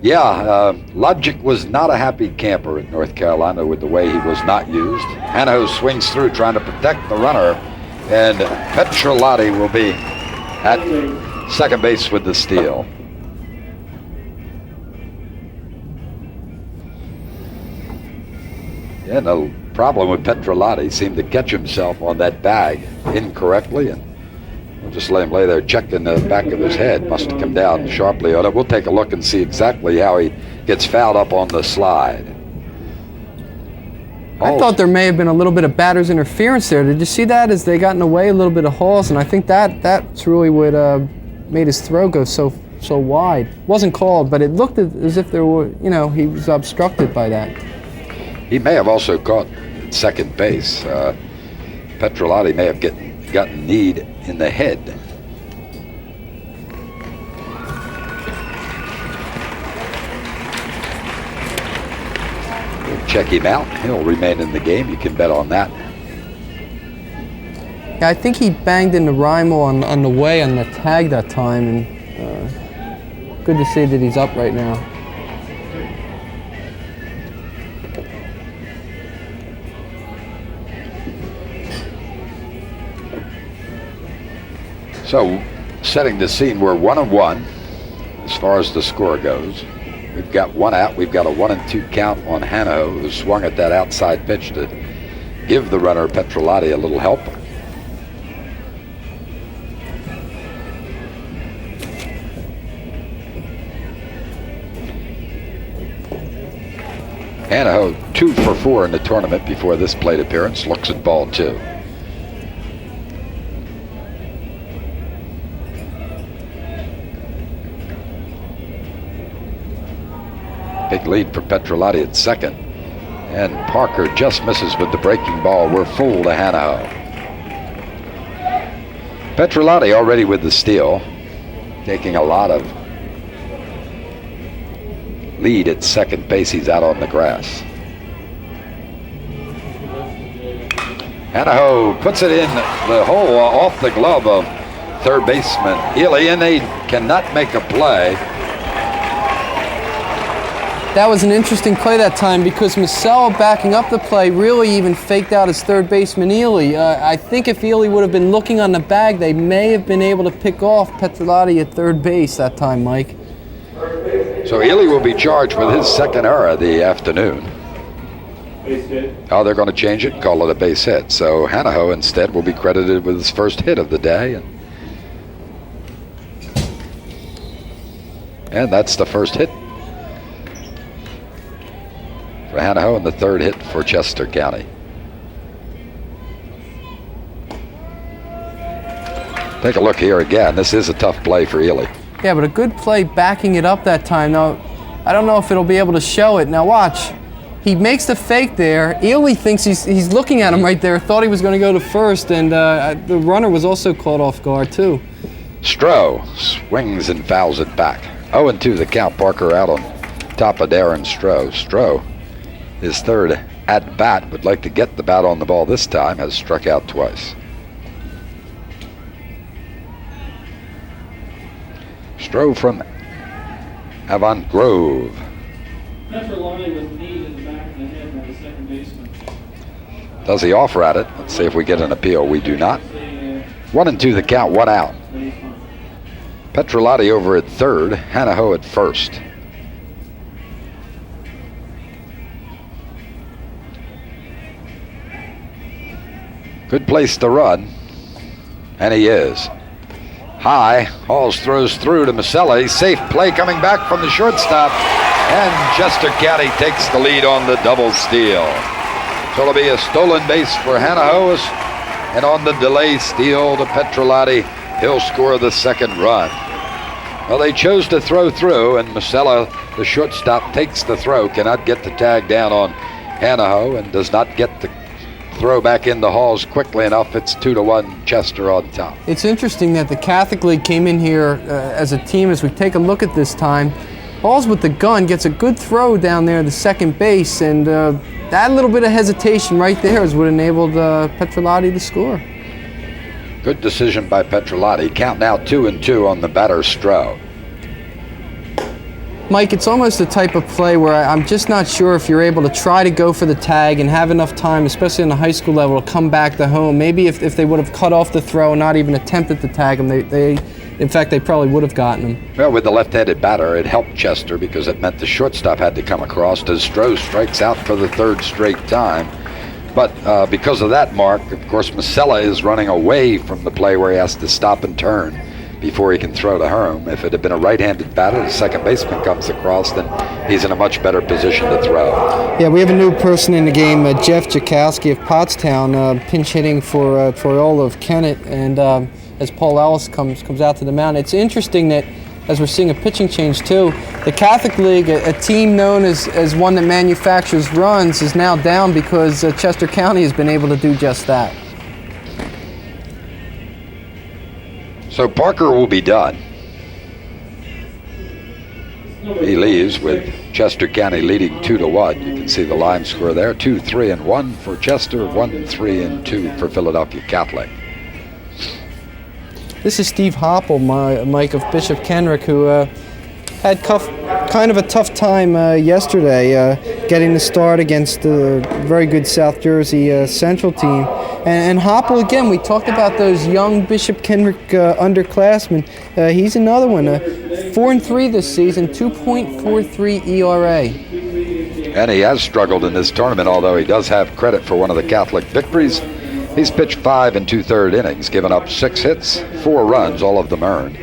Yeah, Logic was not a happy camper in North Carolina with the way he was not used. Hanaho swings through trying to protect the runner, and Petrolotti will be at second base with the steal. Yeah, no problem with Petrolotti. He seemed to catch himself on that bag incorrectly, and we'll just let him lay there, checked in the back of his head. Must have come down sharply on it. We'll take a look and see exactly how he gets fouled up on the slide. I thought there may have been a little bit of batter's interference there. Did you see that as they got in the way, a little bit of Halls? And I think that's really what made his throw go so wide. Wasn't called, but it looked as if there were, he was obstructed by that. He may have also caught at second base. Petrolotti may have gotten kneed in the head. We'll check him out. He'll remain in the game. You can bet on that. Yeah, I think he banged into Reimel on the way on the tag that time, and good to see that he's up right now. So, setting the scene, we're 1-1 as far as the score goes. We've got one out. We've got a 1-2 count on Hanaho, who swung at that outside pitch to give the runner Petrolotti a little help. Hanaho 2 for 4 in the tournament before this plate appearance. Looks at ball 2. Big lead for Petrolotti at second. And Parker just misses with the breaking ball. We're full to Hanaho. Petrolotti already with the steal, taking a lot of lead at second base. He's out on the grass. Hanaho puts it in the hole off the glove of third baseman Ely, and they cannot make a play. That was an interesting play that time because Masella, backing up the play, really even faked out his third baseman Ely. I think if Ely would have been looking on the bag, they may have been able to pick off Petrolotti at third base that time, Mike. So Ely will be charged with his second error of the afternoon. Base hit. Oh, they're going to change it and call it a base hit. So Hanaho instead will be credited with his first hit of the day. And that's the first hit for Hanaho and the third hit for Chester County. Take a look here again. This is a tough play for Ely. Yeah, but a good play backing it up that time. Now, I don't know if it'll be able to show it. Now watch. He makes the fake there. Ely thinks he's looking at him right there. Thought he was going to go to first, and the runner was also caught off guard too. Stroh swings and fouls it back. 0-2 the count. Parker out on top of Darren Stroh. Stroh, his third at bat, would like to get the bat on the ball this time, has struck out twice. Stroh from Avant Grove. Petrolotti was kneed in the back of the head by the second baseman. Does he offer at it? Let's see if we get an appeal. We do not. 1-2 the count, one out. Petrolotti over at third, Hanaho at first. Good place to run, and he is. High, Halls throws through to Masella. Safe play coming back from the shortstop, and Chester County takes the lead on the double steal. So it'll be a stolen base for Hanaho, and on the delay steal to Petrolotti, he'll score the second run. Well, they chose to throw through, and Masella, the shortstop, takes the throw, cannot get the tag down on Hanaho, and does not get the throw back into Halls quickly enough. It's 2-1 Chester on top. It's interesting that the Catholic League came in here as a team. As we take a look at this time, Halls with the gun gets a good throw down there to second base, and that little bit of hesitation right there is what enabled Petrolotti to score. Good decision by Petrolotti. Count now 2-2 on the batter Stroh. Mike, it's almost the type of play where I'm just not sure if you're able to try to go for the tag and have enough time, especially on the high school level, to come back to home. Maybe if they would have cut off the throw and not even attempted to tag him, in fact, they probably would have gotten him. Well, with the left-handed batter, it helped Chester because it meant the shortstop had to come across as Stroh strikes out for the third straight time. But because of that, Mark, of course, Masella is running away from the play where he has to stop and turn before he can throw to home. If it had been a right-handed batter, the second baseman comes across, then he's in a much better position to throw. Yeah, we have a new person in the game, Jeff Jakowski of Pottstown, pinch hitting for Troyola of Kennett, and as Paul Ellis comes out to the mound. It's interesting that as we're seeing a pitching change too, the Catholic League, a team known as one that manufactures runs, is now down because Chester County has been able to do just that. So Parker will be done. He leaves with Chester County leading 2-1. You can see the line score there, 2-3-1 for Chester, 1-3-2 for Philadelphia Catholic. This is Steve Hoppel, Mike, of Bishop Kenrick, who had kind of a tough time yesterday getting the start against the very good South Jersey Central team. And Hoppel, again, we talked about those young Bishop Kenrick underclassmen. He's another one, 4-3 this season, 2.43 ERA. And he has struggled in this tournament, although he does have credit for one of the Catholic victories. He's pitched 5 2/3 innings, given up 6 hits, 4 runs, all of them earned.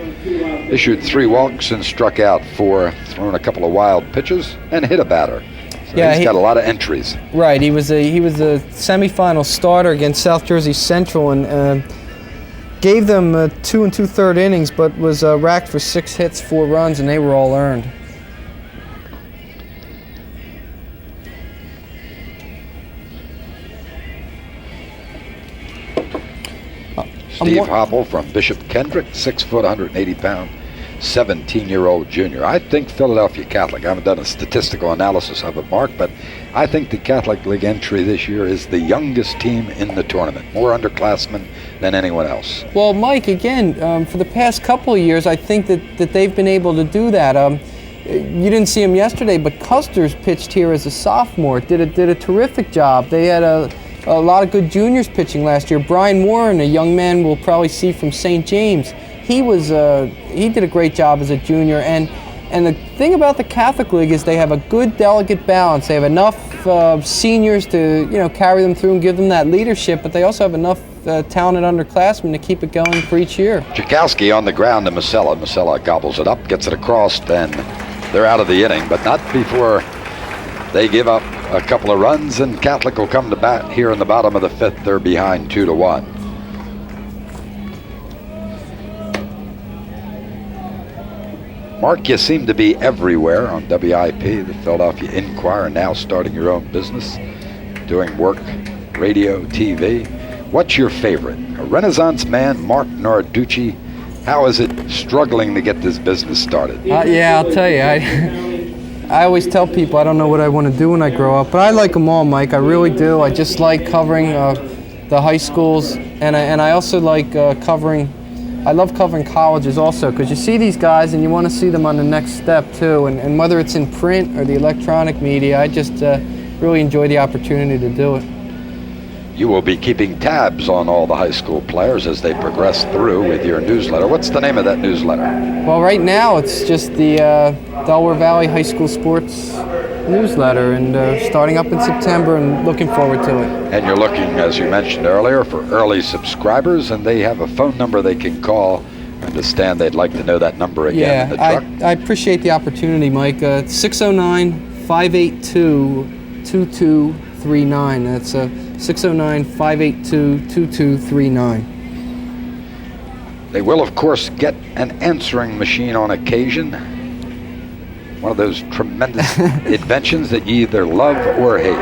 Issued 3 walks and struck out 4, thrown a couple of wild pitches, and hit a batter. So yeah, he's got a lot of entries. Right, he was a semifinal starter against South Jersey Central and gave them 2 2/3 innings, but was racked for 6 hits, 4 runs, and they were all earned. Steve Hoppel from Bishop Kendrick, 6 foot, 180 pound, 17-year-old junior. I think Philadelphia Catholic, I haven't done a statistical analysis of it, Mark, but I think the Catholic League entry this year is the youngest team in the tournament, more underclassmen than anyone else. Well, Mike, again, for the past couple of years, I think that they've been able to do that. You didn't see him yesterday, but Custer's pitched here as a sophomore, did a terrific job. They had a lot of good juniors pitching last year. Brian Warren, a young man we'll probably see from St. James, he did a great job as a junior. And the thing about the Catholic League is they have a good delicate balance. They have enough seniors to carry them through and give them that leadership, but they also have enough talented underclassmen to keep it going for each year. Jakowski on the ground to Masella. Masella gobbles it up, gets it across, and they're out of the inning, but not before they give up a couple of runs, and Catholic will come to bat here in the bottom of the 5th. They're behind 2-1. Mark, you seem to be everywhere on WIP, the Philadelphia Inquirer, now starting your own business, doing work, radio, TV. What's your favorite? A Renaissance man, Marc Narducci. How is it struggling to get this business started? Yeah, I'll tell you. I always tell people I don't know what I want to do when I grow up, but I like them all, Mike. I really do. I just like covering the high schools, and I also like I love covering colleges also, because you see these guys and you want to see them on the next step too, and whether it's in print or the electronic media, I just really enjoy the opportunity to do it. You will be keeping tabs on all the high school players as they progress through with your newsletter. What's the name of that newsletter? Well, right now it's just the Delaware Valley High School Sports newsletter, and starting up in September, and looking forward to it. And you're looking, as you mentioned earlier, for early subscribers, and they have a phone number they can call. I understand they'd like to know that number again in the truck. I appreciate the opportunity, Mike. 609-582-2239. That's 609-582-2239. They will, of course, get an answering machine on occasion. One of those tremendous inventions that you either love or hate.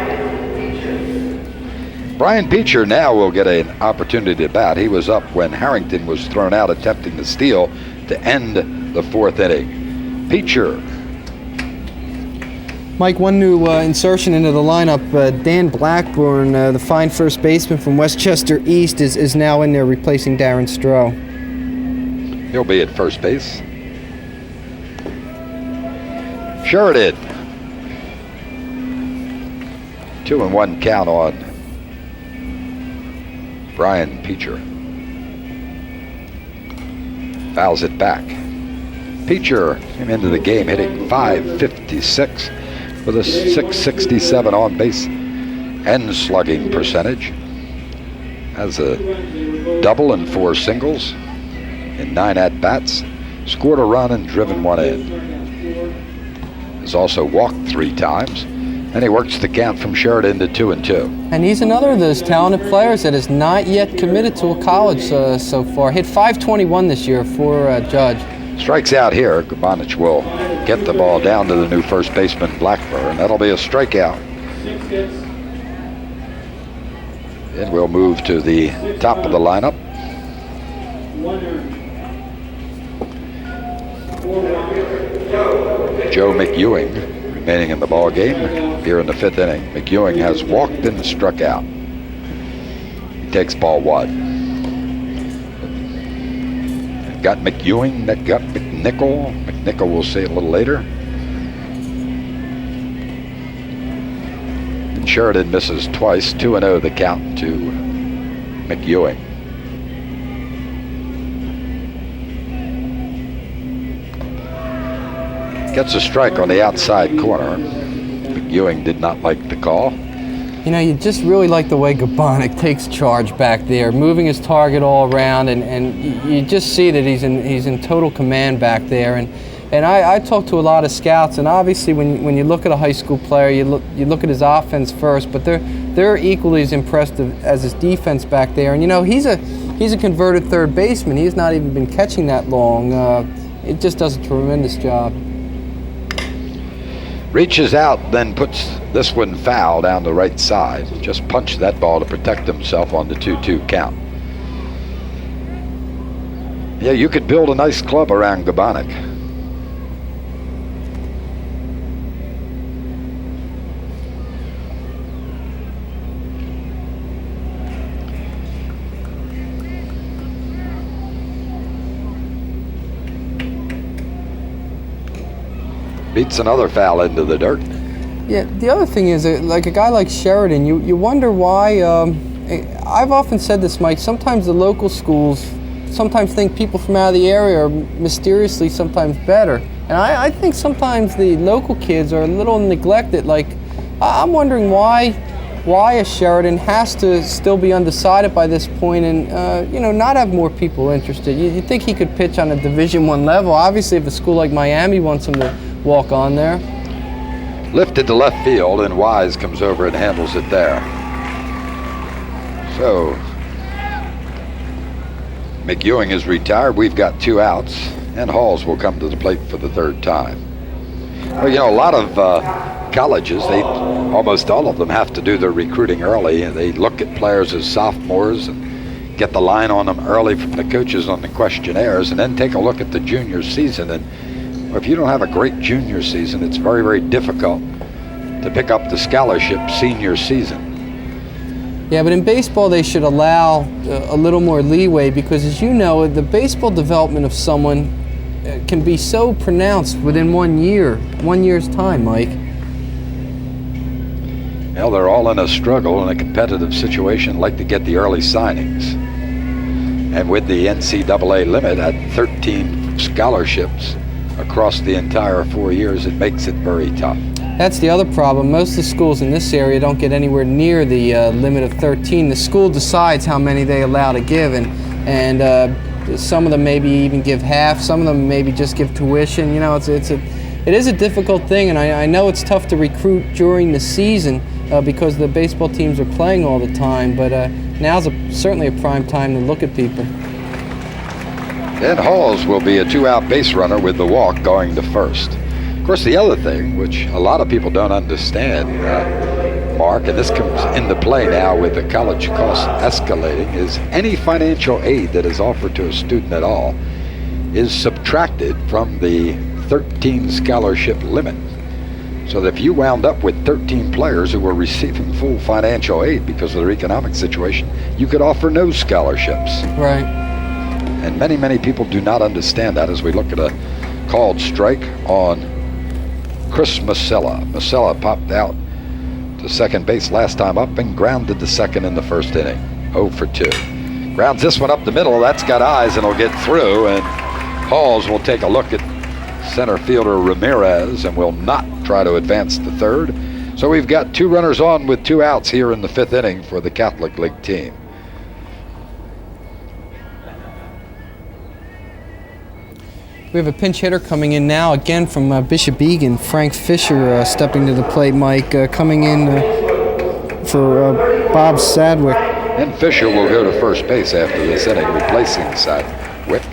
Brian Peacher now will get an opportunity to bat. He was up when Harrington was thrown out attempting to steal to end the 4th inning. Peacher. Mike, one new insertion into the lineup. Dan Blackburn, the fine first baseman from Westchester East, is now in there replacing Darren Stroh. He'll be at first base. Sheridan. 2-1 count on Brian Peacher. Fouls it back. Peacher came into the game hitting .556 with a .667 on base and slugging percentage. Has a double and 4 singles in 9 at-bats. Scored a run and driven 1 in. Has also walked 3 times. And he works the count from Sheridan to 2-2. And he's another of those talented players that is not yet committed to a college so far. Hit .521 this year for Judge. Strikes out here. Gabanich will get the ball down to the new first baseman, Blackburn. That'll be a strikeout. And we'll move to the top of the lineup. Joe McEwing remaining in the ball game here in the 5th inning. McEwing has walked and struck out. He takes ball 1. Got McEwing, that got McNichol. McNichol we'll see a little later. And Sheridan misses twice. 2-0 the count to McEwing. Gets a strike on the outside corner. McEwing did not like the call. You know, you just really like the way Gabanich takes charge back there, moving his target all around, and you just see that he's in total command back there. And I talk to a lot of scouts, and obviously when you look at a high school player, you look at his offense first, but they're equally as impressive as his defense back there. And you know, he's a converted third baseman. He's not even been catching that long. It just does a tremendous job. Reaches out, then puts this one foul down the right side. Just punched that ball to protect himself on the 2-2 count. Yeah, you could build a nice club around Gabanich. Beats another foul into the dirt. Yeah, the other thing is, like a guy like Sheridan, you wonder why. I've often said this, Mike. Sometimes the local schools sometimes think people from out of the area are mysteriously sometimes better, and I think sometimes the local kids are a little neglected. Like, I'm wondering why a Sheridan has to still be undecided by this point, and not have more people interested. You think he could pitch on a Division I level? Obviously, if a school like Miami wants him to walk on there. Lifted to left field, and Wise comes over and handles it there. So McEwing is retired. We've got 2 outs, and Halls will come to the plate for the 3rd time. Well, you know, a lot of colleges, almost all of them have to do their recruiting early, and they look at players as sophomores and get the line on them early from the coaches on the questionnaires, and then take a look at the junior season. And if you don't have a great junior season, it's very, very difficult to pick up the scholarship senior season. Yeah, but in baseball they should allow a little more leeway, because as you know, the baseball development of someone can be so pronounced within 1 year's time, Mike. Well, they're all in a struggle in a competitive situation, like to get the early signings. And with the NCAA limit at 13 scholarships across the entire 4 years, it makes it very tough. That's the other problem. Most of the schools in this area don't get anywhere near the limit of 13. The school decides how many they allow to give, and some of them maybe even give half. Some of them maybe just give tuition. You know, it is a difficult thing, and I know it's tough to recruit during the season because the baseball teams are playing all the time. But now's certainly a prime time to look at people. And Halls will be a 2-out base runner with the walk going to first. Of course, the other thing, which a lot of people don't understand, Mark, and this comes into play now with the college costs escalating, is any financial aid that is offered to a student at all is subtracted from the 13 scholarship limit. So that if you wound up with 13 players who were receiving full financial aid because of their economic situation, you could offer no scholarships. Right. And many, many people do not understand that, as we look at a called strike on Chris Masella. Masella popped out to second base last time up and grounded to second in the first inning. 0 for 2. Grounds this one up the middle. That's got eyes and will get through. And Halls will take a look at center fielder Ramirez and will not try to advance to third. So we've got 2 runners on with 2 outs here in the 5th inning for the Catholic League team. We have a pinch hitter coming in now, again from Bishop Egan. Frank Fisher stepping to the plate, Mike, coming in for Bob Sadwick. And Fisher will go to first base after this inning, replacing Sadwick.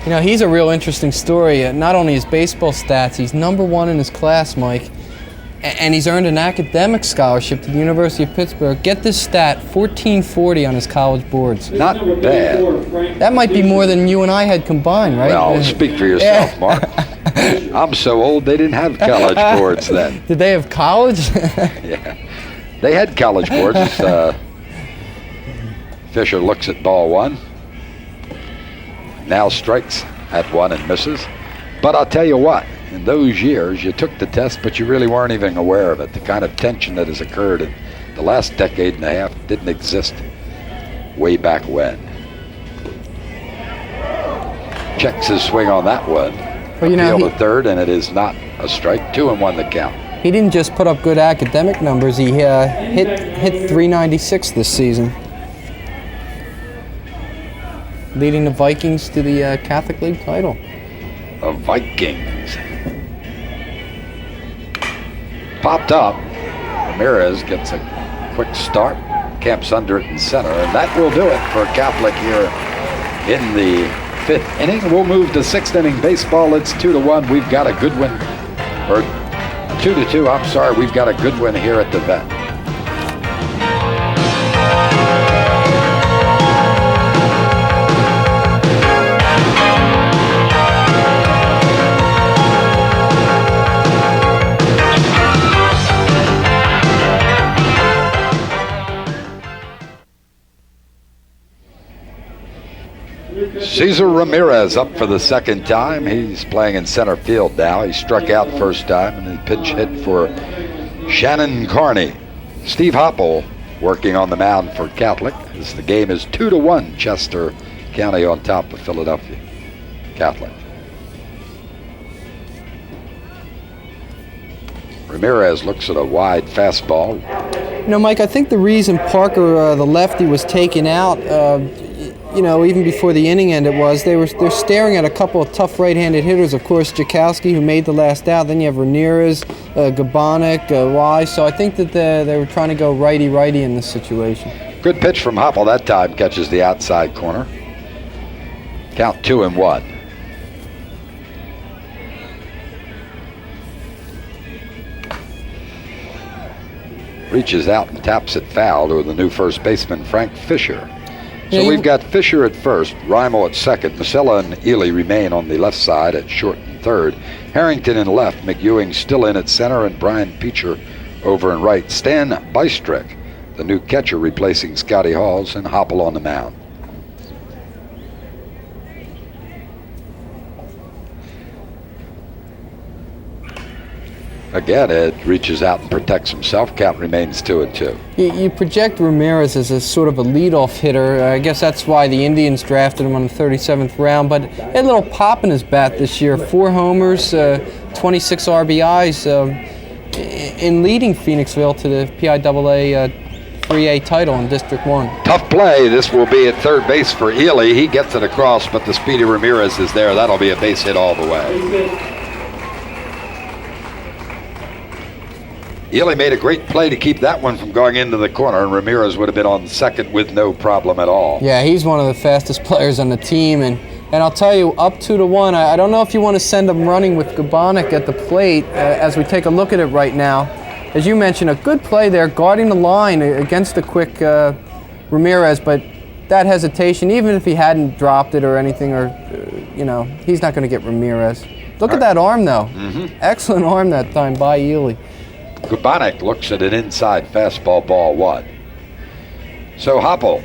You know, he's a real interesting story. Not only his baseball stats, he's #1 in his class, Mike, and he's earned an academic scholarship to the University of Pittsburgh. Get this stat, 1440 on his college boards. Not bad. That might be more than you and I had combined, right? Well, speak for yourself, Mark. I'm so old they didn't have college boards then. Did they have college? Yeah, they had college boards. Fisher looks at ball 1. Now strikes at 1 and misses. But I'll tell you what, in those years, you took the test, but you really weren't even aware of it. The kind of tension that has occurred in the last decade and a half didn't exist way back when. Checks his swing on that one. Well, you know, Appeal to third, and it is not a strike. 2-1 the count. He didn't just put up good academic numbers. He hit 396 this season, leading the Vikings to the Catholic League title. The Vikings. Popped up. Ramirez gets a quick start, camps under it in center, and that will do it for Catholic here in the 5th inning. We'll move to 6th inning baseball. It's 2-1. We've got a good one, or 2-2. I'm sorry. We've got a good one here at the vet. Cesar Ramirez up for the 2nd time. He's playing in center field now. He struck out first time and he pinch hit for Shannon Carney. Steve Hopple working on the mound for Catholic as the game is 2-1. Chester County on top of Philadelphia Catholic. Ramirez looks at a wide fastball. You know, Mike, I think the reason Parker, the lefty, was taken out, you know, even before the inning ended, was they're staring at a couple of tough right-handed hitters. Of course, Jakowski, who made the last out. Then you have Ramirez, Gabonik, Wise. So I think that they were trying to go righty-righty in this situation. Good pitch from Hopple that time, catches the outside corner. Count 2-1. Reaches out and taps it foul to the new first baseman, Frank Fisher. So we've got Fisher at first, Reimel at second, Masella and Ely remain on the left side at short and third. Harrington in left, McEwing still in at center, and Brian Peacher over in right. Stan Bystrick, the new catcher, replacing Scotty Halls, and Hopple on the mound. Again, Ed reaches out and protects himself. Count remains 2-2. You project Ramirez as a sort of a leadoff hitter. I guess that's why the Indians drafted him on the 37th round. But he had a little pop in his bat this year. 4 homers, 26 RBIs in leading Phoenixville to the PIAA 3A title in District 1. Tough play. This will be at third base for Ely. He gets it across, but the speedy Ramirez is there. That'll be a base hit all the way. Ely made a great play to keep that one from going into the corner, and Ramirez would have been on second with no problem at all. Yeah, he's one of the fastest players on the team, and I'll tell you, up 2-1, I don't know if you want to send him running with Gabonik at the plate as we take a look at it right now. As you mentioned, a good play there, guarding the line against the quick Ramirez, but that hesitation, even if he hadn't dropped it or anything, or you know, he's not going to get Ramirez. Look at that arm, though. Excellent arm that time by Ely. Gabonik looks at an inside fastball, ball 1. So Hopple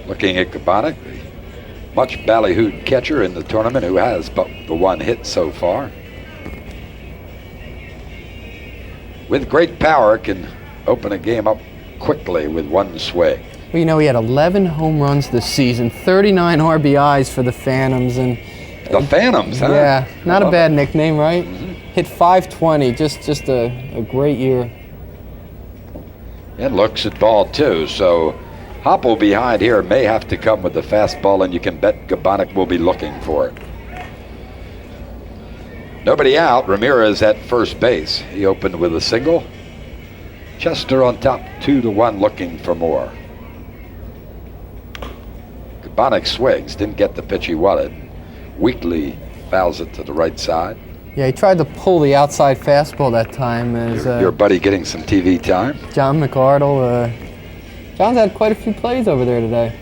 looking at Gabonik, the much ballyhooed catcher in the tournament who has but the 1 hit so far. with great power, can open a game up quickly with one swing. Well, you know, he had 11 home runs this season, 39 RBIs for the Phantoms, and the Phantoms, huh? Yeah, not a bad nickname, right? Mm-hmm. Hit 520, just a great year. And looks at ball two, so Hopple behind here may have to come with the fastball, and you can bet Gabonik will be looking for it. Nobody out. Ramirez at first base. He opened with a single. Chester on top, 2-1, looking for more. Gabonik swings, didn't get the pitch he wanted. Weakly fouls it to the right side. Yeah, he tried to pull the outside fastball that time. As your buddy getting some TV time. John McArdle. John's had quite a few plays over there today.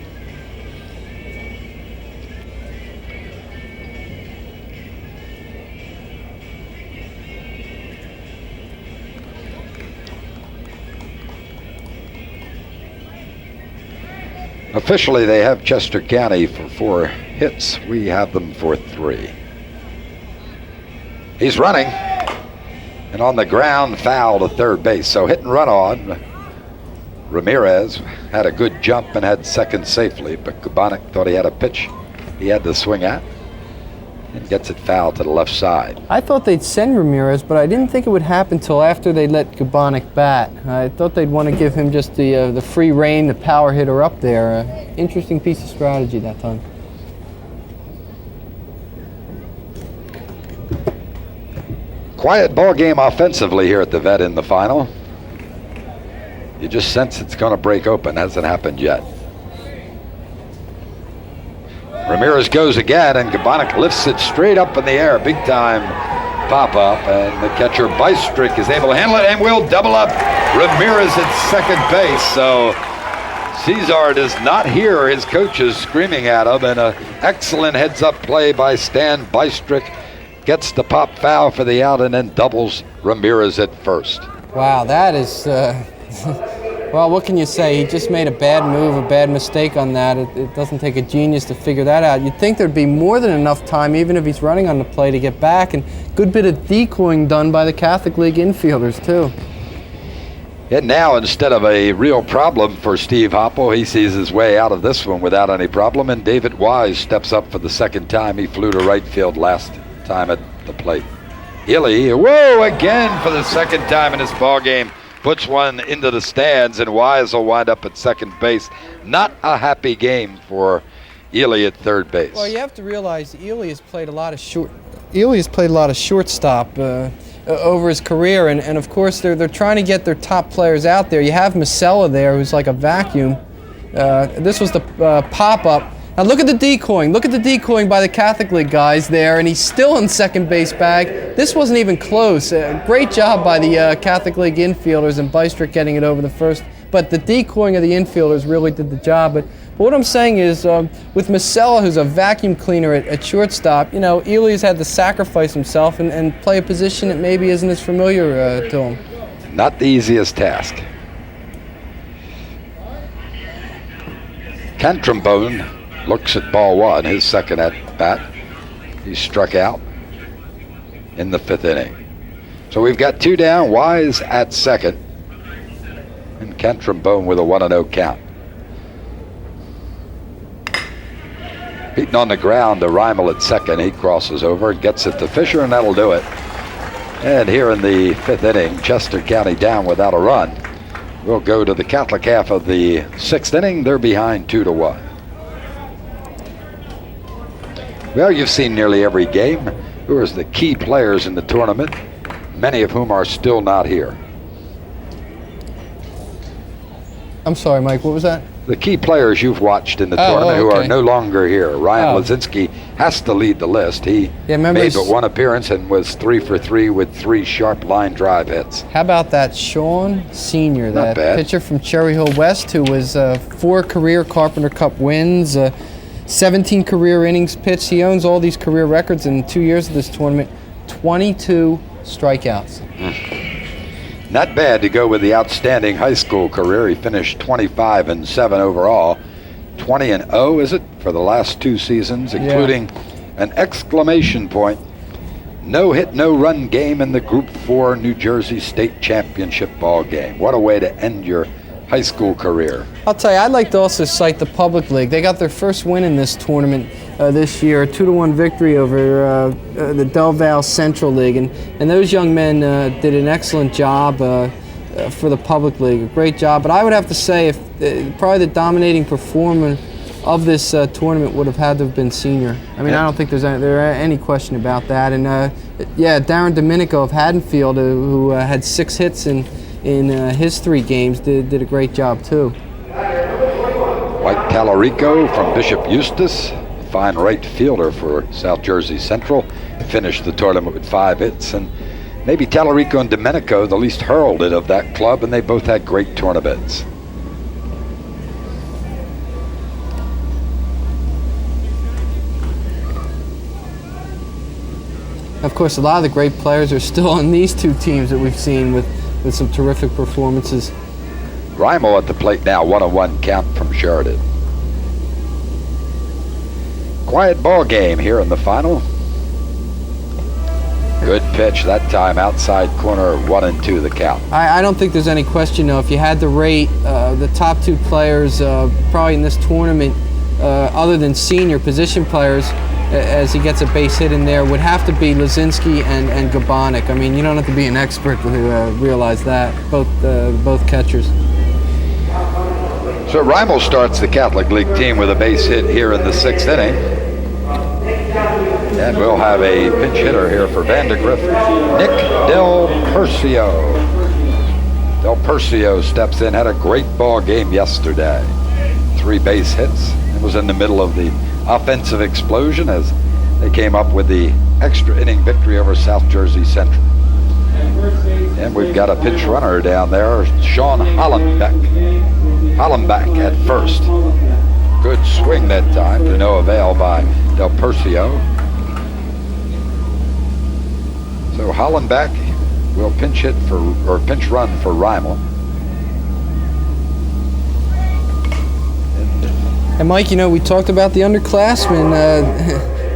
Officially, they have Chester County for 4 hits. We have them for 3. He's running, and on the ground, foul to third base. So hit and run on. Ramirez had a good jump and had second safely, but Gabonik thought he had a pitch he had to swing at, and gets it foul to the left side. I thought they'd send Ramirez, but I didn't think it would happen until after they let Gabonik bat. I thought they'd want to give him just the free rein, the power hitter up there. Interesting piece of strategy that time. Quiet ball game offensively here at the Vet in the final. You just sense it's going to break open. Hasn't happened yet. Ramirez goes again, and Gabonik lifts it straight up in the air. Big time pop up, and the catcher Bystrick is able to handle it and will double up Ramirez at second base. So Cesar does not hear his coaches screaming at him, and an excellent heads-up play by Stan Bystrick. Gets the pop foul for the out and then doubles Ramirez at first. Wow, that is, well, what can you say? He just made a bad move, a bad mistake on that. It doesn't take a genius to figure that out. You'd think there'd be more than enough time, even if he's running on the play, to get back. And good bit of decoying done by the Catholic League infielders, too. And now, instead of a real problem for Steve Hopple, he sees his way out of this one without any problem. And David Wise steps up for the second time. He flew to right field last time at the plate. Illy, whoa, again for the second time in this ball game, puts one into the stands, and Wise will wind up at second base. Not a happy game for Illy at third base. Well, you have to realize Illy has played a lot of shortstop over his career, and of course they're trying to get their top players out there. You have Masella there, who's like a vacuum. This was the pop-up. Now look at the decoying. Look at the decoying by the Catholic League guys there, and he's still in second base bag. This wasn't even close. Great job by the Catholic League infielders, and Bystrick getting it over the first. But the decoying of the infielders really did the job. But what I'm saying is, with Masella, who's a vacuum cleaner at shortstop, you know, Ely's had to sacrifice himself and play a position that maybe isn't as familiar to him. Not the easiest task. Cantrambone looks at ball one, his second at bat. He struck out in the 5th inning. So we've got 2 down, Wise at second, and Cantrambone with a 1-0 count. Beaten on the ground to Reimel at second. He crosses over and gets it to Fisher, and that'll do it. And here in the 5th inning, Chester County down without a run. We'll go to the Catholic half of the 6th inning. They're behind 2-1. Well, you've seen nearly every game. Who are the key players in the tournament, many of whom are still not here? I'm sorry, Mike, what was that? The key players you've watched in the tournament who are no longer here. Ryan Lazinski has to lead the list. He made but one appearance and was 3 for 3 with 3 sharp line drive hits. How about that Sean Sr., that pitcher from Cherry Hill West, who was 4 career Carpenter Cup wins, 17 career innings pitched. He owns all these career records in 2 years of this tournament. 22 strikeouts. Not bad to go with the outstanding high school career. He finished 25-7 overall. 20-0, is it, for the last 2 seasons, including an exclamation point no-hit, no-run game in the Group 4 New Jersey State Championship ball game. What a way to end your high school career. I'll tell you, I'd like to also cite the Public League. They got their first win in this tournament this year, a 2-1 victory over the Del Valle Central League. And those young men did an excellent job for the Public League, a great job. But I would have to say, probably the dominating performer of this tournament would have had to have been senior. I mean, I don't think there's any question about that. And yeah, Darren Domenico of Haddonfield, who had 6 hits in his 3 games, did a great job too. Mike Tallarico from Bishop Eustace, fine right fielder for South Jersey Central, finished the tournament with 5 hits. And maybe Tallarico and Domenico, the least heralded of that club, and they both had great tournaments. Of course, a lot of the great players are still on these 2 teams that we've seen with some terrific performances. Reimel at the plate now, 1-1 count from Sheridan. Quiet ball game here in the final. Good pitch that time, outside corner, 1-2 the count. I don't think there's any question, though. If you had to rate the top 2 players probably in this tournament, other than senior position players, as he gets a base hit in there, would have to be Lazinski and Gabonik. I mean, you don't have to be an expert to realize that, both catchers. So Reimel starts the Catholic League team with a base hit here in the 6th inning. And we'll have a pinch hitter here for Vandergrift, Nick Del Percio. Del Percio steps in, had a great ball game yesterday. 3 base hits, and was in the middle of the offensive explosion as they came up with the extra inning victory over South Jersey Central. And we've got a pinch runner down there, Sean Hollenbeck. Hollenbeck at first. Good swing that time to no avail by Del Percio. So Hollenbeck will pinch run for Reimel. And Mike, you know, we talked about the underclassmen.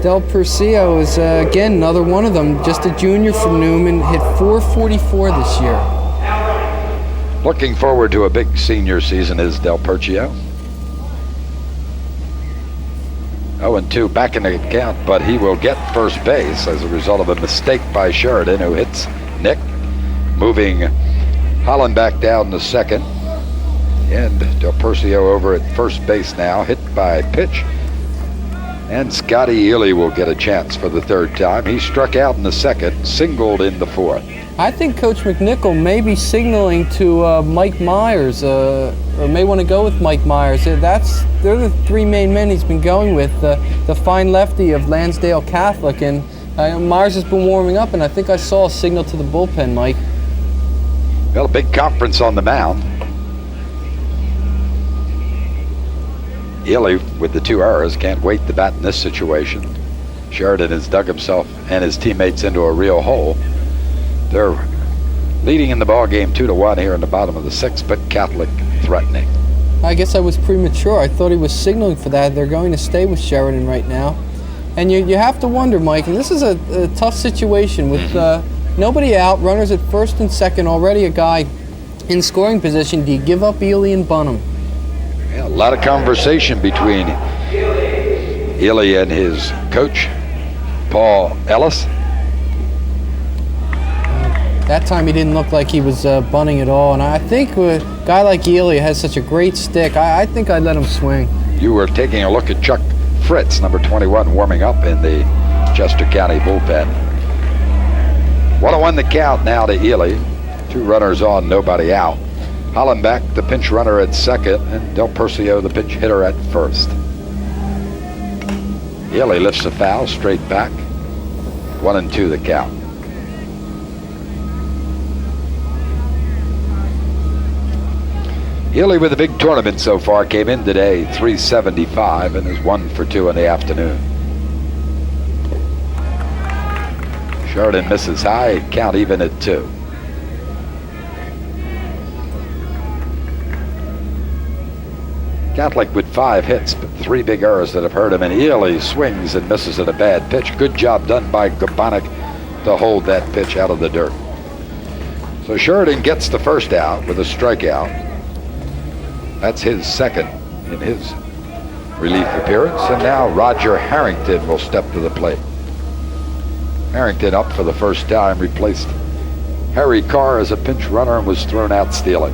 Del Percio is, again, another one of them. Just a junior from Newman, hit .444 this year. Looking forward to a big senior season is Del Percio. 0-2 back in the count, but he will get first base as a result of a mistake by Sheridan, who hits Nick, moving Hollenbeck down to second. And Del Percio over at first base now, hit by pitch. And Scotty Ely will get a chance for the 3rd time. He struck out in the 2nd, singled in the 4th. I think Coach McNichol may be signaling to Mike Myers, or may want to go with Mike Myers. They're the 3 main men he's been going with. The fine lefty of Lansdale Catholic, and Myers has been warming up, and I think I saw a signal to the bullpen, Mike. Well, a big conference on the mound. Ely, with the 2 errors, can't wait to bat in this situation. Sheridan has dug himself and his teammates into a real hole. They're leading in the ball game 2-1 here in the bottom of the 6th, but Catholic threatening. I guess I was premature. I thought he was signaling for that. They're going to stay with Sheridan right now. And you have to wonder, Mike, and this is a tough situation with nobody out, runners at first and second, already a guy in scoring position. Do you give up Ely and Bunham? Yeah, a lot of conversation between Ely and his coach, Paul Ellis. That time he didn't look like he was bunting at all, and I think a guy like Ely has such a great stick. I think I'd let him swing. You were taking a look at Chuck Fritz, number 21, warming up in the Chester County bullpen. 1-1 the count now to Ely. 2 runners on, nobody out. Hollenbeck, the pinch runner at second, and Del Percio, the pinch hitter at first. Ely lifts a foul straight back. 1-2 the count. Ely with a big tournament so far, came in today .375 and is 1 for 2 in the afternoon. Sheridan misses high, count even at 2. Catholic with 5 hits, but 3 big errors that have hurt him, and Ely swings and misses at a bad pitch. Good job done by Gabonik to hold that pitch out of the dirt. So Sheridan gets the first out with a strikeout. That's his second in his relief appearance. And now Roger Harrington will step to the plate. Harrington up for the first time, replaced Harry Carr as a pinch runner and was thrown out stealing.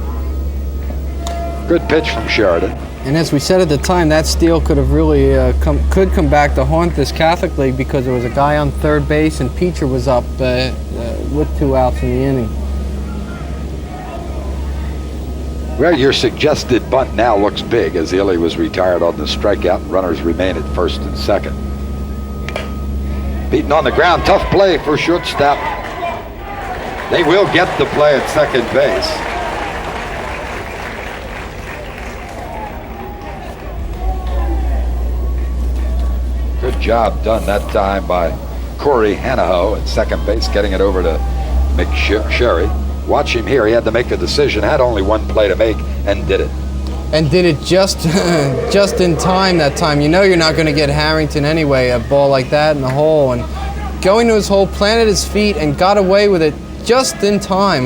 Good pitch from Sheridan. And as we said at the time, that steal could have really could come back to haunt this Catholic League, because there was a guy on third base and Peacher was up with 2 outs in the inning. Well, your suggested bunt now looks big, as Illy was retired on the strikeout. Runners remain at first and second. Beaten on the ground, tough play for shortstop. They will get the play at second base. Good job done that time by Corey Hanaho at second base, getting it over to McSherry. Watch him here. He had to make a decision, had only one play to make, and did it. And did it just in time that time. You know you're not going to get Harrington anyway, a ball like that in the hole. And going to his hole, planted his feet, and got away with it just in time.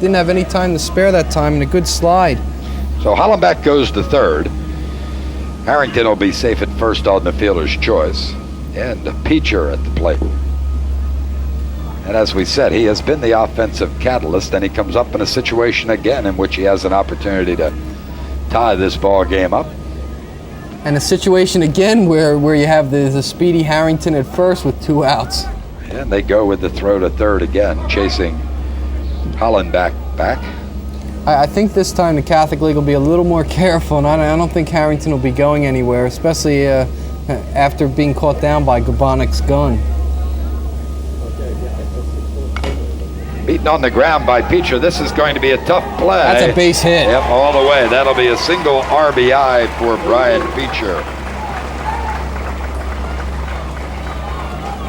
Didn't have any time to spare that time, and a good slide. So Hollenbeck goes to third. Harrington will be safe at first on the fielder's choice. And Peacher at the plate. And as we said, he has been the offensive catalyst, and he comes up in a situation again in which he has an opportunity to tie this ball game up. And a situation again where you have the speedy Harrington at first with 2 outs. And they go with the throw to third again, chasing Hollenbeck back. I think this time the Catholic League will be a little more careful, and I don't think Harrington will be going anywhere, especially after being caught down by Gabonik's gun. Beaten on the ground by Peacher. This is going to be a tough play. That's a base hit. Yep, all the way. That'll be a single RBI for Brian Peacher.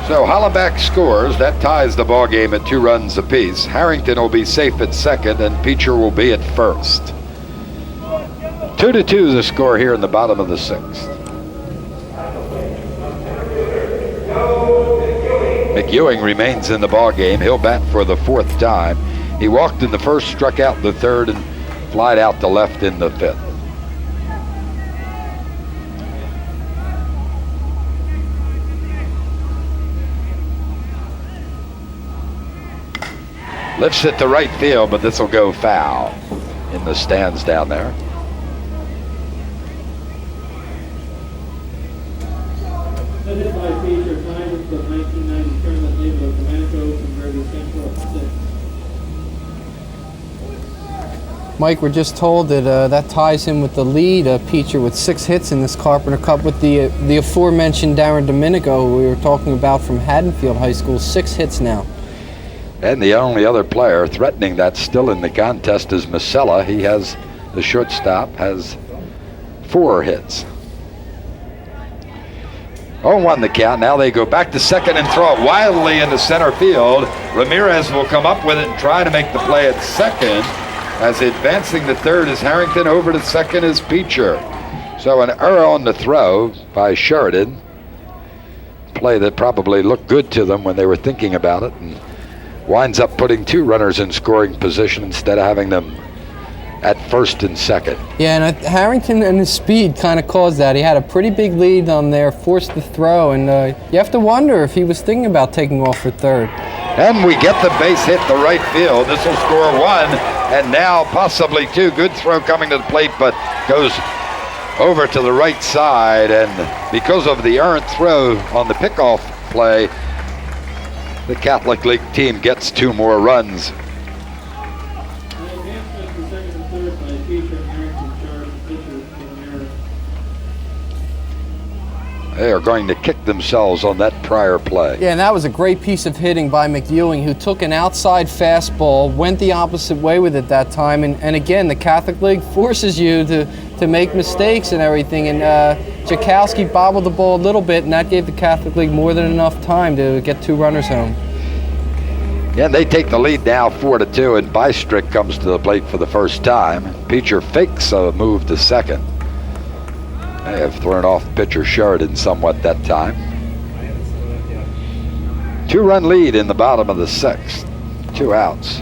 So Hollenbeck scores. That ties the ball game at 2 runs apiece. Harrington will be safe at second, and Peacher will be at first. 2-2 the score here in the bottom of the 6th. McEwing remains in the ball game. He'll bat for the 4th time. He walked in the first, struck out in the 3rd, and flied out to left in the 5th. Lifts it to right field, but this will go foul in the stands down there. Hit by Peacher, tied with the 1990 tournament label of Domenico from Jersey Central 6. Mike, we're just told that that ties him with the lead. Peacher with 6 hits in this Carpenter Cup, with the aforementioned Darren Domenico, who we were talking about from Haddonfield High School, 6 hits now. And the only other player threatening that still in the contest is Masella. He has, the shortstop, has 4 hits. 0-1 the count. Now they go back to second and throw it wildly into center field. Ramirez will come up with it and try to make the play at second. As advancing to third is Harrington, over to second is Peacher. So an error on the throw by Sheridan. Play that probably looked good to them when they were thinking about it, and winds up putting 2 runners in scoring position instead of having them at first and second. Yeah, and Harrington and his speed kind of caused that. He had a pretty big lead on there, forced the throw, and you have to wonder if he was thinking about taking off for third. And we get the base hit to right field. This will score 1, and now possibly 2. Good throw coming to the plate, but goes over to the right side, and because of the errant throw on the pickoff play, the Catholic League team gets 2 more runs. They are going to kick themselves on that prior play. Yeah, and that was a great piece of hitting by McEwing, who took an outside fastball, went the opposite way with it that time, and again, the Catholic League forces you to make mistakes and everything, and Jakowski bobbled the ball a little bit, and that gave the Catholic League more than enough time to get 2 runners home. Yeah, and they take the lead now 4-2, and Bystrick comes to the plate for the first time. Peacher fakes a move to second. They have thrown off pitcher Sheridan somewhat that time. 2-run lead in the bottom of the 6th. 2 outs.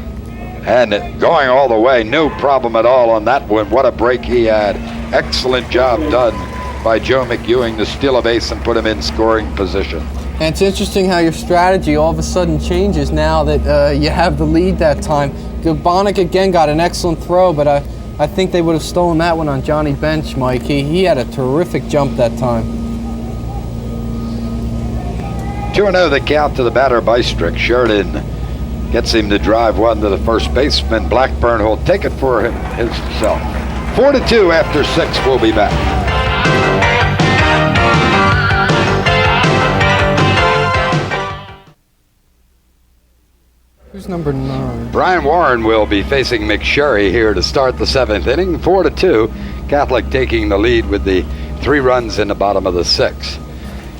And going all the way, no problem at all on that one. What a break he had. Excellent job done by Joe McEwing to steal a base and put him in scoring position. And it's interesting how your strategy all of a sudden changes now that you have the lead that time. Gubonic again got an excellent throw, but I think they would have stolen that one on Johnny Bench, Mike. He had a terrific jump that time. 2-0 the count to the batter, Bystrick. Sheridan gets him to drive one to the first baseman. Blackburn will take it for himself. 4-2 after 6. We'll be back. Who's number 9? Brian Warren will be facing McSherry here to start the 7th inning. 4-2. Catholic taking the lead with the 3 runs in the bottom of the 6th.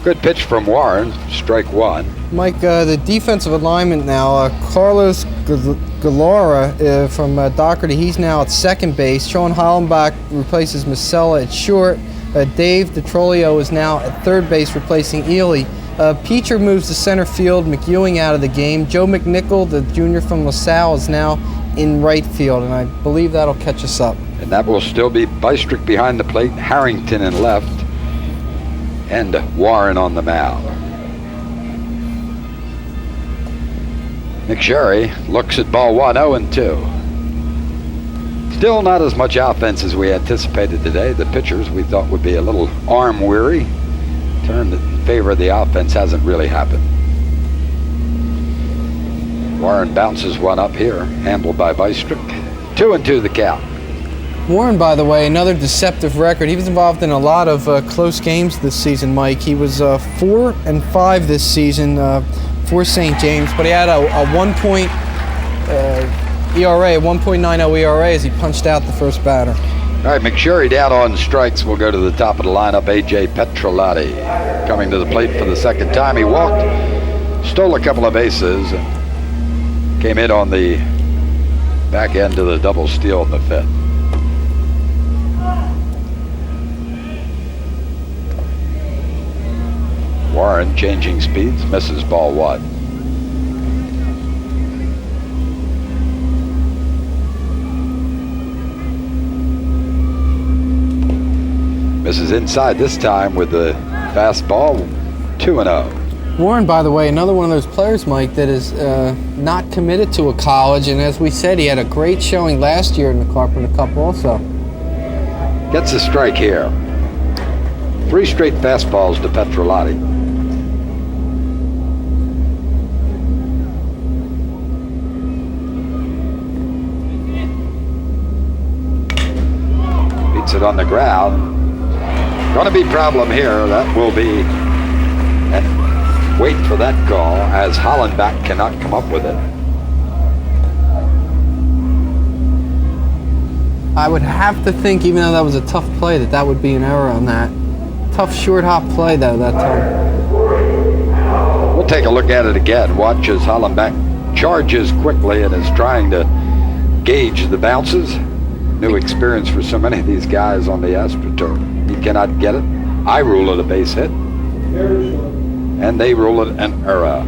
Good pitch from Warren, strike 1. Mike, the defensive alignment now, Carlos Galara from Doherty, he's now at second base. Sean Hollenbach replaces Masella at short. Dave DeTrolio is now at third base replacing Ely. Peacher moves to center field, McEwing out of the game. Joe McNichol, the junior from LaSalle, is now in right field, and I believe that'll catch us up. And that will still be Bystrick behind the plate, Harrington in left, and Warren on the mound. McSherry looks at ball 1, 0-2. Still not as much offense as we anticipated today. The pitchers we thought would be a little arm weary. Turned in favor of the offense hasn't really happened. Warren bounces one up here, handled by Bystrick. 2-2 the count. Warren, by the way, another deceptive record. He was involved in a lot of close games this season, Mike. He was 4-5 this season for St. James, but he had a 1.0 ERA, a 1.90 ERA as he punched out the first batter. All right, McSherry down on strikes. We'll go to the top of the lineup. A.J. Petrolati coming to the plate for the second time. He walked, stole a couple of bases, and came in on the back end of the double steal in the 5th. Warren changing speeds, misses ball 1. Misses inside this time with the fastball. 2-0. Warren, by the way, another one of those players, Mike, that is not committed to a college, and as we said, he had a great showing last year in the Carpenter Cup also. Gets a strike here. 3 straight fastballs to Petrolati. Beats it on the ground. Going to be problem here. That will be, and wait for that call as Hollenbach cannot come up with it. I would have to think, even though that was a tough play, that would be an error on that. Tough short hop play though that time. We'll take a look at it again. Watch as Hollenbach charges quickly and is trying to gauge the bounces. New experience for so many of these guys on the AstroTurf. He cannot get it. I rule it a base hit. And they rule it an error.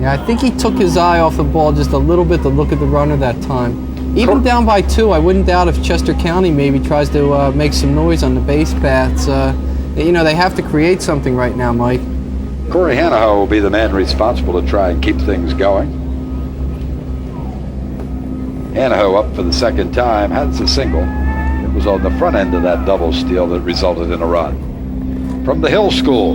Yeah, I think he took his eye off the ball just a little bit to look at the runner that time. Even down by 2, I wouldn't doubt if Chester County maybe tries to make some noise on the base paths. You know, they have to create something right now, Mike. Corey Hanaho will be the man responsible to try and keep things going. Hanaho up for the second time, has a single. It was on the front end of that double steal that resulted in a run. From the Hill School.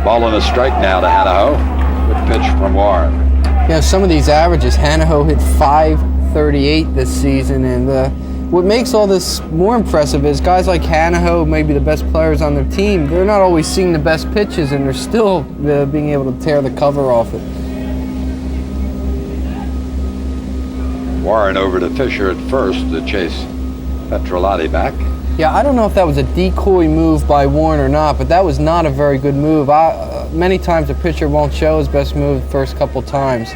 Ball and a strike now to Hanaho. Good pitch from Warren. Yeah, some of these averages, Hanaho hit .538 this season, and what makes all this more impressive is guys like Hanaho, maybe the best players on their team, they're not always seeing the best pitches, and they're still being able to tear the cover off it. Warren over to Fisher at first to chase Petrolati back. Yeah, I don't know if that was a decoy move by Warren or not, but that was not a very good move. Many times a pitcher won't show his best move the first couple times.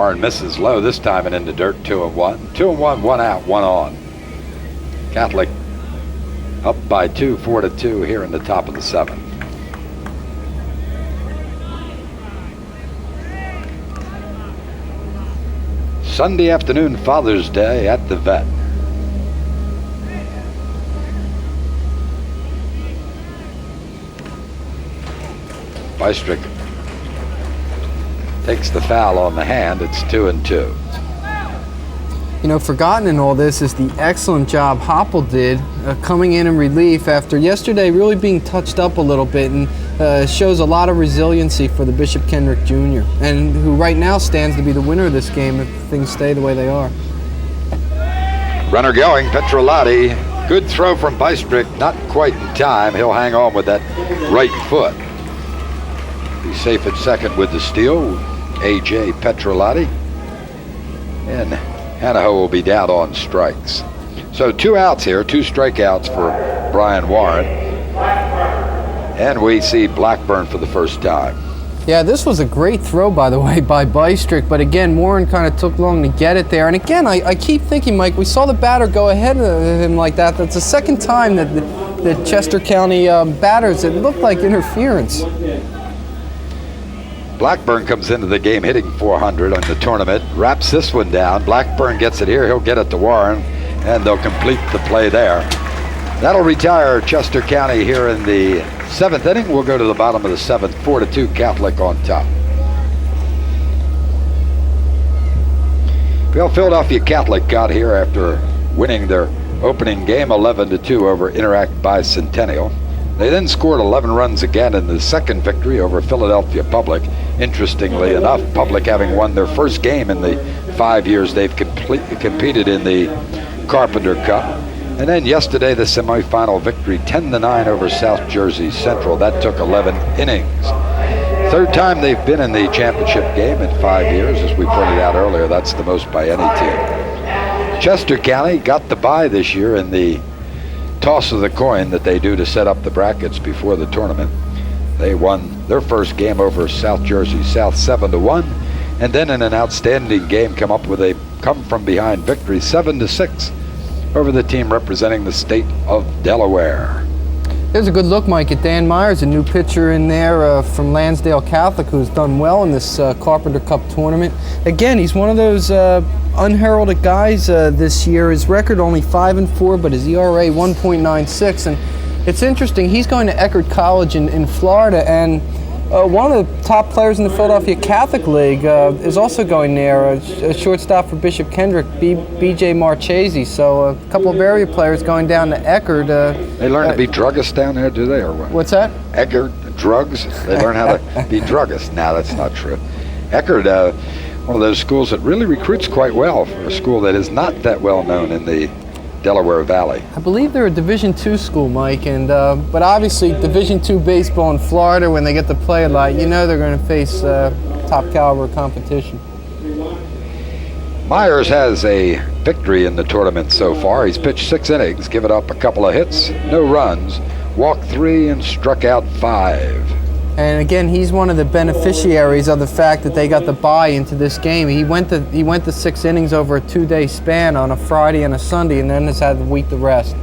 Warren misses low this time and in the dirt, 2-1. 2-1, 1 out, 1 on. Catholic up by 2, 4-2 here in the top of the 7th. Sunday afternoon, Father's Day at the Vet. Bystrick takes the foul on the hand. It's 2-2. You know, forgotten in all this is the excellent job Hoppel did coming in relief after yesterday really being touched up a little bit, and shows a lot of resiliency for the Bishop Kendrick Jr., and who right now stands to be the winner of this game if things stay the way they are. Runner going, Petrolati. Good throw from Bystrick, not quite in time. He'll hang on with that right foot. Be safe at second with the steal, A.J. Petrolati. And Hanaho will be down on strikes. So 2 outs here, 2 strikeouts for Brian Warren. And we see Blackburn for the first time. Yeah, this was a great throw, by the way, by Bystrick, but again, Warren kind of took long to get it there. And again, I keep thinking, Mike, we saw the batter go ahead of him like that. That's the second time that the Chester County batters, it looked like interference. Blackburn comes into the game hitting 400 on the tournament, wraps this one down. Blackburn gets it here, he'll get it to Warren, and they'll complete the play there. That'll retire Chester County here in the 7th inning. We'll go to the bottom of the 7th, 4-2 Catholic on top. Well, Philadelphia Catholic got here after winning their opening game 11-2 over Interact Bicentennial. They then scored 11 runs again in the second victory over Philadelphia Public. Interestingly enough, Public having won their first game in the 5 years they've competed in the Carpenter Cup. And then yesterday, the semifinal victory, 10-9 over South Jersey Central. That took 11 innings. Third time they've been in the championship game in 5 years. As we pointed out earlier, that's the most by any team. Chester County got the bye this year in the toss of the coin that they do to set up the brackets before the tournament. They won their first game over South Jersey South 7-1, and then in an outstanding game come up with a come-from-behind victory 7-6 over the team representing the state of Delaware. There's a good look, Mike, at Dan Myers, a new pitcher in there from Lansdale Catholic who's done well in this Carpenter Cup tournament. Again, he's one of those unheralded guys this year. His record only 5-4, but his ERA 1.96. And it's interesting, he's going to Eckerd College in Florida, and one of the top players in the Philadelphia Catholic League is also going there, a shortstop for Bishop Kendrick, B.J. Marchese. So a couple of area players going down to Eckerd. They learn to be druggists down there, do they, or what? What's that? Eckerd, drugs? They learn how to be druggists. No, that's not true. Eckerd, one of those schools that really recruits quite well for a school that is not that well known in the Delaware Valley. I believe they're a Division II school, Mike, and but obviously Division II baseball in Florida, when they get to play a lot, you know they're going to face top caliber competition. Myers has a victory in the tournament so far. He's pitched 6 innings, given up a couple of hits, no runs, walked 3 and struck out 5. And again, he's one of the beneficiaries of the fact that they got the bye into this game. He went to 6 innings over a 2-day span on a Friday and a Sunday, and then has had the week to rest.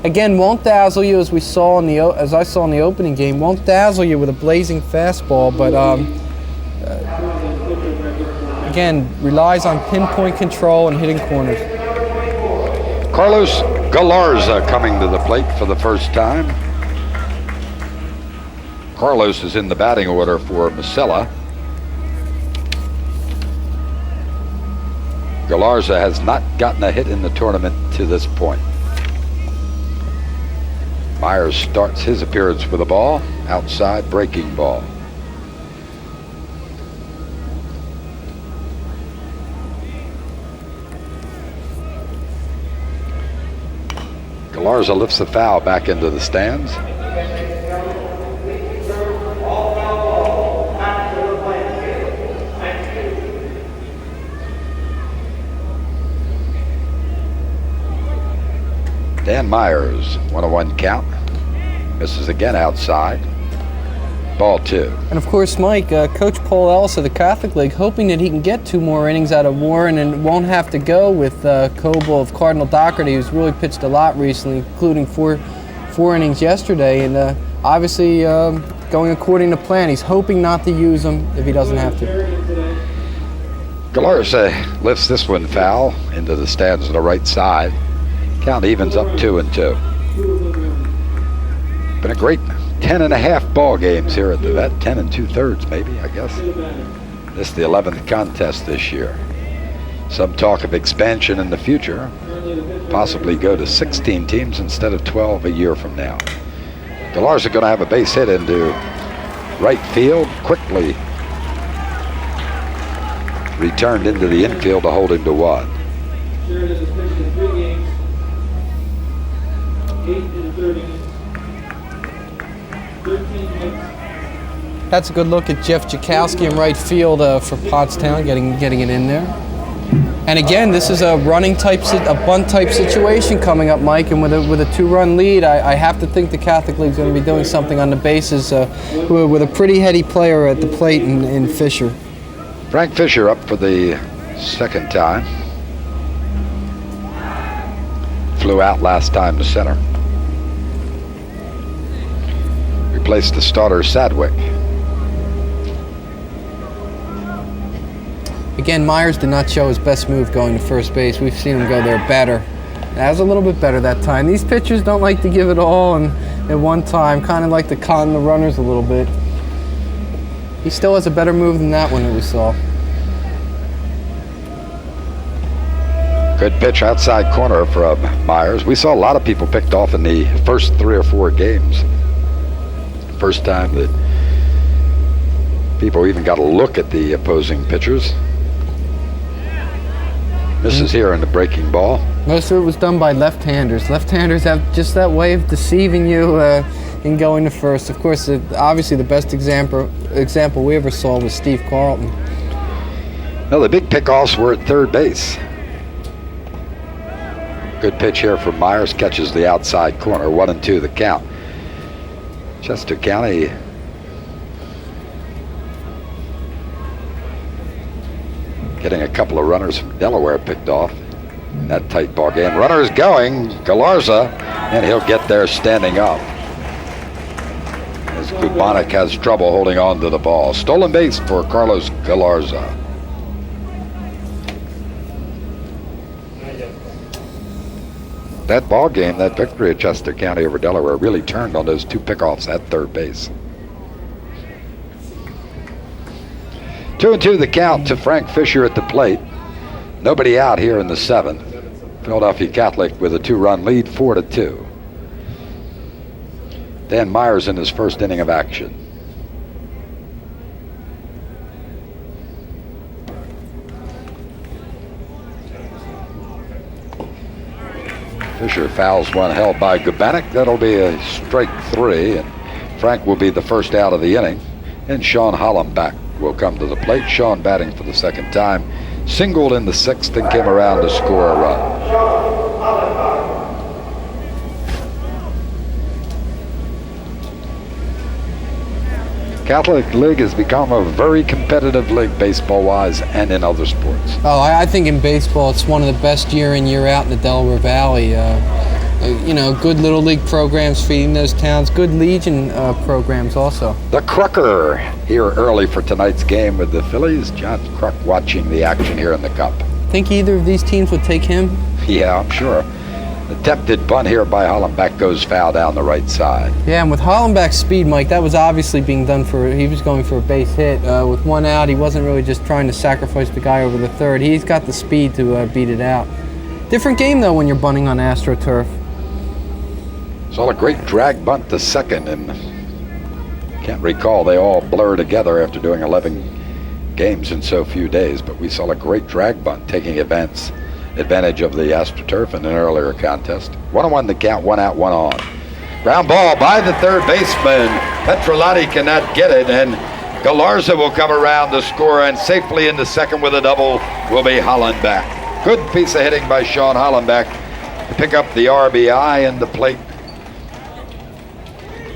Again, won't dazzle you as I saw in the opening game. Won't dazzle you with a blazing fastball, but again, relies on pinpoint control and hitting corners. Carlos Galarza coming to the plate for the first time. Carlos is in the batting order for Masella. Galarza has not gotten a hit in the tournament to this point. Myers starts his appearance with a ball, outside breaking ball. Galarza lifts the foul back into the stands. Dan Myers, 1-1 count. Misses again outside. Ball 2. And of course, Mike, Coach Paul Ellis of the Catholic League, hoping that he can get 2 more innings out of Warren and won't have to go with Coble of Cardinal Doherty, who's really pitched a lot recently, including four innings yesterday. And obviously, going according to plan, he's hoping not to use him if he doesn't have to. Galarza lifts this one foul into the stands on the right side. Count evens up 2-2. Been a great 10.5 ball games here at the Vet. 10 2/3 maybe, I guess. This is the 11th contest this year. Some talk of expansion in the future. Possibly go to 16 teams instead of 12 a year from now. Galarza going to have a base hit into right field. Quickly returned into the infield to hold him to 1. Sheridan has pitched in 3 games, 8 in 30 innings, 13 hits. That's a good look at Jeff Jakowski in right field for Pottstown, getting it in there. And again, this is a bunt type situation coming up, Mike. And with a 2-run lead, I have to think the Catholic League's going to be doing something on the bases with a pretty heady player at the plate in Fisher. Frank Fisher up for the second time. Flew out last time to center. Replaced the starter Sadwick. Again, Myers did not show his best move going to first base. We've seen him go there better. That was a little bit better that time. These pitchers don't like to give it all and at one time, kind of like to con the runners a little bit. He still has a better move than that one that we saw. Good pitch outside corner from Myers. We saw a lot of people picked off in the first 3 or 4 games. First time that people even got a look at the opposing pitchers. Misses here in the breaking ball. Most of it was done by left-handers. Left-handers have just that way of deceiving you in going to first. Of course, obviously the best example we ever saw was Steve Carlton. Well, the big pickoffs were at third base. Good pitch here from Myers, catches the outside corner. 1-2 the count. Chester County getting a couple of runners from Delaware picked off in that tight ball game. Runners going, Galarza, and he'll get there standing up. As Kubanek has trouble holding on to the ball. Stolen base for Carlos Galarza. That ball game, that victory at Chester County over Delaware really turned on those 2 pickoffs at third base. 2-2 the count to Frank Fisher at the plate. Nobody out here in the 7th. Philadelphia Catholic with a 2-run lead, 4-2. Dan Myers in his first inning of action. Fisher fouls one held by Gubanek. That'll be a strike 3, and Frank will be the first out of the inning. And Sean Hollenbach will come to the plate. Sean batting for the second time. Singled in the 6th and came around to score a run. Catholic League has become a very competitive league baseball-wise and in other sports. Oh, I think in baseball it's one of the best year in, year out in the Delaware Valley. Good little league programs feeding those towns, good Legion programs also. The Krucker here early for tonight's game with the Phillies. John Kruk watching the action here in the Cup. Think either of these teams would take him? Yeah, I'm sure. Attempted bunt here by Hollenbach goes foul down the right side. Yeah, and with Hollenbach's speed, Mike, that was obviously being done he was going for a base hit. With 1 out, he wasn't really just trying to sacrifice the guy over the third. He's got the speed to beat it out. Different game, though, when you're bunting on AstroTurf. Saw a great drag bunt to second, and can't recall, they all blur together after doing 11 games in so few days, but we saw a great drag bunt taking advantage of the AstroTurf in an earlier contest. 1-1 the count, 1 out, 1 on. Ground ball by the third baseman. Petrolati cannot get it, and Galarza will come around to score, and safely in the second with a double will be Hollenbach. Good piece of hitting by Sean Hollenbach to pick up the RBI and the plate.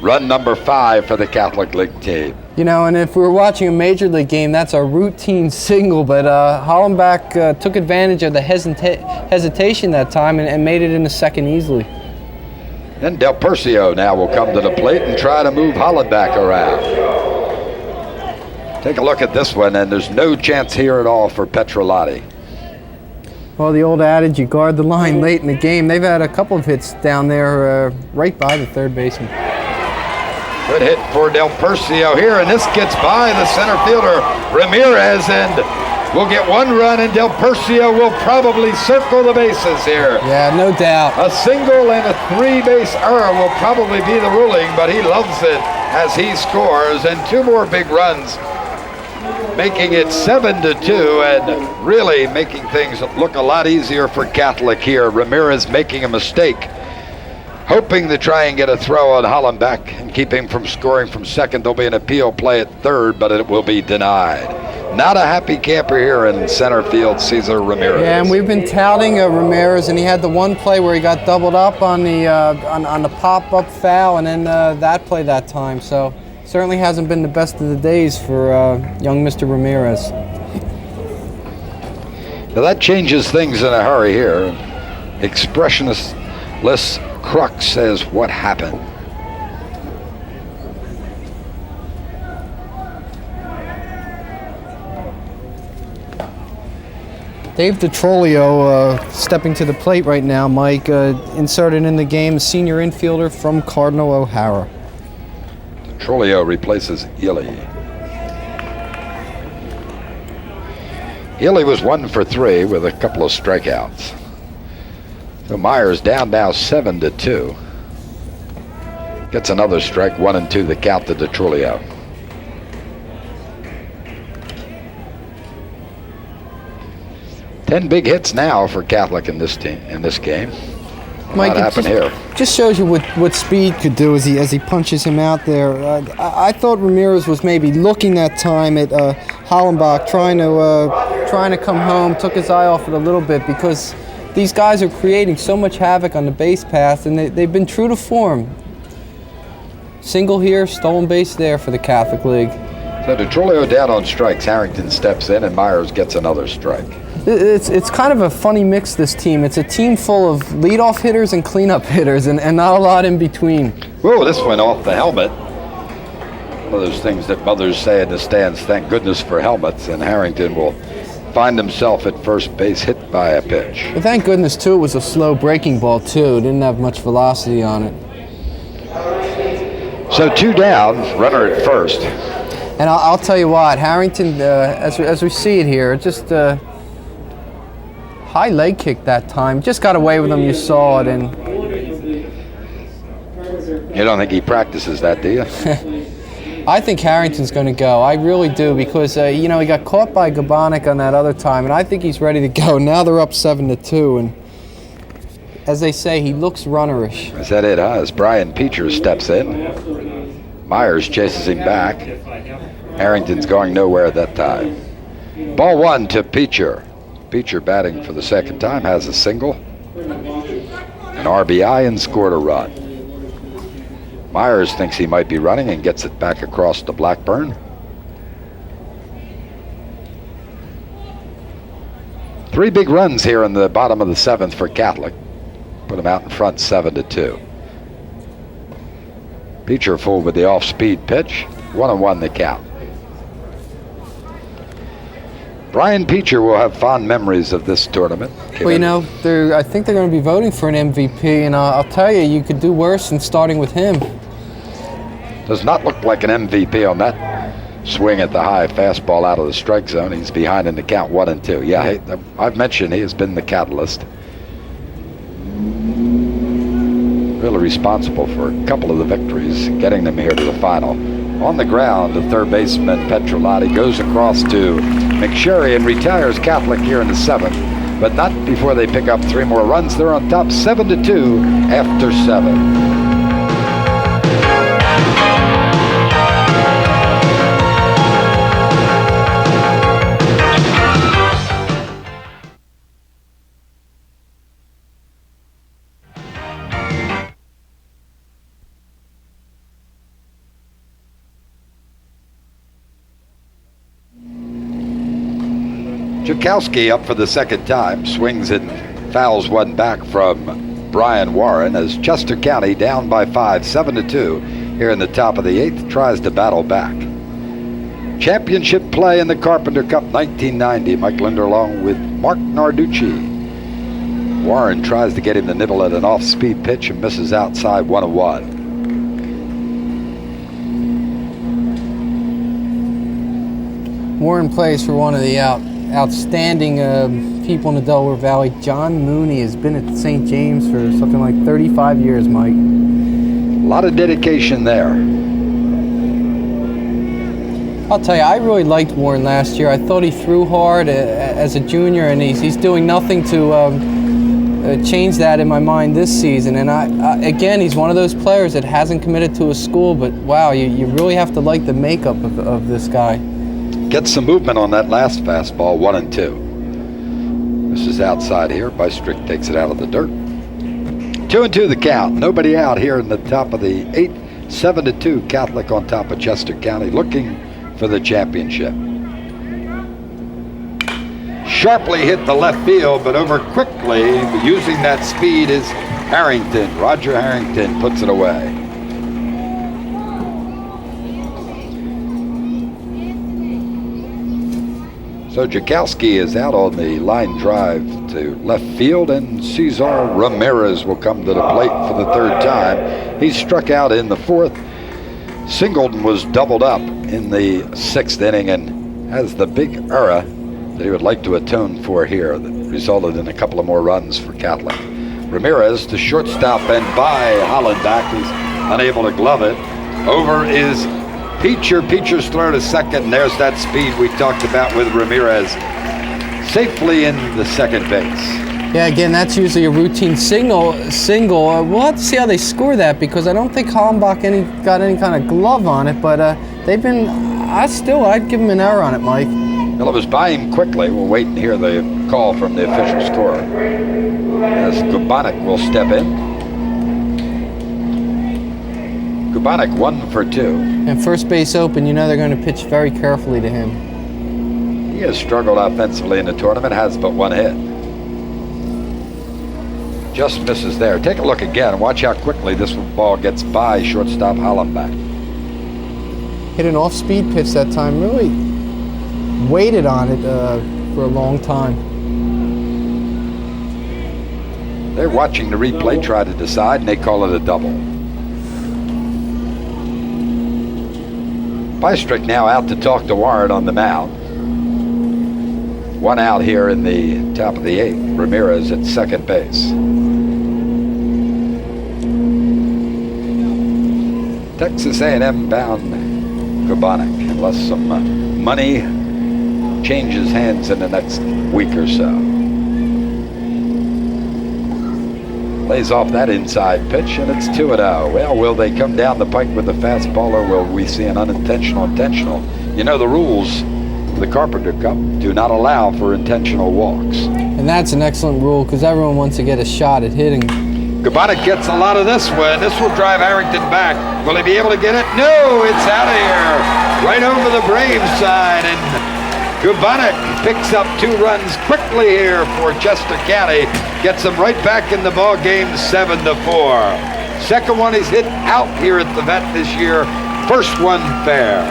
Run number 5 for the Catholic League team. You know, and if we were watching a Major League game, that's a routine single, but Hollenbach took advantage of the hesitation that time and made it in the second easily. Then Del Percio now will come to the plate and try to move Hollenbach around. Take a look at this one, and there's no chance here at all for Petrolati. Well, the old adage, you guard the line late in the game. They've had a couple of hits down there right by the third baseman. Good hit for Del Percio here, and this gets by the center fielder, Ramirez, and we'll get one run, and Del Percio will probably circle the bases here. Yeah, no doubt. A single and a 3-base error will probably be the ruling, but he loves it as he scores, and 2 more big runs, making it 7-2, and really making things look a lot easier for Catholic here. Ramirez making a mistake, hoping to try and get a throw on Hollenbach and keep him from scoring from second. There'll be an appeal play at third, but it will be denied. Not a happy camper here in center field, Cesar Ramirez. Yeah, and we've been touting Ramirez, and he had the one play where he got doubled up on the pop-up foul, and then that play that time. So certainly hasn't been the best of the days for young Mr. Ramirez. Now that changes things in a hurry here. Expressionless Kruk says, "What happened?" Dave DiTrolio stepping to the plate right now, Mike, inserted in the game, senior infielder from Cardinal O'Hara. Trolio replaces Ely. Ely was 1 for 3 with a couple of strikeouts. So Myers down now 7-2. Gets another strike, 1-2 the count to DiTrolio. Ten big hits now for Catholic in this team in this game. Mike, what happened here? Just shows you what speed could do as he punches him out there. I thought Ramirez was maybe looking that time at Hollenbach, trying to come home. Took his eye off it a little bit because these guys are creating so much havoc on the base path, and they've been true to form. Single here, stolen base there for the Catholic League. So DiTrolio down on strikes. Harrington steps in, and Myers gets another strike. It's kind of a funny mix, this team. It's a team full of leadoff hitters and cleanup hitters, and not a lot in between. Whoa, this went off the helmet. One of those things that mothers say in the stands, thank goodness for helmets, and Harrington will find himself at first base hit by a pitch. But thank goodness, too, it was a slow breaking ball, too. It didn't have much velocity on it. So 2 down, runner at first. And I'll tell you what, Harrington, as we see it here, just high leg kick that time. Just got away with him, you saw it. And you don't think he practices that, do you? I think Harrington's going to go. I really do, because he got caught by Gabonik on that other time, and I think he's ready to go. Now they're up 7-2, and as they say, he looks runnerish. Is that it, huh? As Brian Peacher steps in, Myers chases him back. Harrington's going nowhere that time. Ball 1 to Peacher. Peacher batting for the second time, has a single, an RBI, and scored a run. Myers thinks he might be running and gets it back across to Blackburn. 3 big runs here in the bottom of the 7th for Catholic. Put him out in front 7-2. Peacher full with the off-speed pitch. 1-1 the count. Brian Peacher will have fond memories of this tournament. Well, I think they're going to be voting for an MVP, and I'll tell you, you could do worse than starting with him. Does not look like an MVP on that swing at the high fastball out of the strike zone. He's behind in the count 1-2. Yeah, I've mentioned he has been the catalyst. Really responsible for a couple of the victories, getting them here to the final. On the ground, the third baseman, Petrolati, goes across to McSherry and retires Catholic here in the 7th, but not before they pick up 3 more runs. They're on top 7-2 after 7. Joukowsky up for the second time, swings and fouls one back from Brian Warren as Chester County down by 5, 7-2 here in the top of the 8th, tries to battle back. Championship play in the Carpenter Cup 1990. Mike Lindner along with Marc Narducci. Warren tries to get him to nibble at an off-speed pitch and misses outside 1-1. Warren plays for one of the outstanding people in the Delaware Valley. John Mooney has been at St. James for something like 35 years, Mike. A lot of dedication there. I'll tell you, I really liked Warren last year. I thought he threw hard as a junior, and he's doing nothing to change that in my mind this season. And again, he's one of those players that hasn't committed to a school, but wow, you really have to like the makeup of this guy. Gets some movement on that last fastball, 1-2. This is outside here. Bystrick takes it out of the dirt. 2-2 the count. Nobody out here in the top of the 8th. 7-2 Catholic on top of Chester County, looking for the championship. Sharply hit the left field, but over quickly, using that speed, is Harrington. Roger Harrington puts it away. So Joukowsky is out on the line drive to left field, and Cesar Ramirez will come to the plate for the third time. He struck out in the 4th. Singleton was doubled up in the 6th inning and has the big error that he would like to atone for here that resulted in a couple of more runs for Catholic. Ramirez to shortstop, and by Hollenbach, who's unable to glove it. Over is Peacher. Peacher's throw to second, and there's that speed we talked about with Ramirez. Safely in the second base. Yeah, again, that's usually a routine single. We'll have to see how they score that, because I don't think Hollenbach got any kind of glove on it, but they've been, I'd give him an error on it, Mike. Well, it was by him quickly. We'll wait and hear the call from the official scorer. As Gubanek will step in. Gubanek 1 for 2. And first base open, you know they're going to pitch very carefully to him. He has struggled offensively in the tournament, has but one hit. Just misses there. Take a look again. Watch how quickly this ball gets by shortstop Hollenbach. Hit an off-speed pitch that time. Really waited on it for a long time. They're watching the replay, try to decide, and they call it a double. Bystrick now out to talk to Warren on the mound. One out here in the top of the 8th. Ramirez at second base. Texas A&M bound Gubanek, unless some money changes hands in the next week or so. Lays off that inside pitch, and it's 2-0. Well, will they come down the pike with the fastball, or will we see an unintentional intentional? You know the rules of the Carpenter Cup do not allow for intentional walks. And that's an excellent rule, because everyone wants to get a shot at hitting. Gubanek gets a lot of this one. This will drive Harrington back. Will he be able to get it? No, it's out of here. Right over the Braves side, and Gubanek picks up 2 runs quickly here for Chester County. Gets them right back in the ball game, 7-4. Second one he's hit out here at the Vet this year. First one fair.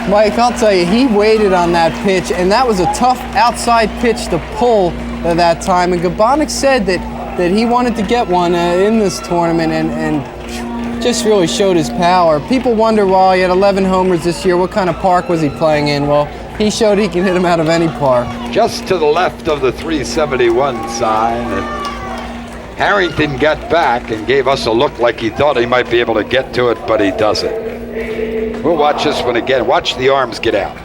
Mike, I'll tell you, he waited on that pitch, and that was a tough outside pitch to pull at that time. And Gubanek said that he wanted to get one in this tournament, and just really showed his power. People wonder, well, he had 11 homers this year. What kind of park was he playing in? Well, he showed he can hit him out of any park. Just to the left of the 371 sign. And Harrington got back and gave us a look like he thought he might be able to get to it, but he doesn't. We'll watch this one again. Watch the arms get out.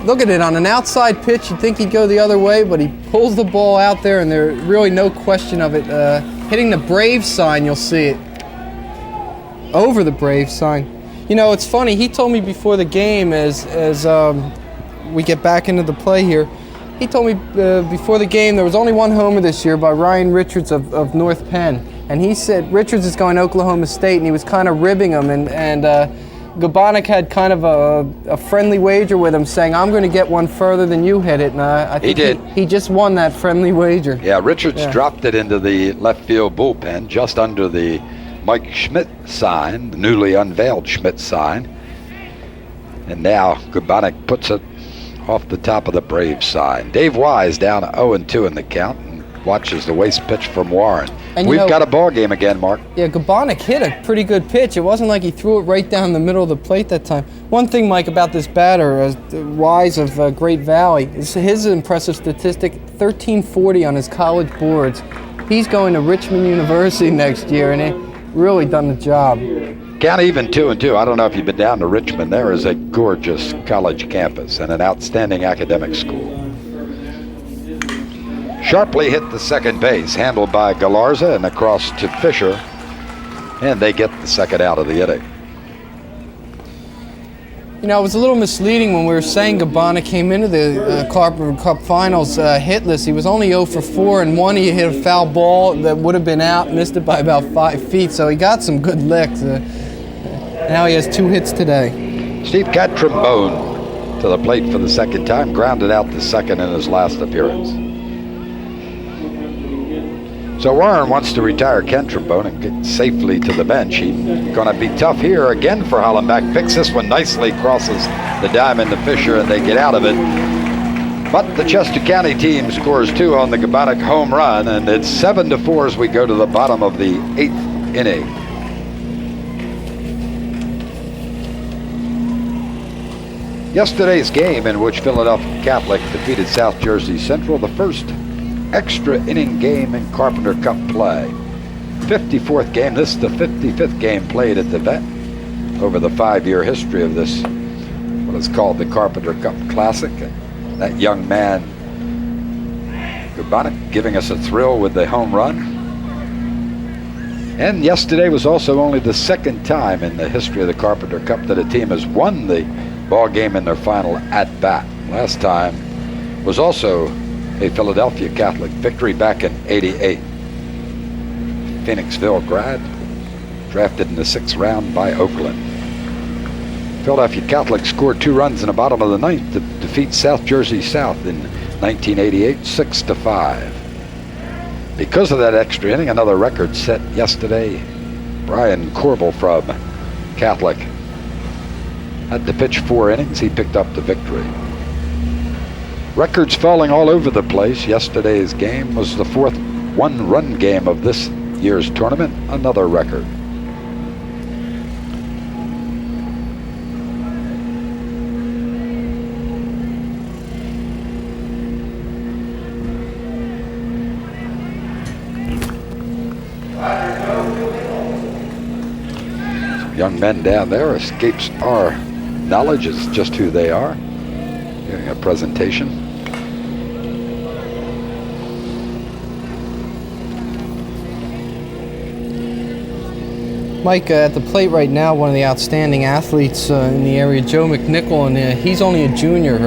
Look at it, on an outside pitch, you'd think he'd go the other way, but he pulls the ball out there, and there's really no question of it. Hitting the Braves sign, you'll see it. Over the Braves sign. You know, it's funny, he told me before the game, as we get back into the play here, he told me before the game there was only one homer this year by Ryan Richards of North Penn. And he said Richards is going to Oklahoma State, and he was kind of ribbing him, and Gabonik had kind of a friendly wager with him, saying, "I'm going to get one further than you hit it," and I think he did. He just won that friendly wager. Yeah, Richards dropped it into the left field bullpen, just under the Mike Schmidt sign, the newly unveiled Schmidt sign. And now Gabonik puts it off the top of the Braves sign. Dave Wise down 0-2 in the count and watches the waste pitch from Warren. And we've got a ball game again, Mark. Yeah, Gabonik hit a pretty good pitch. It wasn't like he threw it right down the middle of the plate that time. One thing, Mike, about this batter, Wise of Great Valley, is his impressive statistic, 1340 on his college boards. He's going to Richmond University next year, and he really done the job. Count even 2-2. I don't know if you've been down to Richmond. There is a gorgeous college campus and an outstanding academic school. Sharply hit the second base, handled by Galarza and across to Fisher, and they get the second out of the inning. You know, it was a little misleading when we were saying Gabonik came into the Carpenter Cup Finals hitless. He was only 0 for 4, and one he hit a foul ball that would have been out, missed it by about 5 feet, so he got some good licks. Now he has 2 hits today. Steve Catrombone to the plate for the second time, grounded out the second in his last appearance. So Warren wants to retire Catrombone and get safely to the bench. He's going to be tough here again for Hollenbach. Picks this one nicely, crosses the diamond to Fisher, and they get out of it. But the Chester County team scores 2 on the Gabonik home run, and it's 7-4 as we go to the bottom of the 8th inning. Yesterday's game, in which Philadelphia Catholic defeated South Jersey Central, the first extra inning game in Carpenter Cup play. 54th game. This is the 55th game played at the vet over the 5-year history of this, what is called the Carpenter Cup Classic. And that young man, Gabonik, giving us a thrill with the home run. And yesterday was also only the second time in the history of the Carpenter Cup that a team has won the ball game in their final at-bat. Last time was also a Philadelphia Catholic victory back in '88. Phoenixville grad, drafted in the 6th round by Oakland. Philadelphia Catholic scored 2 runs in the bottom of the 9th to defeat South Jersey South in 1988, 6-5. Because of that extra inning, another record set yesterday. Brian Corbel from Catholic had to pitch 4 innings. He picked up the victory. Records falling all over the place. Yesterday's game was the 4th 1-run game of this year's tournament, another record. Some young men down there, escapes our knowledge as just who they are. Giving a presentation. Mike, at the plate right now, one of the outstanding athletes in the area, Joe McNichol, and he's only a junior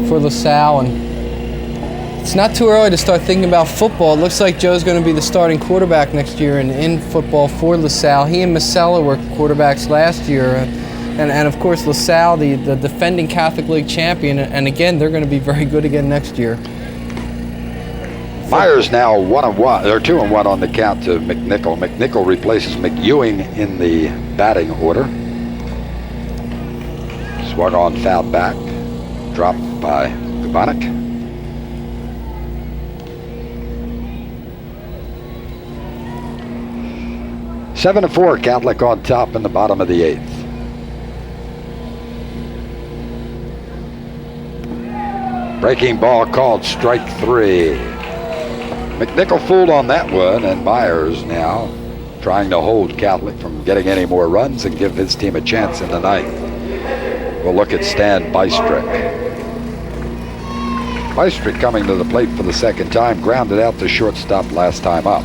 for LaSalle, and it's not too early to start thinking about football. It looks like Joe's going to be the starting quarterback next year in football for LaSalle. He and Masella were quarterbacks last year, and of course LaSalle, the defending Catholic League champion, and again, they're going to be very good again next year. Myers now 1-1 or 2-1 on the count to McNichol. McNichol replaces McEwing in the batting order. Swung on, foul back, dropped by Gabonik. Seven to 4, Catholic on top in the bottom of the 8th. Breaking ball called strike 3. McNichol fooled on that one, and Myers now trying to hold Catholic from getting any more runs and give his team a chance in the 9th. We'll look at Stan Bystrick. Bystrick coming to the plate for the second time, grounded out to shortstop last time up.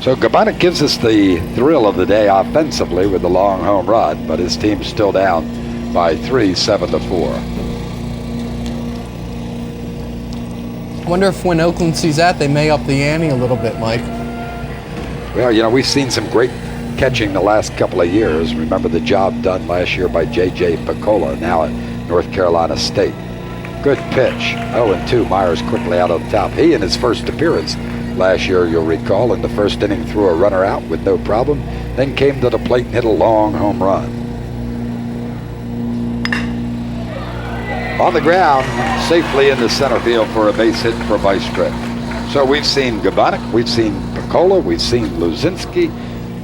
So Gabonik gives us the thrill of the day offensively with the long home run, but his team's still down by 3, 7-4. I wonder if when Oakland sees that, they may up the ante a little bit, Mike. Well, you know, we've seen some great catching the last couple of years. Remember the job done last year by J.J. Picola, now at North Carolina State. Good pitch. 0-2. Myers quickly out on top. He, in his first appearance last year, you'll recall, in the first inning threw a runner out with no problem, then came to the plate and hit a long home run. On the ground, safely in the center field for a base hit for Bystrick. So we've seen Gabonik, we've seen Picola, we've seen Luzinski.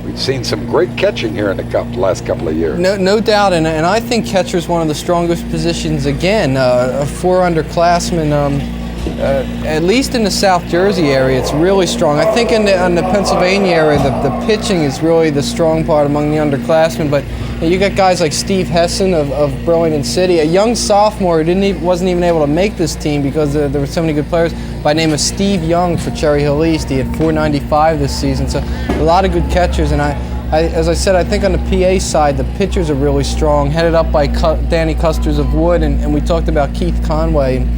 We've seen some great catching here in the last couple of years. No doubt, and I think catcher is one of the strongest positions again. A 4 underclassman, at least in the South Jersey area, it's really strong. I think in the Pennsylvania area, the pitching is really the strong part among the underclassmen. But you got guys like Steve Hessen of Burlington City, a young sophomore who wasn't even able to make this team because there were so many good players, by the name of Steve Young for Cherry Hill East. He had 495 this season, so a lot of good catchers. And as I said, I think on the PA side, the pitchers are really strong, headed up by Danny Custers of Wood, and we talked about Keith Conway. And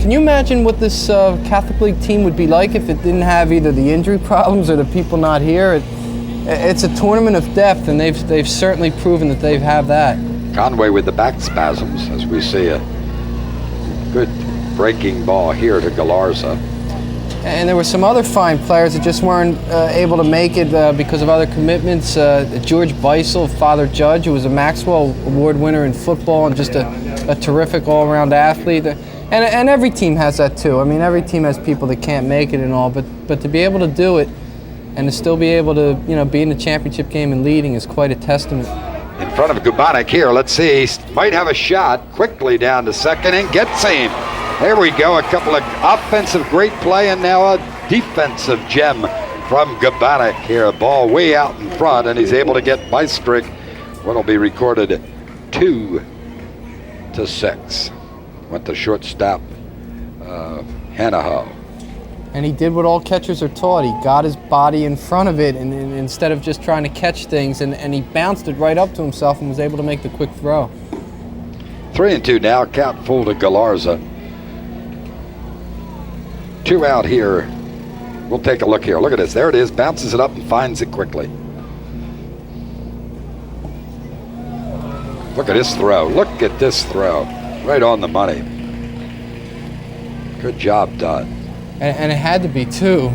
can you imagine what this Catholic League team would be like if it didn't have either the injury problems or the people not here? It's a tournament of depth, and they've certainly proven that they have that. Conway with the back spasms, as we see a good breaking ball here to Galarza. And there were some other fine players that just weren't able to make it because of other commitments. George Beisel, Father Judge, who was a Maxwell Award winner in football and just a terrific all-around athlete. And every team has that too. I mean, every team has people that can't make it and all, but to be able to do it and to still be able to, be in the championship game and leading is quite a testament. In front of Gabonik here, let's see, he might have a shot quickly down to second and gets him. There we go, a couple of offensive great play and now a defensive gem from Gabonik here. A ball way out in front, and he's able to get Bystrick what'll be recorded 2-6. Went to shortstop Hanaho. And he did what all catchers are taught. He got his body in front of it and instead of just trying to catch things, and he bounced it right up to himself and was able to make the quick throw. 3-2 now, count full to Galarza. 2 out here. We'll take a look here. Look at this. There it is. Bounces it up and finds it quickly. Look at this throw. Look at this throw. Right on the money. Good job done. And it had to be, too.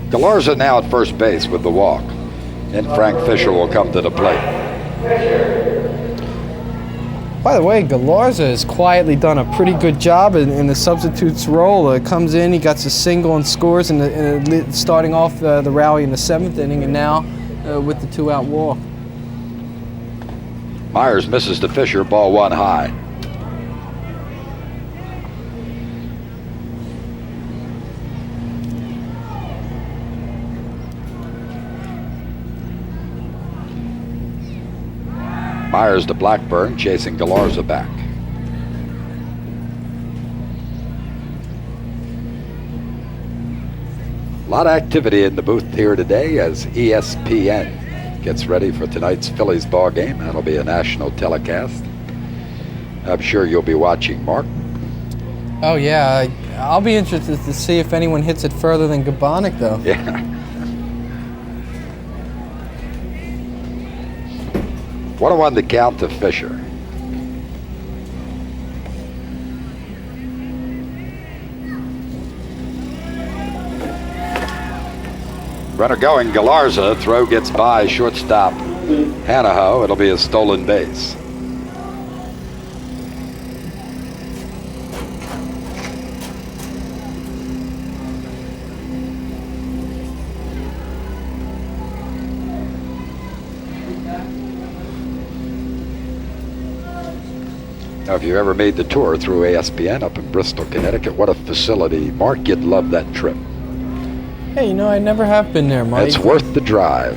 Galarza now at first base with the walk. And Frank Fisher will come to the plate. By the way, Galarza has quietly done a pretty good job in the substitute's role. Comes in, he gets a single and scores, starting off the rally in the 7th inning, and now with the 2-out walk. Myers misses to Fisher, ball 1 high. Myers to Blackburn, chasing Galarza back. A lot of activity in the booth here today as ESPN gets ready for tonight's Phillies ball game. That'll be a national telecast. I'm sure you'll be watching, Mark. Oh yeah, I'll be interested to see if anyone hits it further than Gabonik, though. Yeah. 1-1 the count to Fisher. Runner going, Galarza. Throw gets by shortstop Hanaho. It'll be a stolen base. Now, if you've ever made the tour through ASPN up in Bristol, Connecticut, what a facility. Mark, you'd love that trip. Hey, I never have been there, Mike. It's worth the drive.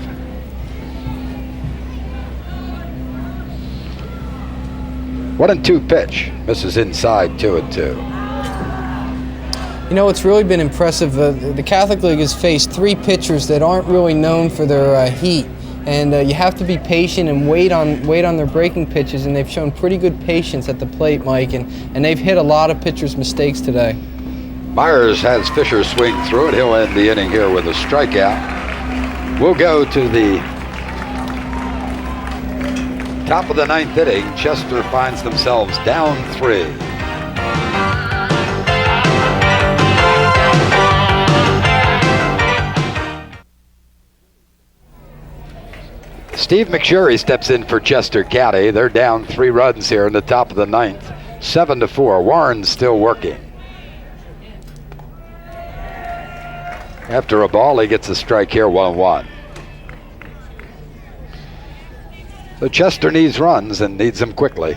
One and two pitch. Misses inside, 2-2. It's really been impressive. The Catholic League has faced 3 pitchers that aren't really known for their heat. And you have to be patient and wait on their breaking pitches, and they've shown pretty good patience at the plate, Mike, and they've hit a lot of pitchers' mistakes today. Myers has Fisher swing through it. He'll end the inning here with a strikeout. We'll go to the top of the 9th inning. Chester finds themselves down 3. Steve McSherry steps in for Chester County. They're down 3 runs here in the top of the 9th, 7-4. Warren's still working. After a ball, he gets a strike here, 1-1. So Chester needs runs and needs them quickly.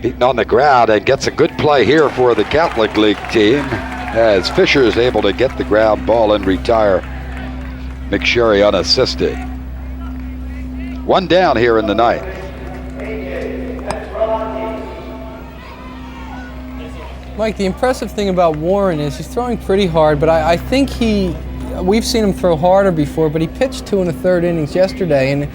Beaten on the ground and gets a good play here for the Catholic League team as Fisher is able to get the ground ball and retire McSherry unassisted. 1 down here in the 9th. Mike, the impressive thing about Warren is he's throwing pretty hard, but I think we've seen him throw harder before, but he pitched 2 1/3 innings yesterday, and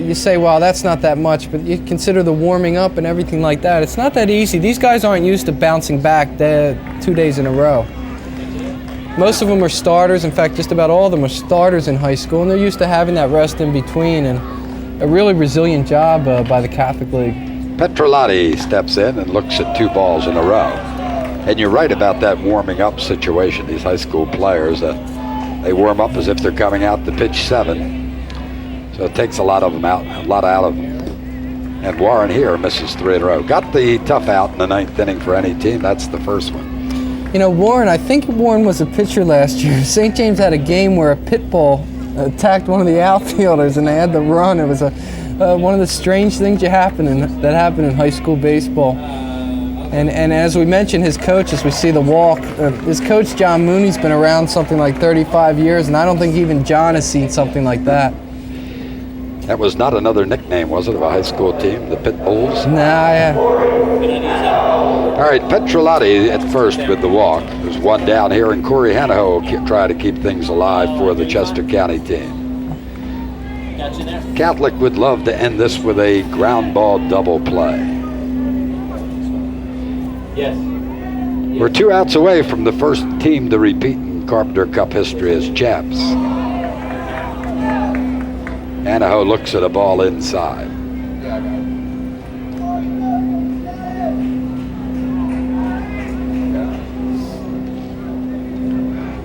you say, well, that's not that much, but you consider the warming up and everything like that. It's not that easy. These guys aren't used to bouncing back 2 days in a row. Most of them are starters. In fact, just about all of them are starters in high school, and they're used to having that rest in between, and a really resilient job by the Catholic League. Petrolati steps in and looks at 2 balls in a row. And you're right about that warming up situation. These high school players, they warm up as if they're coming out to pitch 7. So it takes a lot of them out, a lot out of them. And Warren here misses 3 in a row. Got the tough out in the 9th inning for any team. That's the first one. You know, I think Warren was a pitcher last year. St. James had a game where a pit bull attacked one of the outfielders and they had to run. It was one of the strange things that happened in high school baseball. And as we mentioned, his coach, as we see the walk, his coach, John Mooney's been around something like 35 years, and I don't think even John has seen something like that. That was not another nickname, was it, of a high school team, the Pit Bulls? Nah, yeah. All right, Petrolati at first with the walk. There's 1 down here, and Corey Hanaho will try to keep things alive for the Chester County team. Catholic would love to end this with a ground ball double play. Yes. We're 2 outs away from the first team to repeat in Carpenter Cup history as champs. Anaho looks at a ball inside.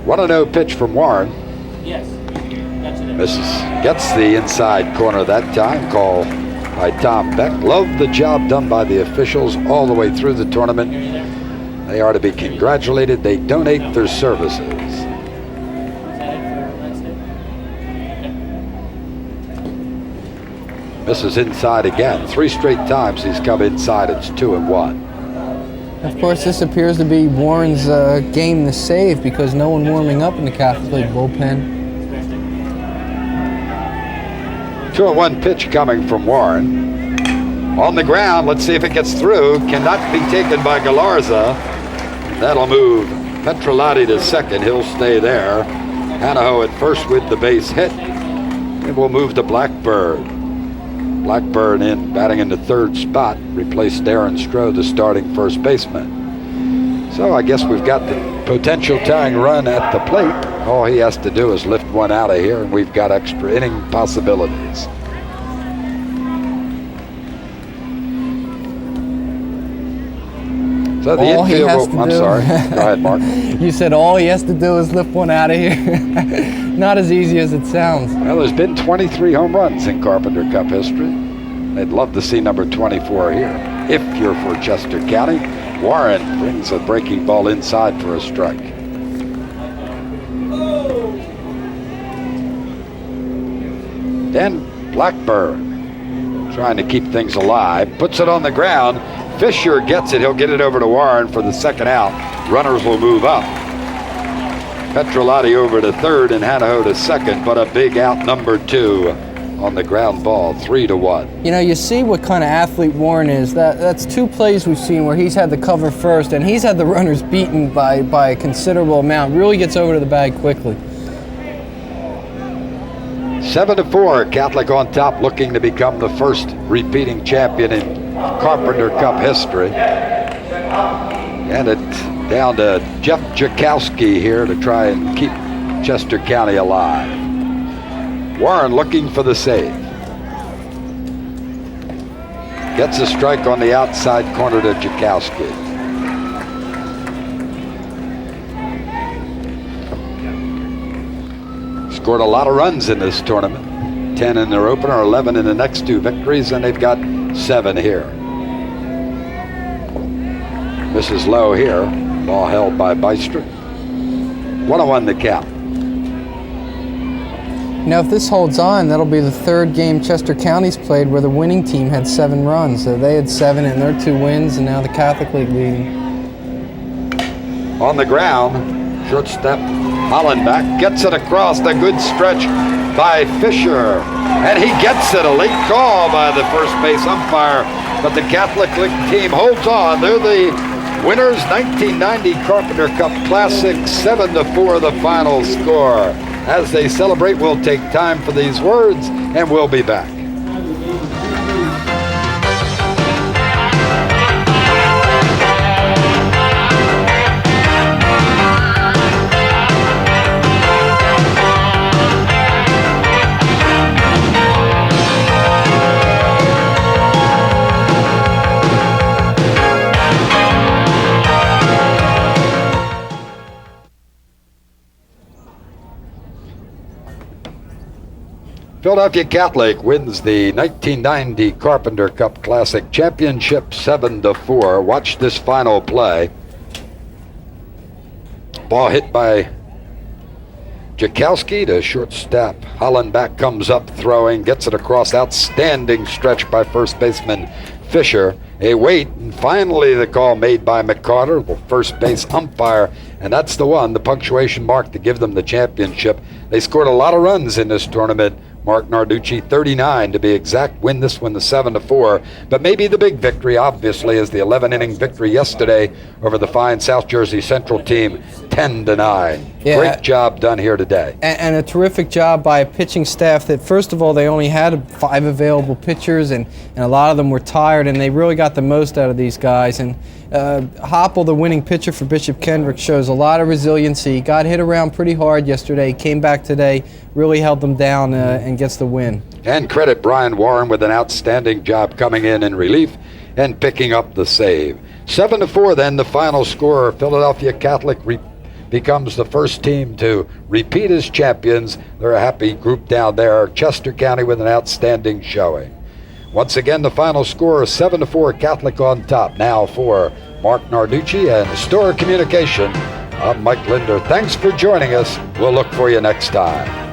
One 1-0 pitch from Warren. Yes. Misses. Gets the inside corner that time. Call by Tom Beck. Love the job done by the officials all the way through the tournament. They are to be congratulated. They donate their services. Misses inside again. 3 straight times he's come inside. It's 2-1. Of course, this appears to be Warren's game to save because no one warming up in the Catholic League bullpen. 2-1 pitch coming from Warren. On the ground, let's see if it gets through. Cannot be taken by Galarza. That'll move Petrolati to second. He'll stay there. Hanaho at first with the base hit. And we'll move to Blackburn. Blackburn in, batting in the 3rd spot. Replaced Darren Stroh, the starting first baseman. So I guess we've got the potential tying run at the plate. All he has to do is lift one out of here, and we've got extra inning possibilities. So the infield will, I'm sorry. Go ahead, Mark. You said all he has to do is lift one out of here. Not as easy as it sounds. Well, there's been 23 home runs in Carpenter Cup history. They'd love to see number 24 here. If you're for Chester County, Warren brings a breaking ball inside for a strike. Then Blackburn trying to keep things alive. Puts it on the ground. Fisher gets it. He'll get it over to Warren for the second out. Runners will move up. Petrolati over to third and Hanaho to second, but a big out number 2 on the ground ball, 3-1. You know, you see what kind of athlete Warren is. That's 2 plays we've seen where he's had the cover first and he's had the runners beaten by a considerable amount. Really gets over to the bag quickly. 7-4, Catholic on top, looking to become the first repeating champion in Carpenter Cup history. And it Down to Jeff Jakowski here to try and keep Chester County alive. Warren looking for the save. Gets a strike on the outside corner to Jakowski. Scored a lot of runs in this tournament. 10 in their opener, 11 in the next two victories, and they've got 7 here. Misses low here. Ball held by Bystrom. 1-1 the count. Now, if this holds on, that'll be the third game Chester County's played where the winning team had 7 runs. So they had 7 in their 2 wins, and now the Catholic League leading. On the ground, short step, Hollenbach gets it across the good stretch by Fisher. And he gets it, a late call by the first base umpire. But the Catholic League team holds on. They're the winners, 1990 Carpenter Cup Classic, 7-4 the final score. As they celebrate, we'll take time for these words, and we'll be back. Philadelphia Catholic wins the 1990 Carpenter Cup Classic Championship 7-4. Watch this final play. Ball hit by Jakowski to shortstop. Hollenbach comes up throwing, gets it across. Outstanding stretch by first baseman Fisher. A wait, and finally the call made by McCarter, the first base umpire, and that's the one, the punctuation mark to give them the championship. They scored a lot of runs in this tournament. Marc Narducci, 39 to be exact, win this one the 7-4. But maybe the big victory, obviously, is the 11-inning victory yesterday over the fine South Jersey Central team, 10-9. Yeah. Great job done here today. And a terrific job by a pitching staff that, first of all, they only had 5 available pitchers, and a lot of them were tired, and they really got the most out of these guys. And Hopple, the winning pitcher for Bishop Kendrick, shows a lot of resiliency. Got hit around pretty hard yesterday, came back today, really held them down and gets the win. And credit Brian Warren with an outstanding job coming in relief and picking up the save. 7-4 then the final score. Philadelphia Catholic becomes the first team to repeat as champions. They're a happy group down there. Chester County with an outstanding showing. Once again, the final score is 7-4, Catholic on top. Now for Marc Narducci and Store Communication, I'm Mike Lindner. Thanks for joining us. We'll look for you next time.